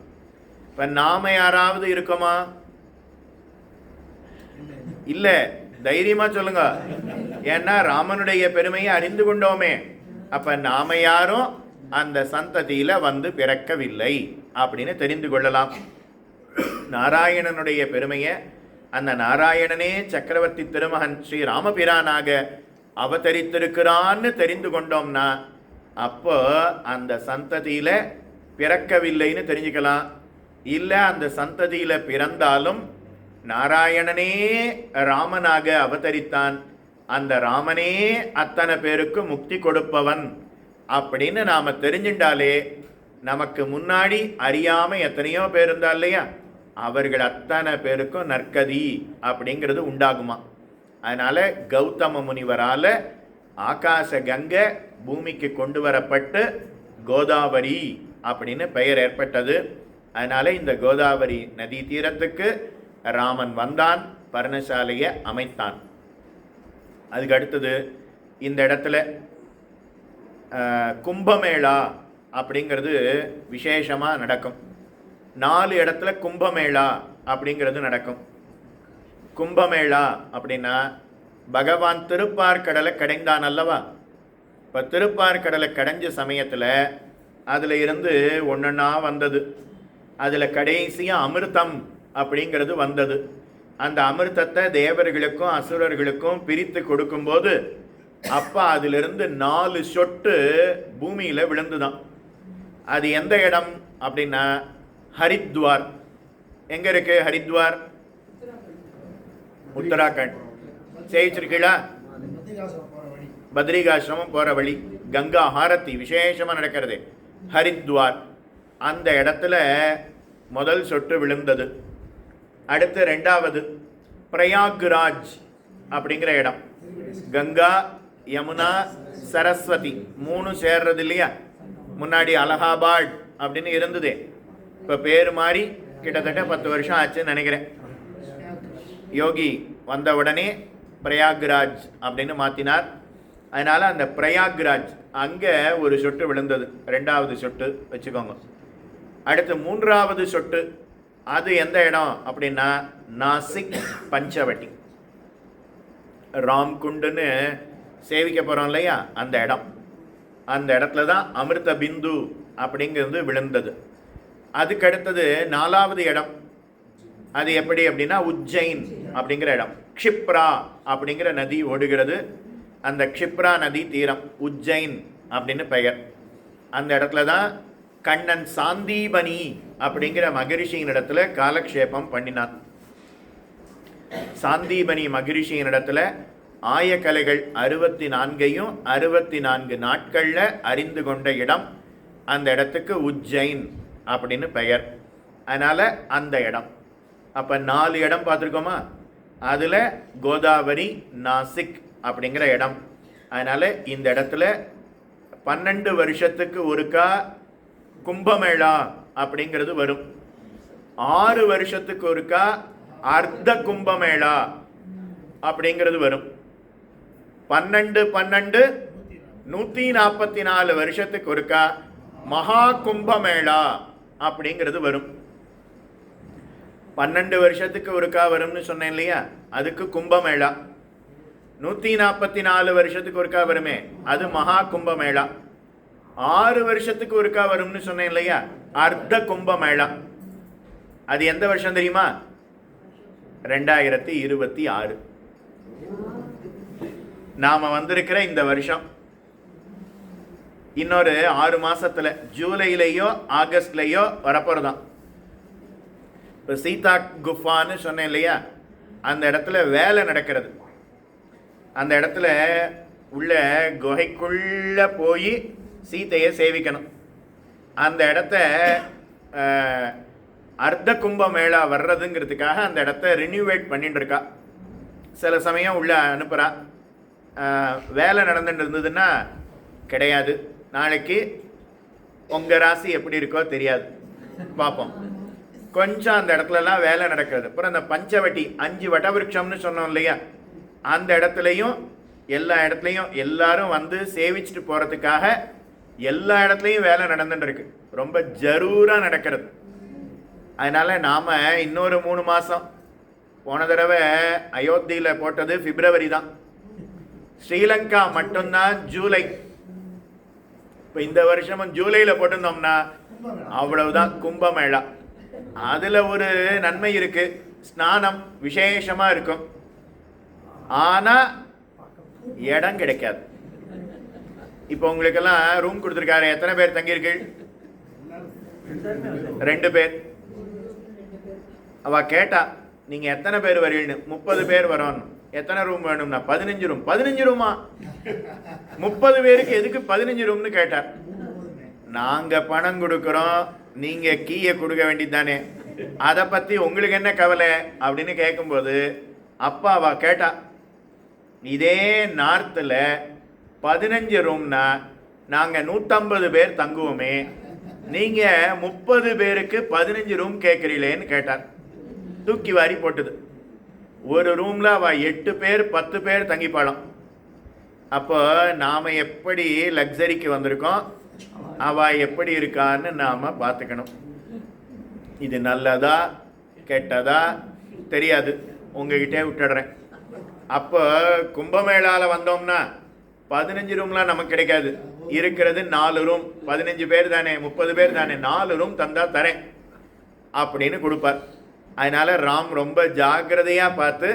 S1: இப்ப நாம யாராவது இருக்கோமா? இல்ல, தைரியமா சொல்லுங்க. ஏன்னா ராமனுடைய பெருமையை அறிந்து கொண்டோமே. அப்ப நாம யாரும் அந்த சந்ததியில வந்து பிறக்கவில்லை அப்படின்னு தெரிந்து கொள்ளலாம். நாராயணனுடைய பெருமையை, அந்த நாராயணனே சக்கரவர்த்தி திருமகன் ஸ்ரீ ராமபிரானாக அவதரித்திருக்கிறான்னு தெரிந்து கொண்டோம்னா அப்போ அந்த சந்ததியில பிறக்கவில்லைன்னு தெரிஞ்சுக்கலாம். இல்லை, அந்த சந்ததியில பிறந்தாலும் நாராயணனே ராமனாக அவதரித்தான், அந்த ராமனே அத்தனை பேருக்கு முக்தி கொடுப்பவன் அப்படின்னு நாம தெரிஞ்சுட்டாலே நமக்கு முன்னாடி அறியாம எத்தனையோ பேர் இருந்தா இல்லையா, அவர்கள் அத்தனை பேருக்கும் நற்கதி அப்படிங்கிறது உண்டாகுமா. அதனால கௌதம முனிவரால் ஆகாச கங்கை பூமிக்கு கொண்டு வரப்பட்டு கோதாவரி அப்படின்னு பெயர் ஏற்பட்டது. அதனால இந்த கோதாவரி நதி தீரத்துக்கு ராமன் வந்தான், பர்ணசாலையை அமைத்தான். அதுக்கு அடுத்தது இந்த இடத்துல கும்பமேளா அப்படிங்கிறது விசேஷமாக நடக்கும். 4 இடத்துல கும்பமேளா அப்படிங்கிறது நடக்கும். கும்பமேளா அப்படின்னா பகவான் திருப்பார்கடலை கடைந்தான் அல்லவா. இப்போ திருப்பார்கடலை கடைஞ்ச சமயத்தில் அதில் இருந்து ஒன்றா வந்தது. அதில் கடைசியாக அமிர்தம் அப்படிங்கிறது வந்தது. அந்த அமிர்தத்தை தேவர்களுக்கும் அசுரர்களுக்கும் பிரித்து கொடுக்கும்போது அப்போ அதிலிருந்து 4 சொட்டு பூமியில் விழுந்துதான். அது எந்த இடம் அப்படின்னா ஹரித்வார். எங்கே இருக்கு ஹரித்வார்? உத்தராகண்ட். சேவிச்சிருக்கீங்களா? பத்ரிகாசிரமம் போகிற வழி கங்கா ஹாரத்தி விசேஷமாக நடக்கிறது ஹரித்வார். அந்த இடத்துல முதல் சொட்டு விழுந்தது. அடுத்து 2வது பிரயாக்ராஜ் அப்படிங்கிற இடம். கங்கா யமுனா சரஸ்வதி 3 சேர்றது இல்லையா. முன்னாடி அலகாபாத் அப்படின்னு இருந்தது, இப்போ பேர் மாறி கிட்டத்தட்ட 10 வருஷம் ஆச்சுன்னு நினைக்கிறேன். யோகி வந்த உடனே பிரயாக்ராஜ் அப்படின்னு மாற்றினார். அதனால் அந்த பிரயாக்ராஜ் அங்கே ஒரு சொட்டு விழுந்தது, 2வது சொட்டு வச்சுக்கோங்க. அடுத்து 3வது சொட்டு அது எந்த இடம் அப்படின்னா நாசிக் பஞ்சவட்டி. ராம்குண்டுன்னு சேவிக்க போகிறோம் இல்லையா, அந்த இடம். அந்த இடத்துல தான் அமிர்த பிந்து அப்படிங்கிறது விழுந்தது. அதுக்கு அடுத்தது 4வது இடம். அது எப்படி அப்படின்னா உஜ்ஜைன் அப்படிங்கிற இடம். க்ஷிப்ரா அப்படிங்கிற நதி ஓடுகிறது. அந்த க்ஷிப்ரா நதி தீரம் உஜ்ஜைன் அப்படின்னு பெயர். அந்த இடத்துல தான் கண்ணன் சாந்தீபனி அப்படிங்கிற மகரிஷியின் இடத்துல காலக்ஷேபம் பண்ணினான். சாந்தீபனி மகரிஷியின் இடத்துல ஆயக்கலைகள் 64ஐயும் 64 நாட்களில் அறிந்து கொண்ட இடம். அந்த இடத்துக்கு உஜ்ஜைன் அப்படின்னு பெயர். அதனால் அந்த இடம். அப்போ 4 இடம் பார்த்துருக்கோமா? அதில் கோதாவரி, நாசிக் அப்படிங்கிற இடம். அதனால் இந்த இடத்துல 12 வருஷத்துக்கு ஒருக்கா கும்பமேளா அப்படிங்கிறது வரும். 6 வருஷத்துக்கு ஒருக்கா அர்த்த கும்பமேளா அப்படிங்கிறது வரும். 12 12 144 வருஷத்துக்கு ஒருக்கா மகா கும்பமேளா அப்படிங்கிறது வரும். 12 வருஷத்துக்கு ஒருக்கா வரும்னு சொன்னேன் இல்லையா, அதுக்கு கும்பமேளா. 144 வருஷத்துக்கு ஒருக்கா வருமே, அது மகா கும்பமேளா. 6 வருஷத்துக்கு ஒருக்கா வரும்னு சொன்னேன் இல்லையா, அர்த்த கும்பமேளா. அது எந்த வருஷம் தெரியுமா? 2026. நாம வந்திருக்கிற இந்த வருஷம் இன்னொரு 6 மாசத்துல ஜூலையிலேயோ ஆகஸ்ட்லேயோ வரப்போறதான். இப்போ சீதா குஃபான்னு சொன்னேன் இல்லையா, அந்த இடத்துல வேலை நடக்கிறது. அந்த இடத்துல உள்ள குகைக்குள்ள போய் சீதையை சேவிக்கணும். அந்த இடத்த அர்த்த கும்பமேளா வர்றதுங்கிறதுக்காக அந்த இடத்த ரினியூவேட் பண்ணிட்டு இருக்கா. சில சமயம் உள்ள அனுப்புகிறா. வேலை நடந்துட்டு இருந்ததுன்னா கிடையாது, நாளைக்கு உங்கள் ராசி எப்படி இருக்கோ தெரியாது, பார்ப்போம். கொஞ்சம் அந்த இடத்துலலாம் வேலை நடக்கிறது. அப்புறம் அந்த பஞ்சவட்டி 5 வடவிருட்சம்னு சொன்னோம் இல்லையா, அந்த இடத்துலையும் எல்லா இடத்துலையும் எல்லாரும் வந்து சேவிச்சுட்டு போகிறதுக்காக எல்லா இடத்துலையும் வேலை நடந்துட்டு இருக்கு. ரொம்ப ஜரூராக நடக்கிறது. அதனால் நாம் இன்னொரு 3 மாதம், போன தடவை அயோத்தியில் போட்டது பிப்ரவரி தான், ஸ்ரீலங்கா மட்டும்தான் ஜூலை. இப்போ இந்த வருஷமும் ஜூலையில் போட்டிருந்தோம்னா அவ்வளவுதான் கும்பமேளா. அதில் ஒரு நன்மை இருக்கு, ஸ்நானம் விசேஷமாக இருக்கும். ஆனால் இடம் கிடைக்காது. இப்போ உங்களுக்கெல்லாம் ரூம் கொடுத்துருக்காரு. எத்தனை பேர் தங்கியிருக்கு? 2 பேர். அவ கேட்டா நீங்கள் எத்தனை பேர் வரீங்கன்னு. 30 பேர் வரோன்னு. எத்தனை ரூம் வேணும்னா 15 ரூம். 15 ரூமா? 30 பேருக்கு எதுக்கு 15 ரூம்னு கேட்டார். நாங்கள் பணம் கொடுக்குறோம், நீங்கள் கீயை கொடுக்க வேண்டியது தானே, அதை பற்றி உங்களுக்கு என்ன கவலை அப்படின்னு கேட்கும்போது அப்பா அவ கேட்டா, இதே நார்த்தில் 15 ரூம்னா நாங்கள் 150 பேர் தங்குவோமே, நீங்கள் 30 பேருக்கு 15 ரூம் கேட்குறீங்களேன்னு கேட்டார். தூக்கி வாரி போட்டுது. ஒரு ரூமில் அவள் 8 பேர் 10 பேர் தங்கிப்பாளம். அப்போ நாம் எப்படி லக்ஸரிக்கு வந்திருக்கோம், அவள் எப்படி இருக்கான்னு நாம் பார்த்துக்கணும். இது நல்லதா கெட்டதா தெரியாது, உங்ககிட்டே விட்டுடுறேன். அப்போ கும்பமேளாவில் வந்தோம்னா 15 ரூம்லாம் நமக்கு கிடைக்காது. இருக்கிறது 4 ரூம். 15 பேர் தானே, 30 பேர் தானே, 4 ரூம் தந்தா தரேன் அப்படின்னு கொடுப்பார். அதனால ராம் ரொம்ப ஜாக்கிரதையாக பார்த்து,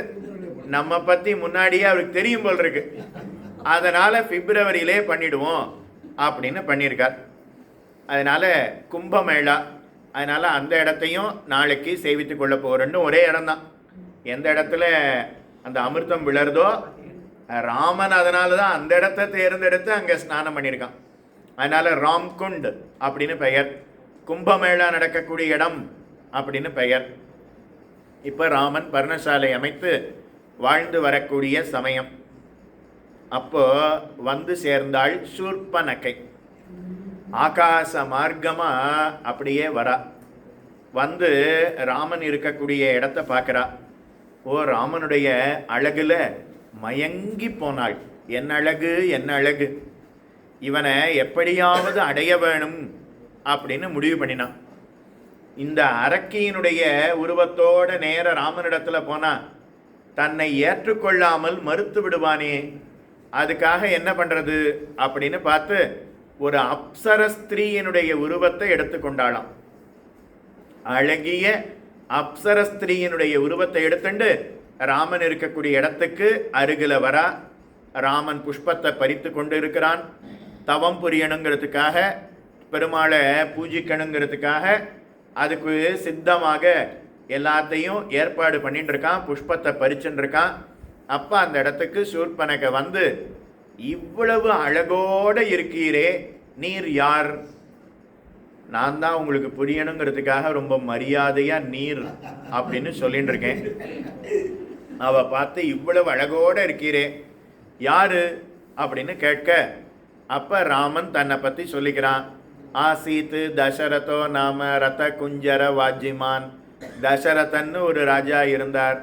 S1: நம்ம பற்றி முன்னாடியே அவருக்கு தெரியும் போல் இருக்கு, அதனால் பிப்ரவரியிலே பண்ணிடுவோம் அப்படின்னு பண்ணியிருக்கார். அதனால் கும்பமேளா. அதனால் அந்த இடத்தையும் நாளைக்கு சேவித்து கொள்ள போகிறோன்னு. ஒரே இடம்தான், எந்த இடத்துல அந்த அமிர்தம் விழறதோ ராமன் அதனால தான் அந்த இடத்த தேர்ந்தெடுத்து அங்கே ஸ்நானம் பண்ணியிருக்கான். அதனால் ராம்குண்ட் அப்படின்னு பெயர். கும்பமேளா நடக்கக்கூடிய இடம் அப்படின்னு பெயர். இப்போ ராமன் பர்ணசாலை அமைத்து வாழ்ந்து வரக்கூடிய சமயம். அப்போ வந்து சேர்ந்தாள் சூர்பனகை. ஆகாச மார்க்கமா அப்படியே வரா. வந்து ராமன் இருக்கக்கூடிய இடத்த பார்க்குறா. ஓ, ராமனுடைய அழகுல மயங்கி போனாள். என்ன அழகு, என்ன அழகு, இவனை எப்படியாவது அடைய வேணும் அப்படின்னு முடிவு பண்ணினான். இந்த அரக்கியினுடைய உருவத்தோட நேர ராமனிடத்துல போனா தன்னை ஏற்றுக்கொள்ளாமல் மறுத்து விடுவானே, அதுக்காக என்ன பண்றது அப்படின்னு பார்த்து ஒரு அப்சர ஸ்திரீயினுடைய உருவத்தை எடுத்துக்கொண்டாளாம். அழகிய அப்சர ஸ்திரீயினுடைய உருவத்தை எடுத்துண்டு ராமன் இருக்கக்கூடிய இடத்துக்கு அருகில் வரா. ராமன் புஷ்பத்தை பறித்து கொண்டு இருக்கிறான். தவம் புரியணுங்கிறதுக்காக, பெருமாளை பூஜிக்கணுங்கிறதுக்காக அதுக்கு சித்தமாக எல்லாத்தையும் ஏற்பாடு பண்ணிட்டு இருக்கான். புஷ்பத்தை பறிச்சுட்டு இருக்கான். அப்போ அந்த இடத்துக்கு சூர்பனகை வந்து, இவ்வளவு அழகோடு இருக்கீரே, நீர் யார்? நான் தான் உங்களுக்கு புரியணுங்கிறதுக்காக ரொம்ப மரியாதையாக நீர் அப்படின்னு சொல்லிட்டு இருக்கேன். அவள் பார்த்து, இவ்வளவு அழகோடு இருக்கீரே, யாரு அப்படின்னு கேட்க, அப்போ ராமன் தன்னை பற்றி சொல்லிக்கிறான். ஆசீத்து தசரதோ நாம ரத குஞ்சர வாஜ்ஜிமான். தசரதன்னு ஒரு ராஜா இருந்தார்.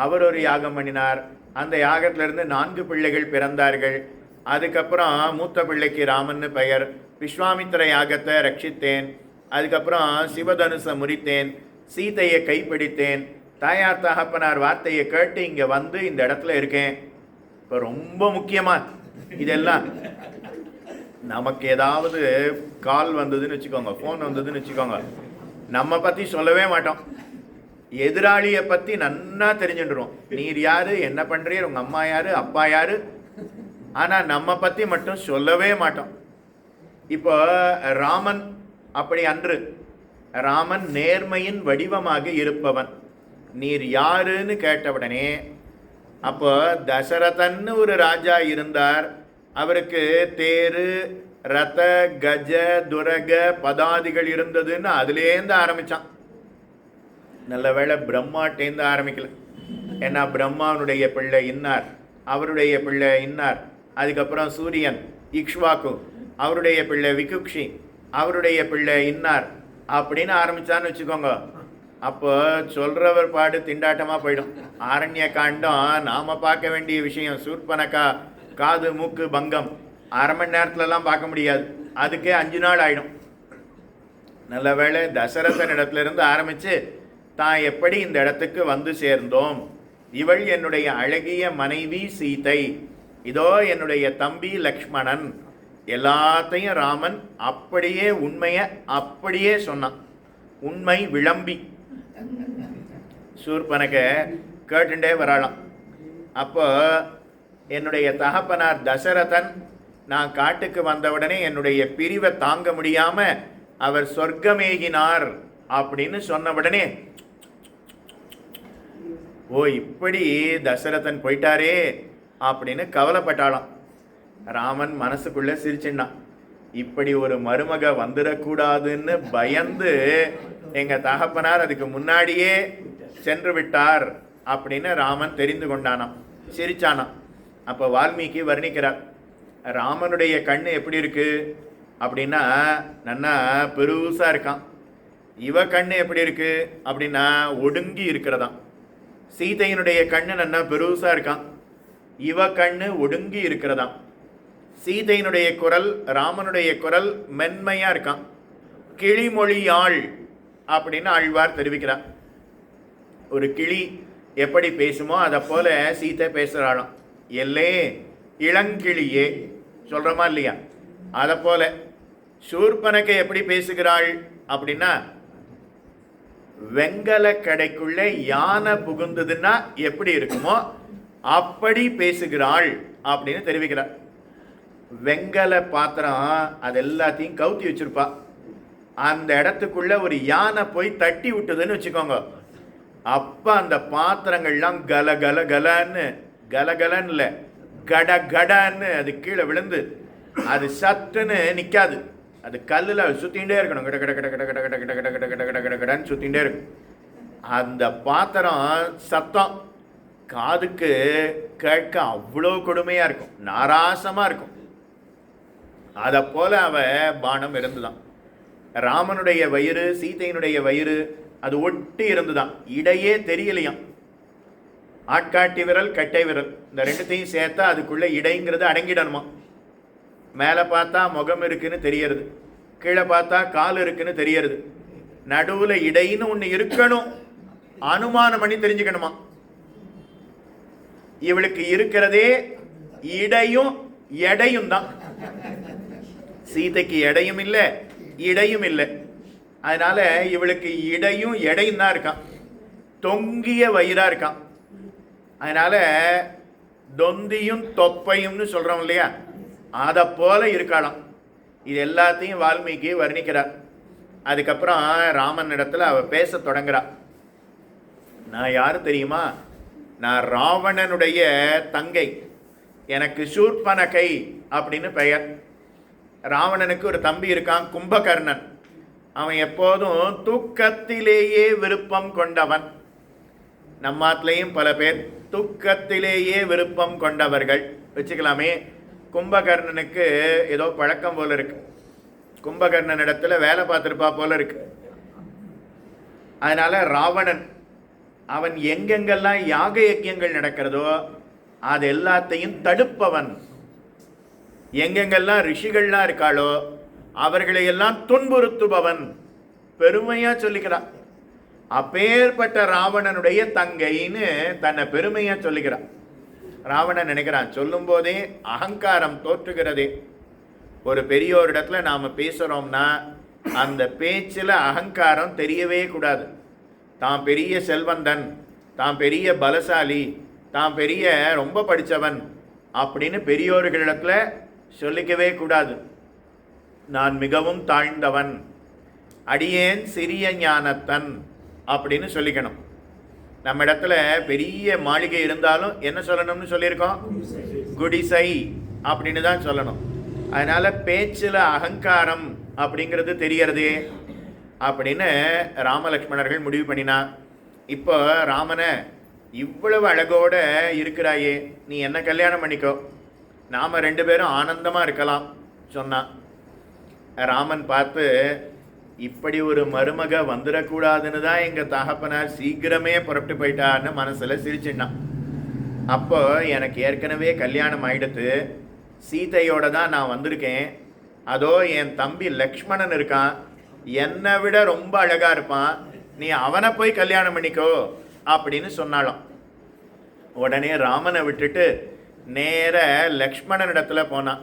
S1: அவர் ஒரு யாகம் பண்ணினார். அந்த யாகத்திலிருந்து 4 பிள்ளைகள் பிறந்தார்கள். அதுக்கப்புறம் மூத்த பிள்ளைக்கு ராமன்னு பெயர். விஸ்வாமித்திர யாகத்தை ரட்சித்தேன். அதுக்கப்புறம் சிவதனுசை முறித்தேன். சீதையை கைப்பிடித்தேன். தாயார் தகப்பனார் வார்த்தையை கேட்டு இங்கே வந்து இந்த இடத்துல இருக்கேன். இப்போ ரொம்ப முக்கியமாக இதெல்லாம் நமக்கு ஏதாவது கால் வந்ததுன்னு வச்சுக்கோங்க, ஃபோன் வந்ததுன்னு வச்சுக்கோங்க, நம்ம பற்றி சொல்லவே மாட்டோம். எதிராளியை பற்றி நன்னா தெரிஞ்சுட்டுருவோம். நீர் யார், என்ன பண்ணுறீர், உங்கள் அம்மா யார், அப்பா யார், ஆனால் நம்ம பற்றி மட்டும் சொல்லவே மாட்டோம். இப்போ ராமன் அப்படி அன்று. ராமன் நேர்மையின் வடிவமாக இருப்பவன். நீர் யாருன்னு கேட்டவுடனே, அப்போ தசரதன்னு ஒரு ராஜா இருந்தார். அவருக்கு தேரு ரத கஜ துரக பதாதிகள் இருந்ததுன்னு அதுலேருந்து ஆரம்பித்தான். நல்ல வேளை பிரம்மாட்டேந்து ஆரம்பிக்கல. ஏன்னா பிரம்மாவனுடைய பிள்ளை இன்னார், அவருடைய பிள்ளை இன்னார், அதுக்கப்புறம் சூரியன் இக்ஷ்வாக்கு, அவருடைய பிள்ளை விகுக்ஷி, அவருடைய பிள்ளை இன்னார் அப்படின்னு ஆரம்பித்தான்னு வச்சுக்கோங்க. அப்போ சொல்கிறவர் பாடு திண்டாட்டமாக போயிடும். ஆரண்ய காண்டம் நாம் பார்க்க வேண்டிய விஷயம். சூர்பனகா காது மூக்கு பங்கம் 1/2 மணி நேரத்துலலாம் பார்க்க முடியாது. அதுக்கே 5 நாள் ஆகிடும். நல்ல வேளை தசரதன் இடத்துலேருந்து ஆரம்பித்து தான் எப்படி இந்த இடத்துக்கு வந்து சேர்ந்தோம், இவள் என்னுடைய அழகிய மனைவி சீதை, இதோ என்னுடைய தம்பி லக்ஷ்மணன், எல்லாத்தையும் ராமன் அப்படியே உண்மையை அப்படியே சொன்னான். உண்மை விளம்பி சூர்பனகை கேட்டுண்டே வராளாம். அப்போ என்னுடைய தகப்பனார் தசரதன் நான் காட்டுக்கு வந்தவுடனே என்னுடைய பிரிவை தாங்க முடியாமல் அவர் சொர்க்கமேகினார் அப்படின்னு சொன்ன உடனே, ஓ இப்படி தசரதன் போயிட்டாரே அப்படின்னு கவலைப்பட்டாளாம். ராமன் மனசுக்குள்ளே சிரிச்சின்னான். இப்படி ஒரு மருமக வந்துடக்கூடாதுன்னு பயந்து எங்கள் தகப்பனார் அதுக்கு முன்னாடியே சென்று விட்டார் அப்படின்னு ராமன் தெரிந்து கொண்டானாம், சிரிச்சானாம். அப்போ வால்மீகி வர்ணிக்கிறார், ராமனுடைய கண் எப்படி இருக்கு அப்படின்னா நன்னா பெருசாக இருக்கான். இவ கண்ணு எப்படி இருக்கு அப்படின்னா ஒடுங்கி இருக்கிறதாம். சீதையினுடைய கண்ணு நன்னா பெருசாக இருக்கான், இவ கண்ணு ஒடுங்கி இருக்கிறதாம். சீதையினுடைய குரல், ராமனுடைய குரல் மென்மையாக இருக்கான். கிளிமொழியாள் அப்படின்னு ஆழ்வார் தெரிவிக்கிறார். ஒரு கிளி எப்படி பேசுமோ அதை போல சீதை பேசுகிறாளாம். எல்லே இளங்கிளியே சொல்கிறோமா இல்லையா? அதை போல சூர்பனகை எப்படி பேசுகிறாள் அப்படின்னா, வெங்கல கடைக்குள்ளே யானை புகுந்ததுன்னா எப்படி இருக்குமோ அப்படி பேசுகிறாள் அப்படின்னு தெரிவிக்கிறார். வெங்கல பாத்திரம் அது எல்லாத்தையும் கவுத்தி வச்சிருப்பா. அந்த இடத்துக்குள்ள ஒரு யானை போய் தட்டி விட்டுதுன்னு வச்சுக்கோங்க, அப்போ அந்த பாத்திரங்கள்லாம் கல கல கலன்னு, கலகலன்னு இல்லை கட கடன்னு அது கீழே விழுந்து அது சட்டுன்னு நிற்காது. அது கல்லில் சுற்றிகிட்டே இருக்கணும், கட கட கட கட கட கட கட கட கட கட கட கடன்னு சுற்றிகிட்டே இருக்கும். அந்த பாத்திரம் சத்தம் காதுக்கு கேட்க அவ்வளோ கொடுமையாக இருக்கும், நாராசமாக இருக்கும். அதை போல அவ பானம் இருந்துதான். ராமனுடைய வயிறு சீதையினுடைய வயிறு அது ஒட்டி இருந்துதான், இடையே தெரியலையாம். ஆட்காட்டி விரல் கட்டை விரல் இந்த ரெண்டுத்தையும் சேர்த்தா அதுக்குள்ளே இடைங்கிறது அடங்கிடணுமா. மேலே பார்த்தா முகம் இருக்குன்னு தெரியறது, கீழே பார்த்தா கால் இருக்குன்னு தெரியறது, நடுவில் இடைன்னு ஒன்று இருக்கணும், அனுமானம் பண்ணி தெரிஞ்சுக்கணுமா. இவளுக்கு இருக்கிறதே இடையும் எடையும் தான். சீதைக்கு எடையும் இல்லை இடையும் இல்லை. அதனால இவளுக்கு இடையும் எடையும் தான் இருக்கான். தொங்கிய வயிறா இருக்கான். அதனால தொந்தியும் தொப்பையும்னு சொல்றோம் இல்லையா, அதை போல இருக்கலாம். இது எல்லாத்தையும் வால்மீகி வர்ணிக்கிறார். அதுக்கப்புறம் ராமன் இடத்துல அவ பேச தொடங்குறா. நான் யாரு தெரியுமா? நான் ராவணனுடைய தங்கை, எனக்கு சூர்பனகை அப்படின்னு பெயர். ராவணனுக்கு ஒரு தம்பி இருக்கான், கும்பகர்ணன். அவன் எப்போதும் தூக்கத்திலேயே விருப்பம் கொண்டவன். நம்மாத்திலையும் பல பேர் தூக்கத்திலேயே விருப்பம் கொண்டவர்கள் வச்சுக்கலாமே. கும்பகர்ணனுக்கு ஏதோ பழக்கம் போல இருக்கு, கும்பகர்ணன் இடத்துல வேலை பார்த்துருப்பா போல இருக்கு. அதனால ராவணன் அவன் எங்கெங்கெல்லாம் யாக யஜ்யங்கள் நடக்கிறதோ அது எல்லாத்தையும் தடுப்பவன். எங்கெங்கெல்லாம் ரிஷிகள்லாம் இருக்காளோ அவர்களை எல்லாம் துன்புறுத்துபவன். பெருமையா சொல்லிக்கிறான். அப்பேற்பட்ட ராவணனுடைய தங்கைன்னு தன்னை பெருமையா சொல்லிக்கிறான். ராவணன் நினைக்கிறான், சொல்லும் போதே அகங்காரம் தோற்றுகிறதே. ஒரு பெரியோரிடத்துல நாம பேசுறோம்னா அந்த பேச்சில் அகங்காரம் தெரியவே கூடாது. தான் பெரிய செல்வந்தன், தான் பெரிய பலசாலி, தான் பெரிய ரொம்ப படித்தவன் அப்படின்னு பெரியோர்களிடத்துல சொல்லிக்கவே கூடாது. நான் மிகவும் தாழ்ந்தவன், அடியேன் சிறிய ஞானத்தன் அப்படின்னு சொல்லிக்கணும். நம்ம இடத்துல பெரிய மாளிகை இருந்தாலும் என்ன சொல்லணும்னு சொல்லியிருக்கோம்? குடிசை அப்படின்னு தான் சொல்லணும். அதனால பேச்சில் அகங்காரம் அப்படிங்கிறது தெரியறது அப்படின்னு ராமலக்ஷ்மணர்கள் முடிவு பண்ணினா. இப்போ ராமனை, இவ்வளவு அழகோட இருக்கிறாயே, நீ என்ன கல்யாணம் பண்ணிக்கோ, நாம 2 பேரும் ஆனந்தமா இருக்கலாம் சொன்னான். ராமன் பார்த்து, இப்படி ஒரு மருமக வந்துடக்கூடாதுன்னு தான் எங்க தகப்பனார் சீக்கிரமே புறப்பட்டு போயிட்டார்னு மனசுல சிரிச்சின்னான். அப்போ எனக்கு ஏற்கனவே கல்யாணம் ஆயிடுத்து, சீதையோட தான் நான் வந்திருக்கேன். அதோ என் தம்பி லக்ஷ்மணன் இருக்கான், என்னை விட ரொம்ப அழகா இருப்பான், நீ அவனை போய் கல்யாணம் பண்ணிக்கோ அப்படின்னு சொன்னாலும். உடனே ராமனை விட்டுட்டு நேர லக்ஷ்மணன் இடத்துல போனான்.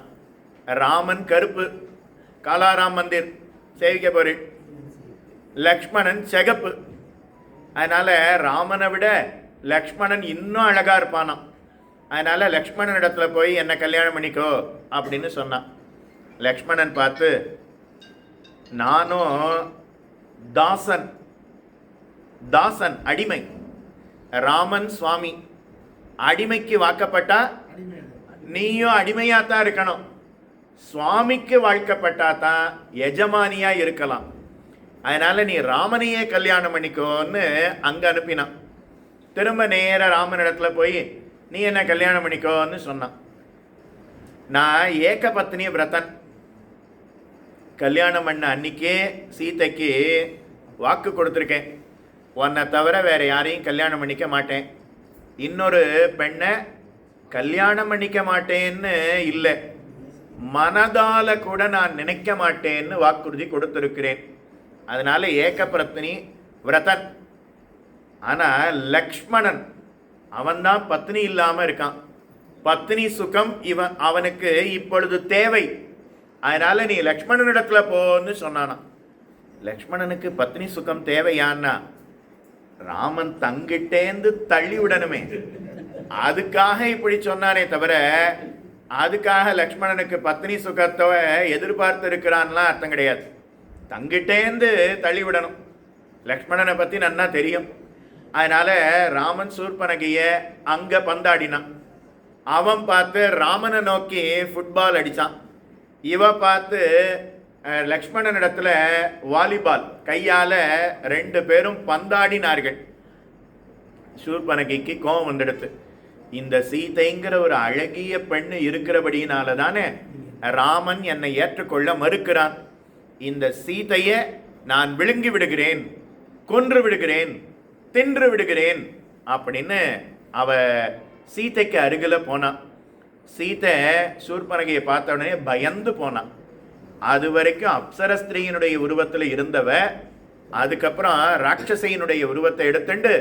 S1: ராமன் கருப்பு, காலாராம் மந்திர் சேவிக்க போறேன். லக்ஷ்மணன் சிகப்பு. அதனால ராமனை விட லக்ஷ்மணன் இன்னும் அழகா இருப்பானாம். அதனால லக்ஷ்மணன் இடத்துல போய் என்ன கல்யாணம் பண்ணிக்கோ அப்படின்னு சொன்னான். லக்ஷ்மணன் பார்த்து, நானும் தாசன், தாசன் அடிமை, ராமன் சுவாமி. அடிமைக்கு வாக்கப்பட்டா நீயும் அடிமையாத்தான் இருக்கணும், சுவாமிக்கு வாழ்க்கப்பட்டா தான் எஜமானியா இருக்கலாம். அதனால நீ ராமனையே கல்யாணம் பண்ணிக்கோன்னு அங்க அனுப்பினான். திரும்ப நேர ராமன் இடத்துல போய் நீ என்ன கல்யாணம் பண்ணிக்கோன்னு சொன்னான். நான் ஏக பத்னி விரதன், கல்யாணம் பண்ண அன்னைக்கே சீதைக்கு வாக்கு கொடுத்துருக்கேன், உன்னை தவிர வேற யாரையும் கல்யாணம் பண்ணிக்க மாட்டேன், இன்னொரு பெண்ணை கல்யாணம் பண்ணிக்க மாட்டேன்னு இல்லை, மனதால கூட நான் நினைக்க மாட்டேன்னு வாக்குறுதி கொடுத்திருக்கிறேன். அதனால ஏக பத்னி விரதன். ஆனா லக்ஷ்மணன் அவன்தான் பத்னி இல்லாம இருக்கான். பத்னி சுகம் அவனுக்கு இப்பொழுது தேவை. அதனால நீ லக்ஷ்மணனிடத்துல போன்னு சொன்னானா. லக்ஷ்மணனுக்கு பத்னி சுகம் தேவையான்னா ராமன் தங்கிட்டேந்து தள்ளி விடணுமே, அதுக்காக இப்படி சொன்னானே தவிர அதுக்காக லக்ஷ்மணனுக்கு பத்னி சுகத்தை எதிர்பார்த்து இருக்கிறான்லாம் அர்த்தம் கிடையாது. தங்கிட்டேந்து தள்ளி விடணும். லக்ஷ்மணனை பத்தி நன்னா தெரியும். அதனால ராமன் சூர்பனகைய அங்க பந்தாடினான். அவன் பார்த்து ராமனை நோக்கி ஃபுட்பால் அடிச்சான். இவ பார்த்து லக்ஷ்மணன் இடத்துல வாலிபால் கையால 2 பேரும் பந்தாடினார்கள். சூர்பனகைக்கு கோபம் வந்துடுத்து. இந்த சீதைங்கிற ஒரு அழகிய பெண்ணு இருக்கிறபடியினால தானே ராமன் என்னை ஏற்றுக்கொள்ள மறுக்கிறான். இந்த சீதைய நான் விழுங்கி விடுகிறேன், கொன்று விடுகிறேன், தின்று விடுகிறேன் அப்படின்னு அவ சீதைக்கு அருகில போனான். சீதை சூர்பனகையை பார்த்த உடனே பயந்து போனான். அது வரைக்கும் அப்சர ஸ்திரீயினுடைய உருவத்தில் இருந்தவ அதுக்கப்புறம் ராட்சசையினுடைய உருவத்தை எடுத்துட்டு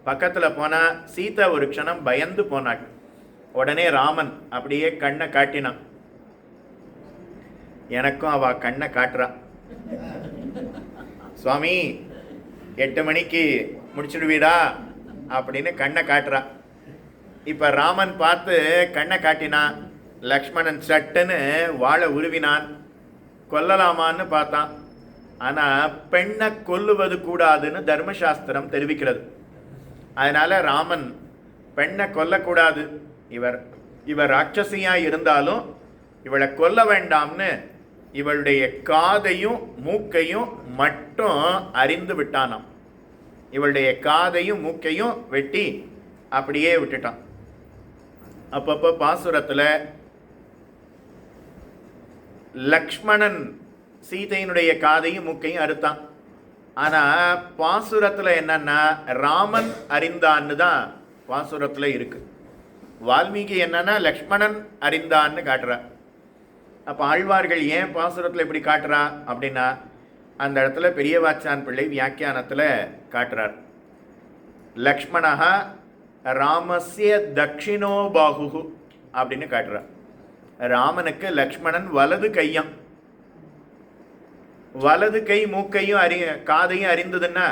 S1: பக்கத்துல போனா சீதா ஒரு க்ஷணம் பயந்து போனாள். உடனே ராமன் அப்படியே கண்ணை காட்டினான். எனக்கும் அவ கண்ணை காட்டுறா. சுவாமி 8 மணிக்கு முடிச்சுடுவீடா அப்படின்னு கண்ணை காட்டுறா. இப்போ ராமன் பார்த்து கண்ணை காட்டினான், லக்ஷ்மணன் சட்டுன்னு வாழை உருவினான், கொல்லலாமான்னு பார்த்தான். ஆனால் பெண்ணை கொல்லுவது கூடாதுன்னு தர்மசாஸ்திரம் தெரிவிக்கிறது. அதனால் ராமன் பெண்ணை கொல்லக்கூடாது, இவர் ராட்சசியாக இருந்தாலும் இவளை கொல்ல வேண்டாம்னு இவளுடைய காதையும் மூக்கையும் மட்டும் அறிந்து விட்டானாம். இவளுடைய காதையும் மூக்கையும் வெட்டி அப்படியே விட்டுட்டான். அப்பப்போ பாசுரத்தில் லக்ஷ்மணன் சீதையினுடைய காதையும் மூக்கையும் அறுத்தான். ஆனால் பாசுரத்தில் என்னன்னா ராமன் அறிந்தான்னு தான் பாசுரத்தில் இருக்கு. வால்மீகி என்னன்னா லக்ஷ்மணன் அறிந்தான்னு காட்டுறா. அப்போ ஆழ்வார்கள் ஏன் பாசுரத்தில் இப்படி காட்டுறா அப்படின்னா, அந்த இடத்துல பெரியவாச்சான் பிள்ளை வியாக்கியானத்தில் காட்டுறார். லக்ஷ்மணா ராமஸ்ய தட்சிணோ பாகு அப்படின்னு காட்டுறார். ராமனுக்கு லக்ஷ்மணன் வலது கையம், வலது கை மூக்கையும் காதையும் அறிந்ததுன்னா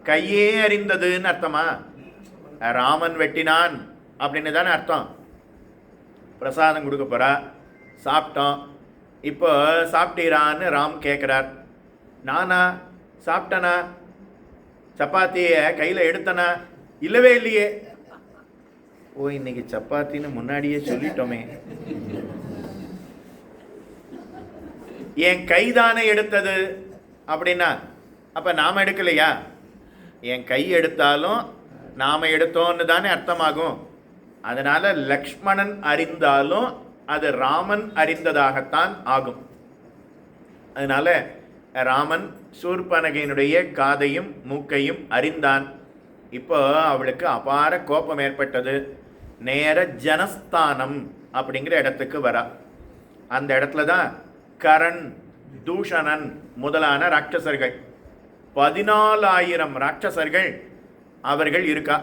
S1: கையே அறிந்ததுன்னு அர்த்தமா? ராமன் வெட்டினான் அப்படின்னு தானே அர்த்தம். பிரசாதம் கொடுக்க போறா, சாப்பிட்டோம். இப்போ சாப்பிட்டீரான்னு ராம் கேட்குறார். நானா சாப்பிட்டனா? சப்பாத்தியை கையில் எடுத்தனா? இல்லவே இல்லையே. ஓ, இன்னைக்கு சப்பாத்தின்னு முன்னாடியே சொல்லிட்டோமே. என் கைதானே எடுத்தது அப்படின்னா அப்போ நாம் எடுக்கலையா? என் கை எடுத்தாலும் நாம் எடுத்தோன்னு தானே அர்த்தமாகும். அதனால் லக்ஷ்மணன் அறிந்தாலும் அது ராமன் அறிந்ததாகத்தான் ஆகும். அதனால் ராமன் சூர்பனகையினுடைய காதையும் மூக்கையும் அறிந்தான். இப்போ அவளுக்கு அபார கோபம் ஏற்பட்டது. நேர ஜனஸ்தானம் அப்படிங்கிற இடத்துக்கு வரா. அந்த இடத்துல தான் கரண், தூஷணன் முதலான ராட்சசர்கள் 14,000 ராட்சசர்கள் அவர்கள் இருக்கா.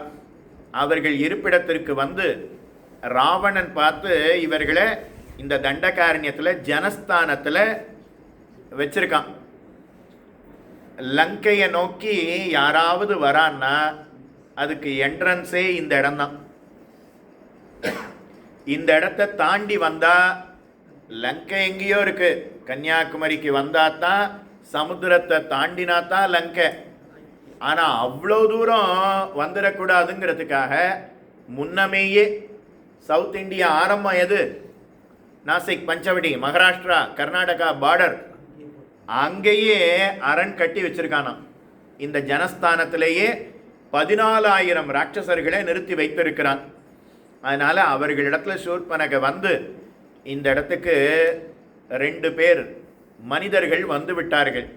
S1: அவர்கள் இருப்பிடத்திற்கு வந்து ராவணன் பார்த்து இவர்களை இந்த தண்டகாரண்யத்தில் ஜனஸ்தானத்தில் வச்சிருக்கான். லங்கையை நோக்கி யாராவது வரான்னா அதுக்கு என்ட்ரன்ஸே இந்த இடம்தான். இந்த இடத்தை தாண்டி வந்தா லங்கை எங்கேயோ இருக்கு. கன்னியாகுமரிக்கு வந்தா தான், சமுத்திரத்தை தாண்டினா தான் லங்கை. ஆனால் அவ்வளோ தூரம் வந்துடக்கூடாதுங்கிறதுக்காக முன்னமேயே சவுத் இந்தியா ஆரம்பம் எது? நாசிக், பஞ்சவடி, மகாராஷ்டிரா, கர்நாடகா பார்டர், அங்கேயே அரண் கட்டி வச்சிருக்கானாம். இந்த ஜனஸ்தானத்திலேயே 14,000 ராட்சசர்களை நிறுத்தி வைத்திருக்கிறான். அதனால் அவர்களிடத்துல சூர்பனகை வந்து இந்த இடத்துக்கு 2 பேர் மனிதர்கள் வந்து விட்டார்கள்.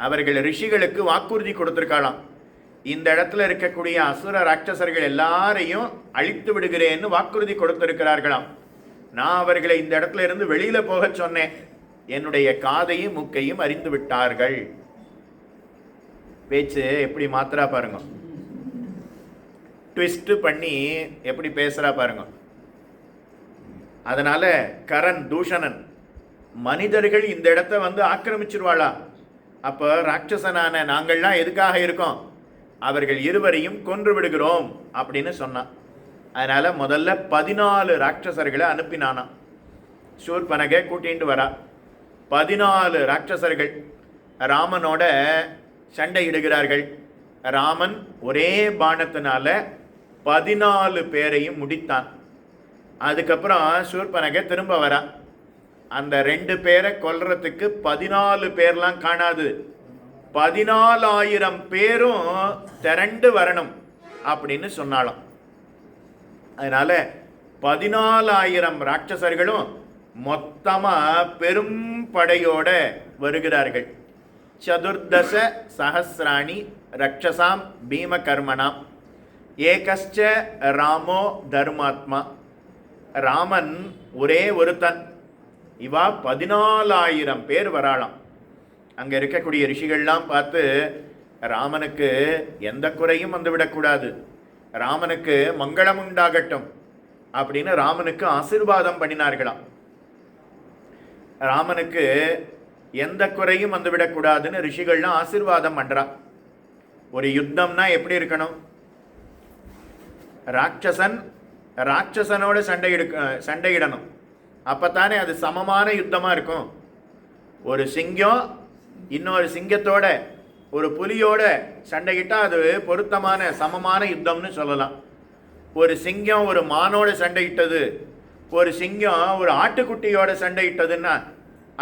S1: அவர்கள் ரிஷிகளுக்கு வாக்குறுதி கொடுத்துருக்காளாம். இந்த இடத்துல இருக்கக்கூடிய அசுர ராட்சசர்கள் எல்லாரையும் அழித்து விடுகிறேன்னு வாக்குறுதி கொடுத்திருக்கிறார்களாம். நான் அவர்களை இந்த இடத்துல இருந்து வெளியில போக சொன்னேன், என்னுடைய காதையும் மூக்கையும் அறிந்து விட்டார்கள். பேச்சு எப்படி மாத்திரா பாருங்க, ட்விஸ்ட் பண்ணி எப்படி பேசுறா பாருங்க. அதனால கரண், தூஷணன் மனிதர்கள் இந்த இடத்த வந்து ஆக்கிரமிச்சிருவாளா? அப்போ ராட்சசனான நாங்கள்லாம் எதுக்காக இருக்கோம்? அவர்கள் இருவரையும் கொன்று விடுகிறோம் அப்படின்னு சொன்னான். அதனால முதல்ல 14 ராட்சசர்களை அனுப்பினானான். சூர்பனகை கூட்டிட்டு வரா. 14 ராட்சசர்கள் ராமனோட சண்டையிடுகிறார்கள். ராமன் ஒரே பாணத்தினால 14 பேரையும் முடித்தான். அதுக்கப்புறம் சூர்பனகை திரும்ப வரா. அந்த 2 பேரை கொல்றதுக்கு 14 பேர்லாம் காணாது, 14,000 பேரும் திரண்டு வரணும் அப்படின்னு சொன்னாலும். அதனால 14,000 ராட்சசர்களும் மொத்தமா பெரும் படையோட வருகிறார்கள். சதுர்தச சஹஸ்ராணி ரக்ஷசாம் பீமகர்மணாம் ஏகஸ்ச ராமோ தர்மாத்மா. ராமன் ஒரே ஒருத்தன், இவா 14,000 பேர் வராளாம். அங்கே இருக்கக்கூடிய ரிஷிகள்லாம் பார்த்து ராமனுக்கு எந்த குறையும் வந்துவிடக்கூடாது, ராமனுக்கு மங்களம் உண்டாகட்டும் அப்படின்னு ராமனுக்கு ஆசீர்வாதம் பண்ணினார்களாம். ராமனுக்கு எந்த குறையும் வந்துவிடக்கூடாதுன்னு ரிஷிகள்லாம் ஆசீர்வாதம் பண்றா. ஒரு யுத்தம்னா எப்படி இருக்கணும்? ராட்சசன் ராட்சசனோட சண்டையிடணும். அப்பத்தானே அது சமமான யுத்தமாக இருக்கும். ஒரு சிங்கம் இன்னொரு சிங்கத்தோட, ஒரு புலியோட சண்டையிட்டால் அது பொருத்தமான சமமான யுத்தம்னு சொல்லலாம். ஒரு சிங்கம் ஒரு மானோட சண்டையிட்டது, ஒரு சிங்கம் ஒரு ஆட்டுக்குட்டியோட சண்டையிட்டதுன்னா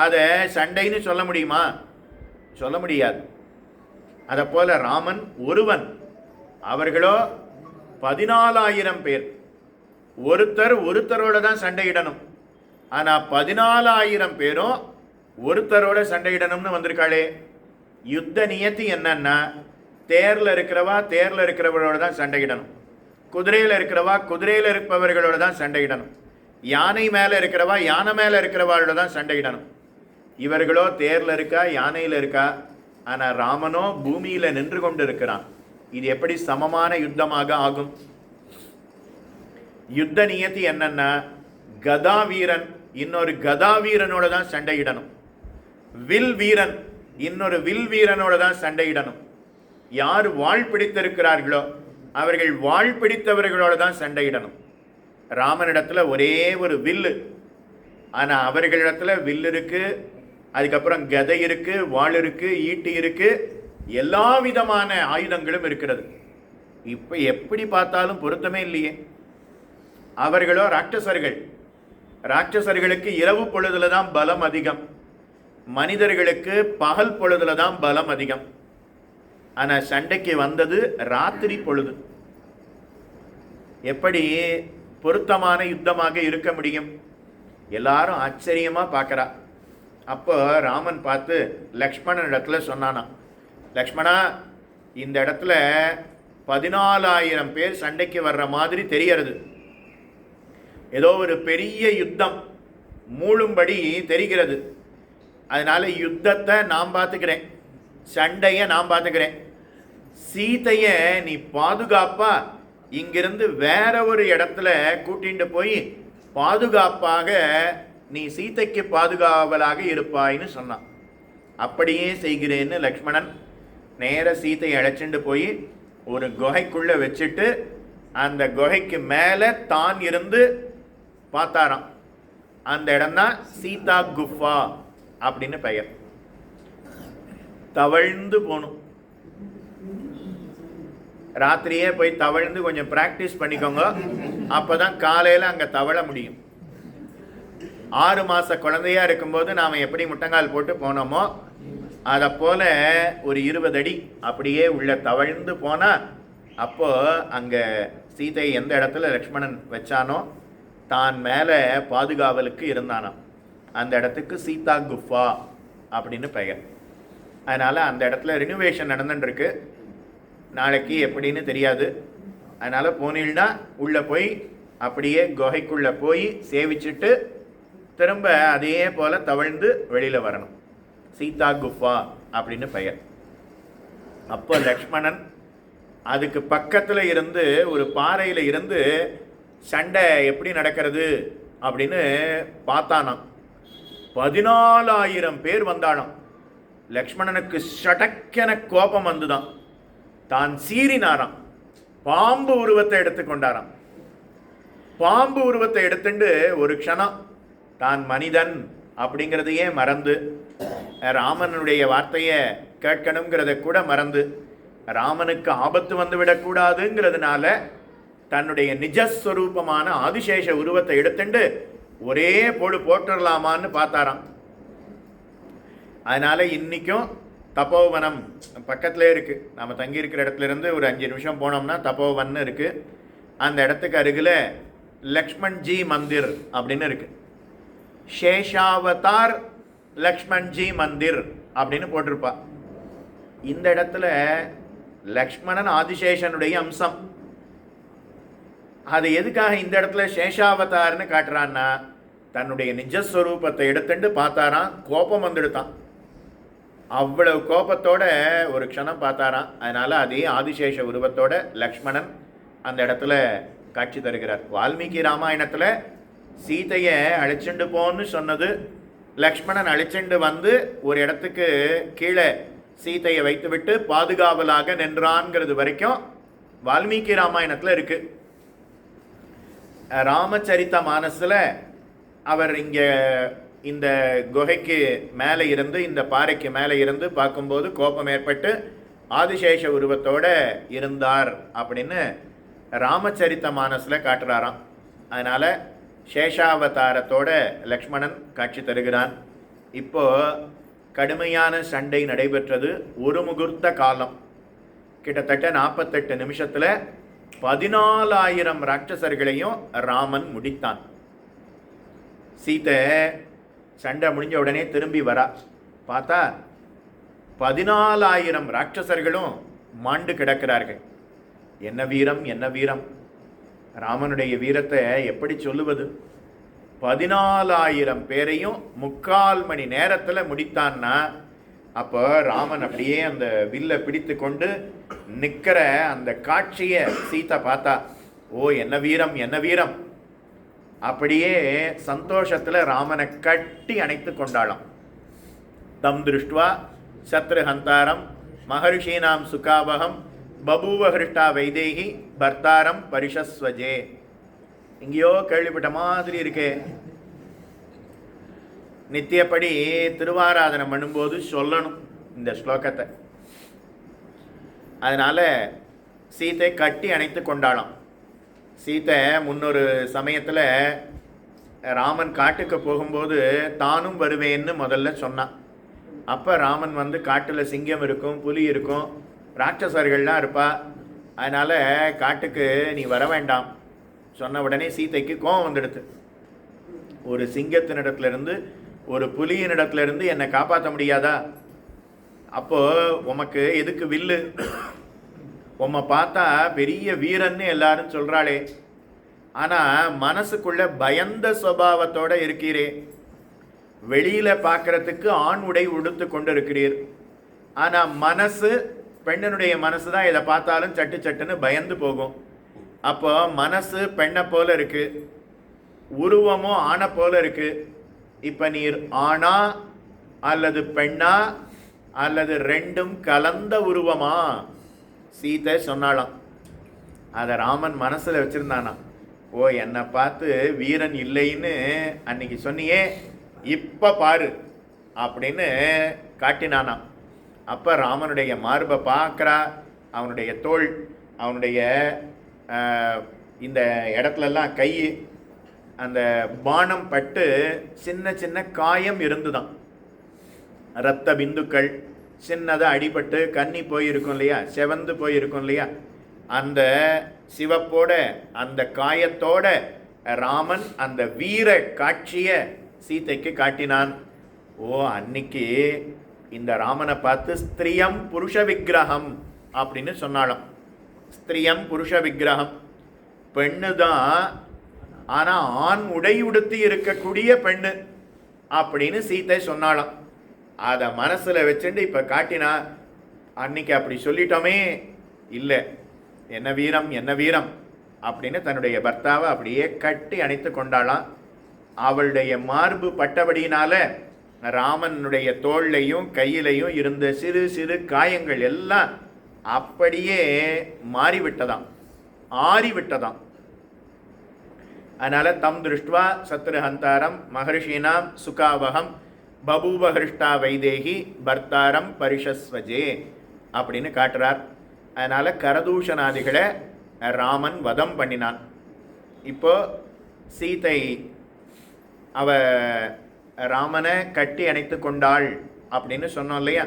S1: அதை சண்டைன்னு சொல்ல முடியுமா? சொல்ல முடியாது. அதை போல ராமன் ஒருவன், அவர்களோ 14,000 பேர். ஒருத்தரோட தான் சண்டையிடணும். ஆனால் 14,000 பேரும் ஒருத்தரோட சண்டையிடணும்னு வந்திருக்காளே. யுத்த நியத்தி என்னன்னா, தேரில் இருக்கிறவர்களோட தான் சண்டையிடணும், குதிரையில் குதிரையில் இருப்பவர்களோட தான் சண்டையிடணும், யானை மேலே யானை மேலே இருக்கிறவர்களோட தான் சண்டையிடணும். இவர்களோ தேரில் இருக்கா, யானையில் இருக்கா. ஆனால் ராமனோ பூமியில் நின்று கொண்டு இருக்கிறான். இது எப்படி சமமான யுத்தமாக ஆகும்? யுத்த நியத்தி என்னன்னா, கதா வீரன் இன்னொரு கதா வீரனோட தான் சண்டையிடணும், வில் வீரன் இன்னொரு வில் வீரனோட தான் சண்டையிடணும். யார் வாழ் பிடித்திருக்கிறார்களோ அவர்கள் வாழ் பிடித்தவர்களோட தான் சண்டையிடணும். ராமனிடத்துல ஒரே ஒரு வில்லு, ஆனால் அவர்களிடத்துல வில் இருக்கு, அதுக்கப்புறம் கதை இருக்கு, வாள் இருக்கு, ஈட்டி இருக்கு, எல்லா விதமான ஆயுதங்களும் இருக்கிறது. இப்போ எப்படி பார்த்தாலும் பொருத்தமே இல்லையே. அவர்களோ ராட்சசர்களுக்கு இரவு பொழுதுல தான் பலம் அதிகம், மனிதர்களுக்கு பகல் பொழுதுல தான் பலம் அதிகம். ஆனால் சண்டைக்கு வந்தது ராத்திரி பொழுது. எப்படி பொருத்தமான யுத்தமாக இருக்க முடியும்? எல்லாரும் ஆச்சரியமா பார்க்கறா. அப்போ ராமன் பார்த்து லக்ஷ்மணன் இடத்துல சொன்னானா, லக்ஷ்மணா, இந்த இடத்துல 14,000 பேர் சண்டைக்கு வர்ற மாதிரி தெரியறது. ஏதோ ஒரு பெரிய யுத்தம் மூழும்படி தெரிகிறது. அதனால யுத்தத்தை நான் பார்த்துக்கிறேன், சண்டையை நான் பார்த்துக்கிறேன். சீதைய நீ பாதுகாப்பா இங்கிருந்து வேற ஒரு இடத்துல கூட்டிட்டு போய் பாதுகாப்பாக நீ சீதைக்கு பாதுகாவலாக இருப்பாயின்னு சொன்னான். அப்படியே செய்கிறேன்னு லக்ஷ்மணன் நேர சீதையை அழைச்சிட்டு போய் ஒரு குகைக்குள்ள வச்சுட்டு அந்த குகைக்கு மேலே தான் இருந்து பார்த்தாராம். அந்த இடம்தான் சீதா குஃபா அப்படின்னு பெயர். தவழ்ந்து போகணும். ராத்திரியே போய் தவழ்ந்து கொஞ்சம் பிராக்டிஸ் பண்ணிக்கோங்க, அப்போதான் காலையில் அங்கே தவழ முடியும். 6 மாத குழந்தையா இருக்கும்போது நாம் எப்படி முட்டங்கால் போட்டு போனோமோ அதை போல ஒரு 20 அடி அப்படியே உள்ள தவழ்ந்து போனால் அப்போ அங்கே சீதை எந்த இடத்துல லக்ஷ்மணன் வச்சானோ தான் மேலே பாதுகாவலுக்கு இருந்தானாம். அந்த இடத்துக்கு சீதா குஃபா அப்படின்னு பெயர். அதனால் அந்த இடத்துல ரினோவேஷன் நடந்துட்டுருக்கு. நாளைக்கு எப்படின்னு தெரியாது. அதனால் போனீங்கன்னா உள்ளே போய் அப்படியே குகைக்குள்ளே போய் சேவிச்சுட்டு திரும்ப அதே போல் தவழ்ந்து வெளியில் வரணும். சீதா குஃபா அப்படின்னு பெயர். அப்போ லக்ஷ்மணன் அதுக்கு பக்கத்தில் இருந்து ஒரு பாறையில் இருந்து சண்டை எப்படி நடக்கிறது அப்படின்னு பார்த்தானாம். 14,000 பேர் வந்தானாம். லக்ஷ்மணனுக்கு சடக்கென கோபம் வந்துதான். தான் சீறினாராம். பாம்பு உருவத்தை எடுத்துக்கொண்டாராம். பாம்பு உருவத்தை எடுத்துட்டு ஒரு க்ஷணம் தான் மனிதன் அப்படிங்கிறதையே மறந்து, ராமனுடைய வார்த்தையை கேட்கணுங்கிறத கூட மறந்து, ராமனுக்கு ஆபத்து வந்துவிடக்கூடாதுங்கிறதுனால தன்னுடைய நிஜஸ்வரூபமான ஆதிசேஷ உருவத்தை எடுத்துட்டு ஒரே போட்டுடலாமான்னு பார்த்தாராம். அதனால இன்னைக்கும் தபோவனம் பக்கத்துலேயே இருக்குது. நம்ம தங்கி இருக்கிற இடத்துல இருந்து ஒரு 5 நிமிஷம் போனோம்னா தபோவன் இருக்குது. அந்த இடத்துக்கு அருகில் லக்ஷ்மண்ஜி மந்திர் அப்படின்னு இருக்குது. சேஷாவதார் லக்ஷ்மண்ஜி மந்திர் அப்படின்னு போட்டிருப்பா. இந்த இடத்துல லக்ஷ்மணன் ஆதிசேஷனுடைய அம்சம். அது எதுக்காக இந்த இடத்துல சேஷாவதார்னு காட்டுறான்னா, தன்னுடைய நிஜஸ்வரூபத்தை எடுத்துட்டு பார்த்தாராம். கோபம் வந்துடுத்தான். அவ்வளவு கோபத்தோட ஒரு க்ஷணம் பார்த்தாராம். அதனால அதே ஆதிசேஷ உருவத்தோட லக்ஷ்மணன் அந்த இடத்துல காட்சி தருகிறார். வால்மீகி ராமாயணத்தில் சீதையை அழைச்சிண்டு போன்னு சொன்னது, லக்ஷ்மணன் அழைச்சிண்டு வந்து ஒரு இடத்துக்கு கீழே சீதையை வைத்துவிட்டு பாதுகாவலாக நின்றான்ங்கிறது வரைக்கும் வால்மீகி ராமாயணத்தில் இருக்கு. ராமச்சரித்த மானஸில் அவர் இங்கே இந்த குகைக்கு மேலே இருந்து, இந்த பாறைக்கு மேலே இருந்து பார்க்கும்போது கோபம் ஏற்பட்டு ஆதிசேஷ உருவத்தோடு இருந்தார் அப்படின்னு ராமச்சரித்த மானஸில் காட்டுறாராம். அதனால் சேஷாவதாரத்தோட லக்ஷ்மணன் காட்சி தருகிறான். இப்போது கடுமையான சண்டை நடைபெற்றது. ஒரு முகூர்த்த காலம், கிட்டத்தட்ட 48 நிமிஷத்தில் 14,000 ராட்சசர்களையும் ராமன் முடித்தான். சீதை சண்டை முடிஞ்ச உடனே திரும்பி வரா. பார்த்தா 14,000 ராட்சசர்களும் மாண்டு கிடக்கிறார்கள். என்ன வீரம், என்ன வீரம்! ராமனுடைய வீரத்தை எப்படி சொல்லுவது? 14,000 பேரையும் 3/4 மணி நேரத்தில் முடித்தான்னா, அப்போ ராமன் அப்படியே அந்த வில்லை பிடித்து கொண்டு நிற்கிற அந்த காட்சியை சீதை பார்த்தா, ஓ என்ன வீரம், என்ன வீரம்! அப்படியே சந்தோஷத்தில் ராமனை கட்டி அணைத்து கொண்டாளாம். தம் திருஷ்டுவா சத்ருஹந்தாரம் மகர்ஷீனாம் சுகாவகம் பபூவஹிருஷ்டா வைதேகி பர்த்தாரம் பரிஷஸ்வஜே. இங்கேயோ கேள்விப்பட்ட மாதிரி இருக்கே. நித்தியப்படி திருவாராதனை பண்ணும்போது சொல்லணும் இந்த ஸ்லோகத்தை. அதனால் சீத்தை கட்டி அணைத்து கொண்டாளாம். சீத்தை முன்னொரு சமயத்தில் ராமன் காட்டுக்கு போகும்போது தானும் வருவேன்னு முதல்ல சொன்னான். அப்போ ராமன் வந்து காட்டில் சிங்கம் இருக்கும், புலி இருக்கும், ராட்சசர்கள்லாம் இருப்பா. அதனால் காட்டுக்கு நீ வர வேண்டாம் சொன்ன உடனே சீதைக்கு கோபம் வந்துடுது. ஒரு சிங்கத்தினிடத்துலேருந்து, ஒரு புலியினிடத்துலேருந்து என்னை காப்பாற்ற முடியாதா? அப்போது உமக்கு எதுக்கு வில்லு? உம்மை பார்த்தா பெரிய வீரன்னு எல்லாரும் சொல்கிறாளே, ஆனால் மனசுக்குள்ள பயந்த சுபாவத்தோடு இருக்கிறீரே. வெளியில் பார்க்குறதுக்கு ஆண் உடை உடுத்து கொண்டு இருக்கிறீர், ஆனால் மனசு, பெண்ணனுடைய மனசு தான் இதை பார்த்தாலும் சட்டு சட்டுன்னு பயந்து போகும். அப்போ மனசு பெண்ணை போல இருக்கு, உருவமும் ஆணை போல இருக்கு. இப்போ நீர் ஆணா அல்லது பெண்ணா அல்லது ரெண்டும் கலந்த உருவமா? சீதை சொன்னாலாம். அதை ராமன் மனசில் வச்சுருந்தானா. ஓ என்னை பார்த்து வீரன் இல்லைன்னு அன்னைக்கு சொன்னியே, இப்போ பாரு அப்படின்னு காட்டினானா. அப்போ ராமனுடைய மார்பை பார்க்குறா, அவனுடைய தோள், அவனுடைய இந்த இடத்துலலாம் கை, அந்த பானம் பட்டு சின்ன சின்ன காயம் இருந்துதான். இரத்த பிந்துக்கள் சின்னதாக அடிபட்டு கன்னி போயிருக்கும் இல்லையா, செவந்து போயிருக்கும் இல்லையா, அந்த சிவப்போட அந்த காயத்தோட ராமன் அந்த வீர காட்சியை சீதைக்கு காட்டினான். ஓ அன்னைக்கு இந்த ராமனை பார்த்து ஸ்திரியம் புருஷ விக்கிரகம் அப்படின்னு சொன்னாலும். ஸ்திரியம் புருஷ விக்கிரகம், பெண்ணு தான், ஆனால் ஆண் உடை உடுத்தி இருக்கக்கூடிய பெண்ணு அப்படின்னு சீதை சொன்னாலும். அதை மனசில் வச்சுட்டு இப்போ காட்டினா. அன்னைக்கு அப்படி சொல்லிட்டோமே, இல்லை என்ன வீரம், என்ன வீரம் அப்படின்னு தன்னுடைய பர்த்தாவை அப்படியே கட்டி அணைத்து கொண்டாளாம். அவளுடைய மார்பு பட்டபடியினால ராமனுடைய தோள்லையும் கையிலையும் இருந்த சிறு சிறு காயங்கள் எல்லாம் அப்படியே மாறிவிட்டதாம், ஆறிவிட்டதாம். அதனால் தம் திருஷ்டுவா சத்ருஹந்தாரம் மகர்ஷீனாம் சுகாவகம் பபூவஹிருஷ்டா வைதேகி பர்த்தாரம் பரிஷஸ்வஜே அப்படின்னு காட்டுறார். அதனால் கரதூஷணாதிகளை ராமன் வதம் பண்ணினான். இப்போ சீதை அவ ராமனை கட்டி அணைத்து கொண்டாள் அப்படின்னு சொன்னோம் இல்லையா.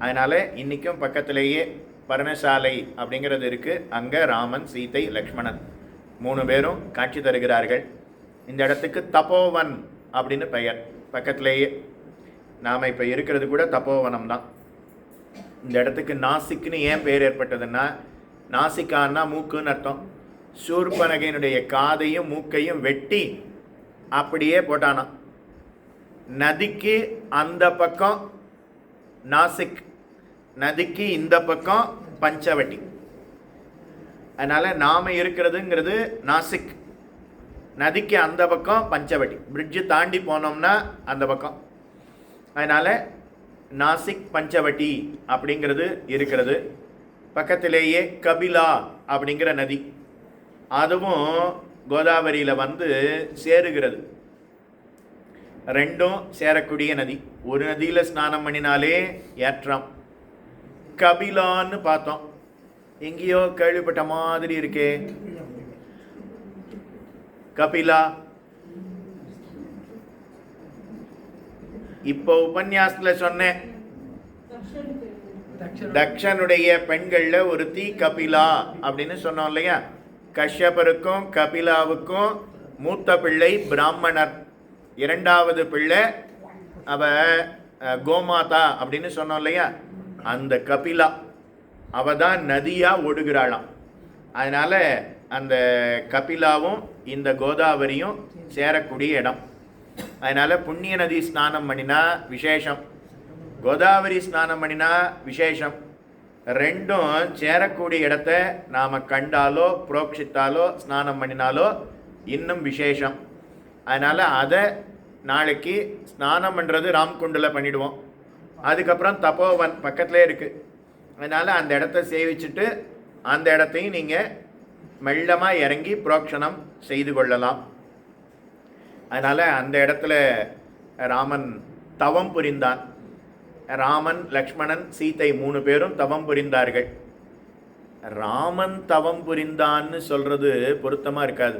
S1: அதனால் இன்றைக்கும் பக்கத்திலேயே பர்ணசாலை அப்படிங்கிறது இருக்குது. அங்கே ராமன், சீதை, லக்ஷ்மணன் 3 பேரும் காட்சி தருகிறார்கள். இந்த இடத்துக்கு தபோவன் அப்படின்னு பெயர். பக்கத்திலேயே நாம் இப்போ இருக்கிறது கூட தபோவனம் தான். இந்த இடத்துக்கு நாசிக்னு ஏன் பேர் ஏற்பட்டதுன்னா, நாசிக்கான்னா மூக்குன்னு அர்த்தம். சூர்பனகையினுடைய காதையும் மூக்கையும் வெட்டி அப்படியே போட்டானான். நதிக்கு அந்த பக்கம் நாசிக், நதிக்கு இந்த பக்கம் பஞ்சவட்டி. அதனால் நாம் இருக்கிறதுங்கிறது நாசிக், நதிக்கு அந்த பக்கம் பஞ்சவட்டி. பிரிட்ஜு தாண்டி போனோம்னா அந்த பக்கம். அதனால் நாசிக் பஞ்சவட்டி அப்படிங்கிறது இருக்கிறது. பக்கத்திலேயே கபிலா அப்படிங்கிற நதி, அதுவும் கோதாவரியில் வந்து சேருகிறது. ரெண்டும் சேரக்கூடிய நதி. ஒரு நதியில் ஸ்நானம் பண்ணினாலே ஏற்றம். கபிலான்னு பார்த்தோம், எங்கேயோ கேள்விப்பட்ட மாதிரி இருக்கே. கபிலா இப்போ உபன்யாசத்தில் சொன்னேன், தக்ஷனுடைய பெண்கள்ல ஒருத்தி கபிலா அப்படின்னு சொன்னோம் இல்லையா. கஷ்யபருக்கும் கபிலாவுக்கும் மூத்த பிள்ளை பிராமணர், இரண்டாவது பிள்ளை அவ கோமாதா அப்படின்னு சொன்னோம் இல்லையா. அந்த கபிலா அவ தான் நதியா ஓடுகிறாளாம். அதனால அந்த கபிலாவும் இந்த கோதாவரியும் சேரக்கூடிய இடம். அதனால புண்ணிய நதி ஸ்நானம் பண்ணினா விசேஷம், கோதாவரி ஸ்நானம் பண்ணினா விசேஷம். ரெண்டும் சேரக்கூடிய இடத்த நாம் கண்டாலோ புரோக்ஷித்தாலோ ஸ்நானம் பண்ணினாலோ இன்னும் விசேஷம். அதனால் அதை நாளைக்கு ஸ்நானம் பண்ணுறது ராம்குண்டில் பண்ணிவிடுவோம். அதுக்கப்புறம் தபோவன் பக்கத்துலேயே இருக்குது. அதனால் அந்த இடத்த சேவிச்சுட்டு அந்த இடத்தையும் நீங்கள் மெல்லமாக இறங்கி புரோக்ஷணம் செய்து கொள்ளலாம். அதனால் அந்த இடத்துல ராமன் தவம் புரிந்தான். ராமன், லக்ஷ்மணன், சீதை 3 பேரும் தவம் புரிந்தார்கள். ராமன் தவம் புரிந்தான்னு சொல்கிறது பொருத்தமாக இருக்காது.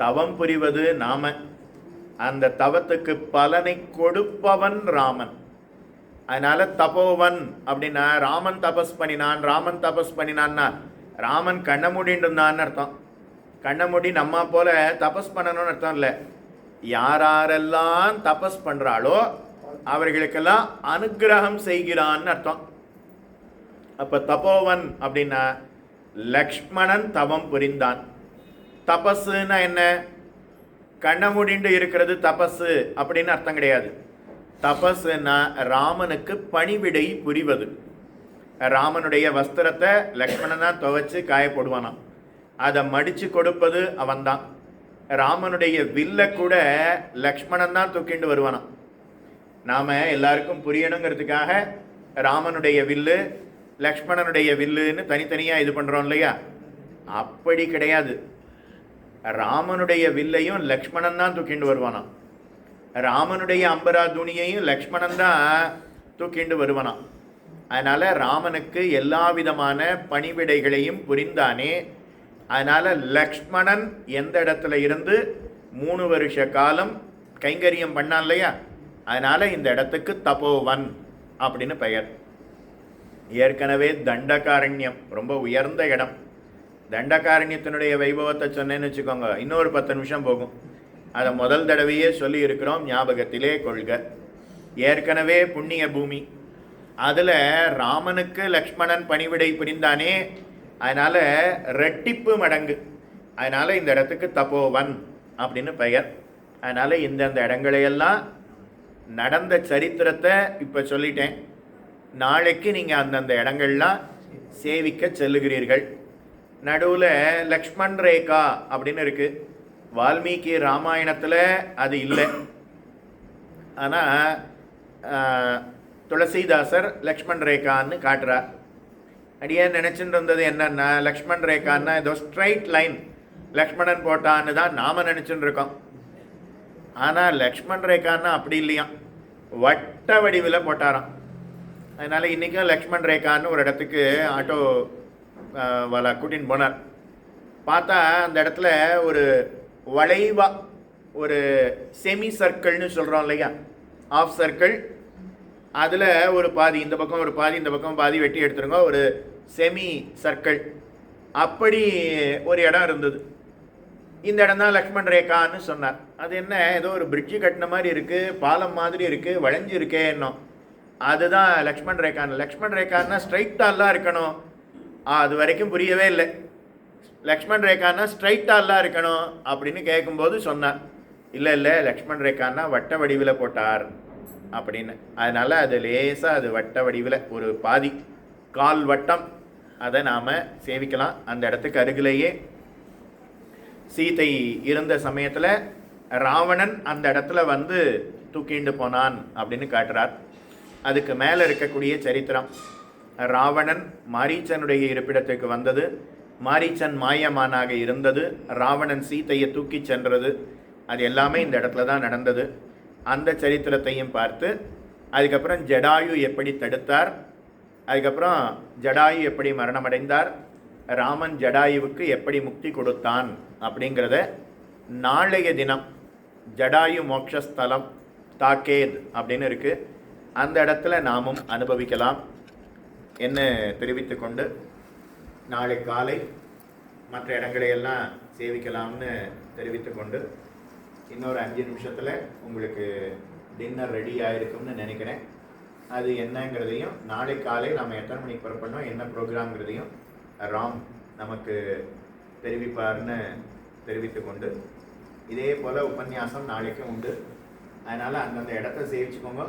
S1: தவம் புரிவது நாம, அந்த தவத்துக்கு பலனை கொடுப்பவன் ராமன். அதனால தபோவன் அப்படின்னா ராமன் தபஸ் பண்ணினான். ராமன் தபஸ் பண்ணினான்னா ராமன் கண்ண மூடின்னு இருந்தான்னு அர்த்தம். கண்ண மூடி நம்ம போல தபஸ் பண்ணணும்னு அர்த்தம் இல்லை. யாரெல்லாம் தபஸ் பண்ணுறாளோ அவர்களுக்கெல்லாம் அனுகிரகம் செய்கிறான்னு அர்த்தம். அப்போ தபோவன் அப்படின்னா லக்ஷ்மணன் தவம் புரிந்தான். தபஸுன்னா என்ன? கண்ண மூடிண்டு இருக்கிறது தபஸு அப்படின்னு அர்த்தம் கிடையாது. தபஸுன்னா ராமனுக்கு பணிவிடை புரிவது. ராமனுடைய வஸ்திரத்தை லக்ஷ்மணனா துவைச்சு காயப்படுவானாம், அதை மடித்து கொடுப்பது அவன்தான். ராமனுடைய வில்லை கூட லக்ஷ்மணன் தான் தூக்கிண்டு வருவானாம். நாம் எல்லாருக்கும் புரியணுங்கிறதுக்காக ராமனுடைய வில்லு லக்ஷ்மணனுடைய வில்லுன்னு தனித்தனியாக இது பண்ணுறோம் இல்லையா. அப்படி கிடையாது. ராமனுடைய வில்லையும் லக்ஷ்மணன் தான் தூக்கிண்டு வருவானாம். ராமனுடைய அம்பரா துணியையும் லக்ஷ்மணன் தான் தூக்கிண்டு வருவானாம். அதனால் ராமனுக்கு எல்லா விதமான பணிவிடைகளையும் புரிந்தானே. அதனால் லக்ஷ்மணன் எந்த இடத்துல இருந்து 3 வருஷ காலம் கைங்கரியம் பண்ணான் இல்லையா. அதனால் இந்த இடத்துக்கு தபோவன் அப்படின்னு பெயர். ஏற்கனவே தண்டகாரண்யம் ரொம்ப உயர்ந்த இடம். தண்டகாரண்யத்தினுடைய வைபவத்தை சொன்னேன்னு வச்சுக்கோங்க, இன்னொரு 10 நிமிஷம் போகும். அதை முதல் தடவையே சொல்லி இருக்கிறோம், ஞாபகத்திலே கொள்க. ஏற்கனவே புண்ணிய பூமி. அதில் ராமனுக்கு லக்ஷ்மணன் பணிவிடை புரிந்தானே, அதனால் ரெட்டிப்பு மடங்கு. அதனால் இந்த இடத்துக்கு தபோவன் அப்படின்னு பெயர். அதனால் இந்தந்த இடங்களையெல்லாம் நடந்த சரித்திரத்தை இப்போ சொல்லிட்டேன். நாளைக்கு நீங்கள் அந்தந்த இடங்கள்லாம் சேவிக்க செல்லுகிறீர்கள். நடுவில் லக்ஷ்மண் ரேகா அப்படின்னு இருக்குது. வால்மீகி ராமாயணத்தில் அது இல்லை. ஆனால் துளசிதாசர் லக்ஷ்மண் ரேகான்னு காட்டுறார். அடியே நினச்சிட்டு இருந்தது என்னன்னா, லக்ஷ்மண் ரேகான்னா ஏதோ ஸ்ட்ரைட் லைன் லக்ஷ்மணன் போட்டான்னு தான் நாம் நினச்சிட்டு இருக்கோம். ஆனால் லக்ஷ்மண் ரேகான்னா அப்படி இல்லையாம், வட்ட வடிவில் போட்டாராம். அதனால் இன்றைக்கும் லக்ஷ்மண் ரேகான்னு ஒரு இடத்துக்கு ஆட்டோ வாலா கூட்டின்னு போனார். பார்த்தா அந்த இடத்துல ஒரு வளைவா ஒரு செமி சர்க்கிள்னு சொல்கிறோம் இல்லையா, ஆஃப் சர்க்கிள். அதில் ஒரு பாதி இந்த பக்கம், ஒரு பாதி இந்த பக்கம், பாதி வெட்டி எடுத்துருங்க, ஒரு செமி சர்க்கிள். அப்படி ஒரு இடம் இருந்தது. இந்த இடம் தான் லக்ஷ்மண் ரேகான்னு சொன்னார். அது என்ன, ஏதோ ஒரு பிரிட்ஜு கட்டின மாதிரி இருக்குது, பாலம் மாதிரி இருக்குது, வளைஞ்சு இருக்கே இன்னும், அதுதான் லக்ஷ்மண் ரேகான்னு. லக்ஷ்மண் ரேகான்னா ஸ்ட்ரைட்டாலாம் இருக்கணும். அது வரைக்கும் புரியவே இல்லை. லக்ஷ்மண் ரேகான்னா ஸ்ட்ரைட்டாலாம் இருக்கணும் அப்படின்னு கேட்கும்போது சொன்னார், இல்லை இல்லை லக்ஷ்மண் ரேகான்னா வட்ட வடிவில் போட்டார் அப்படின்னு. அதனால் அது லேசாக அது வட்ட வடிவில் ஒரு பாதி கால் வட்டம், அதை நாம் சேவிக்கலாம். அந்த இடத்துக்கு அருகிலேயே சீதை இருந்த சமயத்தில் ராவணன் அந்த இடத்துல வந்து தூக்கிண்டு போனான் அப்படின்னு காட்டுறார். அதுக்கு மேலே இருக்கக்கூடிய சரித்திரம், ராவணன் மாரீச்சனுடைய இருப்பிடத்துக்கு வந்தது. மாரீச்சன் மாயமானாக இருந்தது, ராவணன் சீதையை தூக்கி சென்றது, அது எல்லாமே இந்த இடத்துல தான் நடந்தது. அந்த சரித்திரத்தையும் பார்த்து அதுக்கப்புறம் ஜடாயு எப்படி தடுத்தார், அதுக்கப்புறம் ஜடாயு எப்படி மரணமடைந்தார், ராமன் ஜடாயுவுக்கு எப்படி முக்தி கொடுத்தான் அப்படிங்கிறத நாளைய தினம் ஜடாயு மோட்சஸ்தலம் தாக்கேத் அப்படின்னு இருக்குது, அந்த இடத்துல நாமும் அனுபவிக்கலாம் என்ன தெரிவித்து கொண்டு நாளை காலை மற்ற இடங்களையெல்லாம் சேவிக்கலாம்னு தெரிவித்து கொண்டு இன்னொரு 5 நிமிஷத்தில் உங்களுக்கு டின்னர் ரெடி ஆகிருக்கும்னு நினைக்கிறேன். அது என்னங்கிறதையும் நாளை காலை நாம் எத்தனை மணிக்கு புறப்படணும், என்ன ப்ரோக்ராம்ங்கிறதையும் ராம் நமக்கு தெரிவிப்பார்னு தெரிவித்து கொண்டு இதே போல் உபன்யாசம் நாளைக்கும் உண்டு. அதனால் அந்தந்த இடத்த சேவிச்சுக்கோங்க.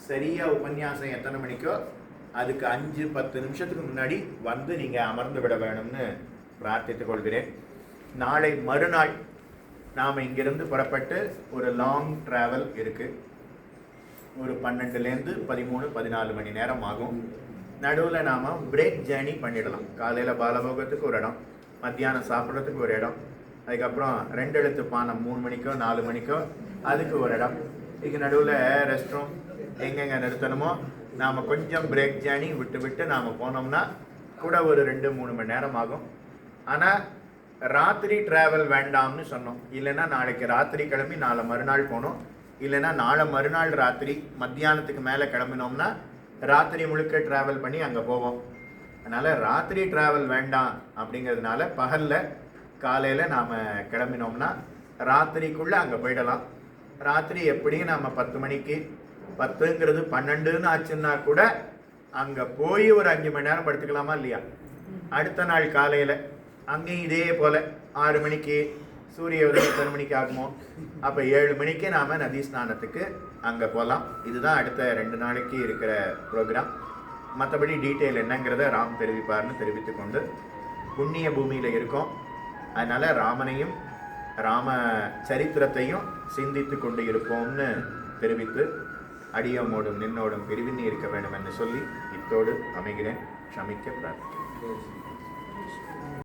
S1: சரியாக உபன்யாசம் எத்தனை மணிக்கோ அதுக்கு 5-10 நிமிஷத்துக்கு முன்னாடி வந்து நீங்கள் அமர்ந்து விட வேணும்னு பிரார்த்தித்துக் கொள்கிறேன். நாளை மறுநாள் நாம் இங்கிருந்து புறப்பட்டு ஒரு லாங் ட்ராவல் இருக்குது. ஒரு 12லேருந்து 13-14 மணி நேரம் ஆகும். நடுவில் நாம் பிரேக் ஜேர்னி பண்ணிடலாம். காலையில் பாலபோகத்துக்கு ஒரு இடம், மத்தியானம் சாப்பிட்றதுக்கு ஒரு இடம், அதுக்கப்புறம் 2 எழுத்து பானம் 3 மணிக்கோ 4 மணிக்கோ அதுக்கு ஒரு இடம். இதுக்கு நடுவில் ரெஸ்ட் ரூம் எங்கெங்கே நிறுத்தணுமோ நாம் கொஞ்சம் பிரேக் ஜேர்னி விட்டு விட்டு நாம் போனோம்னா கூட ஒரு 2-3 மணி நேரம் ஆகும். ஆனால் ராத்திரி ட்ராவல் வேண்டாம்னு சொன்னோம். இல்லைன்னா நாளைக்கு ராத்திரி கிளம்பி நாளை மறுநாள் போனோம், இல்லைன்னா நாளை மறுநாள் ராத்திரி மத்தியானத்துக்கு மேலே கிளம்பினோம்னா ராத்திரி முழுக்க ட்ராவல் பண்ணி அங்கே போவோம். அதனால் ராத்திரி ட்ராவல் வேண்டாம் அப்படிங்கிறதுனால பகலில் காலையில் நாம் கிளம்பினோம்னா ராத்திரிக்குள்ளே அங்கே போயிடலாம். ராத்திரி எப்படியும் நாம் 10 மணிக்கு 10ங்கிறது 12ன்னு ஆச்சுன்னா கூட அங்கே போய் ஒரு 5 மணி நேரம் படுத்துக்கலாமா இல்லையா? அடுத்த நாள் காலையில் அங்கேயும் இதே போல் 6 மணிக்கு சூரிய உதயம் எத்தனை மணிக்கு ஆகுமோ அப்போ 7 மணிக்கு நாம் நதி ஸ்நானத்துக்கு அங்கே போகலாம். இதுதான் அடுத்த 2 நாளைக்கு இருக்கிற ப்ரோக்ராம். மற்றபடி டீட்டெயில் என்னங்கிறத ராம் தெரிவிப்பார்னு தெரிவித்து கொண்டு புண்ணிய பூமியில் இருக்கோம். அதனால் ராமனையும் ராம சரித்திரத்தையும் சிந்தித்து கொண்டு இருப்போம்னு தெரிவித்து அடியோமோடும் நின்னோடும் பிரிவின்னு இருக்க வேண்டும் என்று சொல்லி இத்தோடு அமைகிறேன். க்ஷமிக்க பிரார்த்திக்கிறேன்.